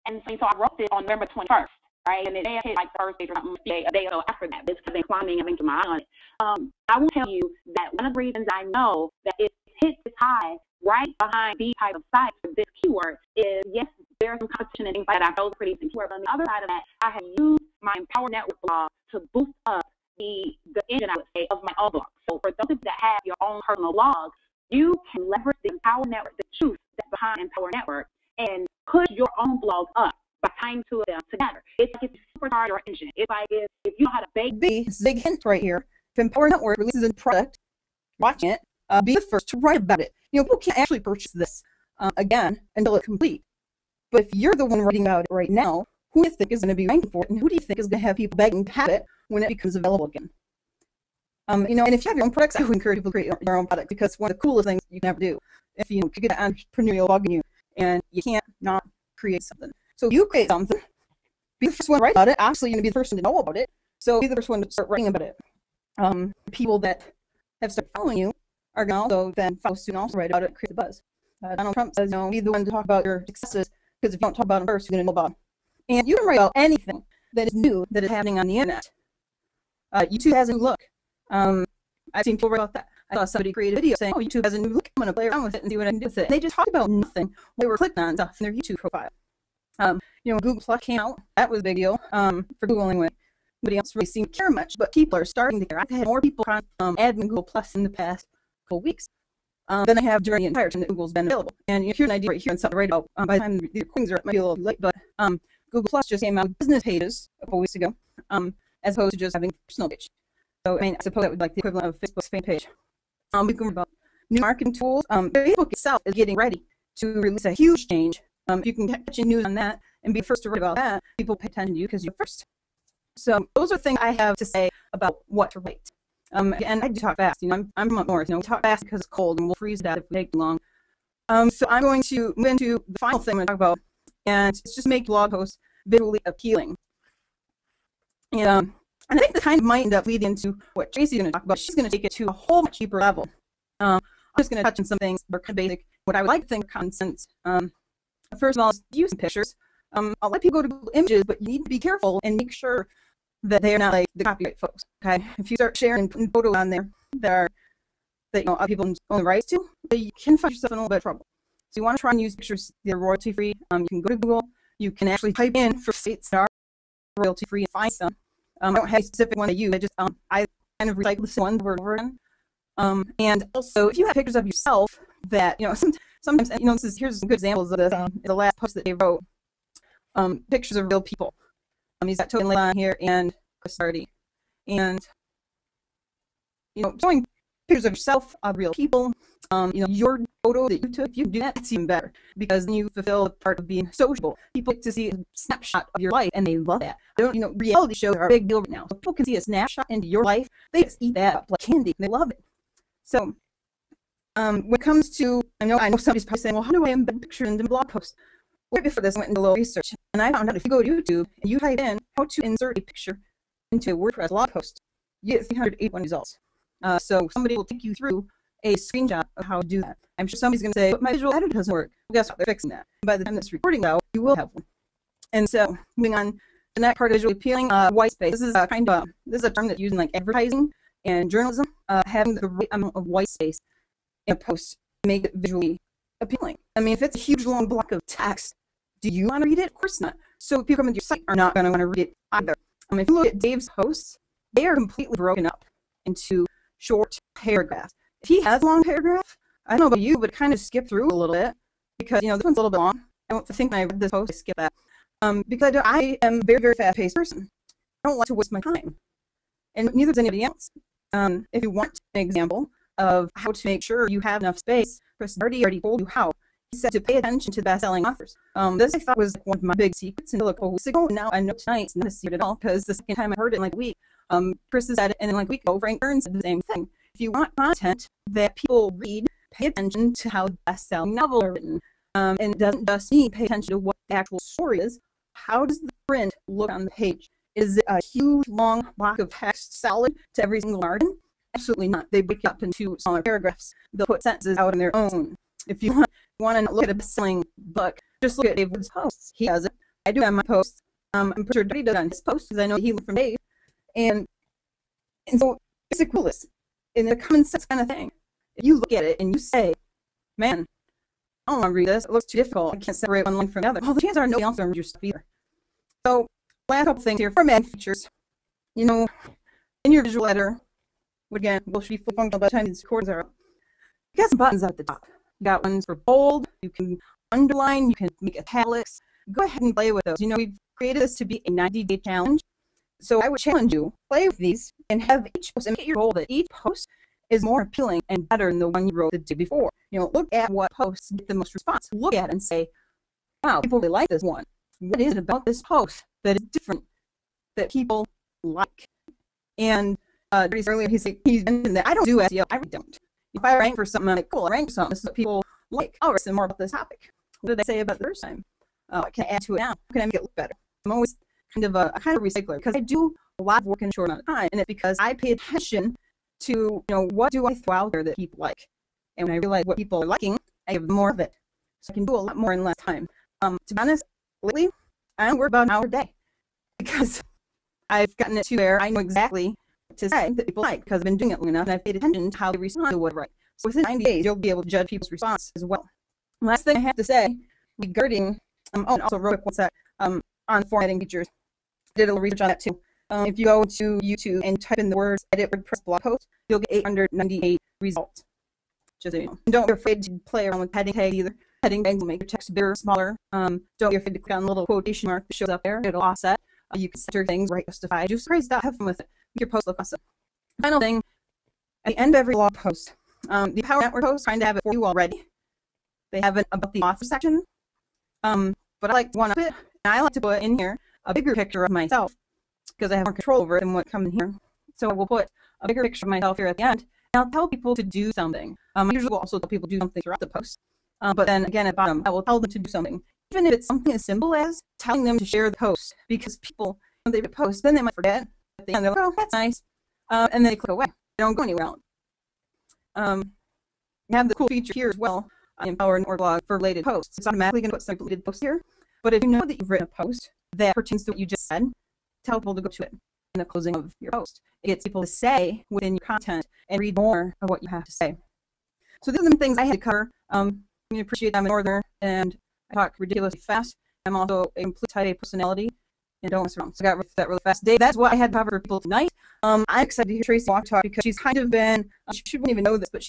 and so I wrote this on November 21st, right? And it hit like Thursday or something, a day or so after that. This has been climbing, I've been keeping my eye on it. I will tell you that one of the reasons I know that it hit this high right behind these type of sites for this keyword is, yes, there's some competition and things like that. Those are pretty decent keywords. But on the other side of that, I have used my Empower Network blog to boost up the engine, I would say, of my own blog. So for those of you that have your own personal blog, you can leverage the Empower Network, the truth that's behind Empower Network, and push your own blog up by tying two of them together. It's like if you supercharge your engine. It's like if you know how to bake. Big hint right here. If Empower Network releases a product, watching it, be the first to write about it. You know, people can't actually purchase this again until it's complete. But if you're the one writing about it right now, who do you think is going to be ranking for it, and who do you think is going to have people begging to have it when it becomes available again? You know, and if you have your own products, I would encourage people to create your own product, because one of the coolest things you can ever do, if you could get an entrepreneurial bug in you, and you can't not create something. So you create something, be the first one to write about it. Obviously, you're going to be the first one to know about it, so be the first one to start writing about it. People that have started following you are going to also then follow suit and also write about it and create the buzz. Donald Trump says, you know, be the one to talk about your successes, because if you don't talk about them first, you're going to know about them. And you can write about anything that is new that is happening on the internet. YouTube has a new look. I've seen people write about that. I saw somebody create a video saying, oh, YouTube has a new look. I'm going to play around with it and see what I can do with it. And they just talked about nothing while they were clicking on stuff in their YouTube profile. You know, Google Plus came out. That was a big deal for Google anyway. Nobody else really seemed to care much, but people are starting to care. I've had more people admin Google Plus in the past couple weeks than I have during the entire time that Google's been available. And here's an idea right here and something to write about. By the time the recordings are up, it might be a little late, but Google Plus just came out with business pages a couple weeks ago, as opposed to just having a personal page. So, I mean, I suppose that would be like the equivalent of Facebook's fan page. We can read about new marketing tools. Facebook itself is getting ready to release a huge change. If you can catch news on that and be first to write about that, people pay attention to you because you're first. So those are things I have to say about what to write. And I do talk fast. You know, I'm from up north. You know, we talk fast because it's cold and we'll freeze to death if we take too long. So I'm going to move into the final thing I'm going to talk about, and it's just make blog posts visually appealing. And I think the kind of might end up leading into what Tracy's going to talk about. She's going to take it to a whole much deeper level. I'm just going to touch on some things that are kind of basic. What I would like to think of common sense. First of all, is using pictures. A lot of people go to Google Images, but you need to be careful and make sure that they are not like the copyright folks. Okay, if you start sharing and putting photos on there that you know other people own the rights to, you can find yourself in a little bit of trouble. So you want to try and use pictures that are royalty free. You can go to Google. You can actually type in for sites that are royalty free and find some. I don't have a specific one I use. I kind of recycle this one over and over again. And also, if you have pictures of yourself that you know sometimes you know here's some good examples of this. The last post that they wrote, pictures of real people. He's got Tobin on here and Chris Hardy, and you know showing pictures of yourself of real people. You know your photo that you took. If you do that, it's even better because then you fulfill the part of being sociable. People get to see a snapshot of your life, and they love that. You know, reality shows are a big deal right now. So people can see a snapshot into your life. They just eat that up like candy. They love it. So, when it comes to, I know somebody's probably saying, well, how do I embed pictures into blog posts? Right before this, I went into a little research, and I found out if you go to YouTube and you type in how to insert a picture into a WordPress blog post, you get 381 results. So somebody will take you through a screenshot of how to do that. I'm sure somebody's going to say, but my visual editor doesn't work. Well, guess what? They're fixing that. And by the time this recording out, you will have one. And so, moving on, the next part of visually appealing, white space. This is a term that's used in like advertising and journalism. Having the right amount of white space in a post to make it visually appealing. I mean, if it's a huge long block of text, do you want to read it? Of course not. So people coming to your site are not going to want to read it either. If you look at Dave's posts, they are completely broken up into short paragraphs. If he has a long paragraph, I don't know about you, but kind of skip through a little bit because, you know, this one's a little bit long. I don't think when I read this post, I skip that. Because I am a very, very fast-paced person. I don't like to waste my time. And neither does anybody else. If you want an example of how to make sure you have enough space, Chris already told you how. He said to pay attention to best-selling authors. This I thought was one of my big secrets until a couple weeks ago. Now I know tonight it's not a secret at all because the second time I heard it in like a week, Chris said it, and then like a week ago, Frank Kern said the same thing. If you want content that people read, pay attention to how the best-selling novels are written. And it doesn't just mean pay attention to what the actual story is. How does the print look on the page? Is it a huge, long block of text solid to every single margin? Absolutely not. They break it up into smaller paragraphs. They'll put sentences out on their own. If you want to look at a best-selling book, just look at Dave Wood's posts. He does it. I do have my posts. I'm pretty sure Dave does on his posts because I know he learned from Dave. And so it's a cool list. And a common sense kind of thing. If you look at it and you say, man, I don't want to read this. It looks too difficult. I can't separate one line from the other. Well, the chances are nobody else will read your stuff either. So, last couple things here. Formatting features. You know, in your visual editor, which again, will be fully functional by the time these recordings are up, you got some buttons at the top. You got ones for bold. You can underline. You can make italics. Go ahead and play with those. You know, we've created this to be a 90-day challenge. So I would challenge you, play with these, and have each post, and get your goal that each post is more appealing and better than the one you wrote the day before. You know, look at what posts get the most response. Look at it and say, wow, people really like this one. What is it about this post that is different, that people like? And earlier he mentioned that I don't do SEO. I really don't. If I rank for something, I'm like, cool, I rank for something. This is what people like. I'll listen more about this topic. What did I say about the first time? What can I add to it now? How can I make it look better? I'm always kind of a recycler because I do a lot of work in a short amount of time, and it's because I pay attention to, you know, what do I throw out there that people like? And when I realize what people are liking, I give more of it. So I can do a lot more in less time. To be honest, lately, I don't work about an hour a day because I've gotten it to where I know exactly what to say that people like because I've been doing it long enough and I've paid attention to how they respond to what I write. So within 90 days, you'll be able to judge people's response as well. Last thing I have to say regarding, and also real quick, what's that, on formatting features. I did a little research on that too. If you go to YouTube and type in the words edit WordPress blog post, you'll get 898 results. Just so you know. And don't be afraid to play around with heading tags either. Heading tags will make your text bigger or smaller. Don't be afraid to click on the little quotation mark that shows up there. It'll offset. You can center things, right, justify. Just crazy stuff. Have fun with it. Make your post look awesome. Final thing, at the end of every blog post, the Power Network posts kind of have it for you already. They have it about the author section. But I like to one-up it. And I like to put in here a bigger picture of myself because I have more control over it than what comes in here. So I will put a bigger picture of myself here at the end, and I'll tell people to do something. I usually will also tell people to do something throughout the post. But then again, at the bottom, I will tell them to do something. Even if it's something as simple as telling them to share the post, because people, when they post, then they might forget. At the end, they're like, oh, that's nice. And then they click away. They don't go anywhere else. You have the cool feature here as well on Power Network blog for related posts. It's automatically going to put some related posts here. But if you know that you've written a post that pertains to what you just said, tell people to go to it in the closing of your post. It gets people to say within your content and read more of what you have to say. So these are the things I had to cover. I appreciate I'm a northerner and I talk ridiculously fast. I'm also a complete type A personality and don't mess around. So I got rid of that really fast. Dave, that's what I had to cover for people tonight. I'm excited to hear Tracy Walk talk because she's kind of been, she wouldn't even know this, but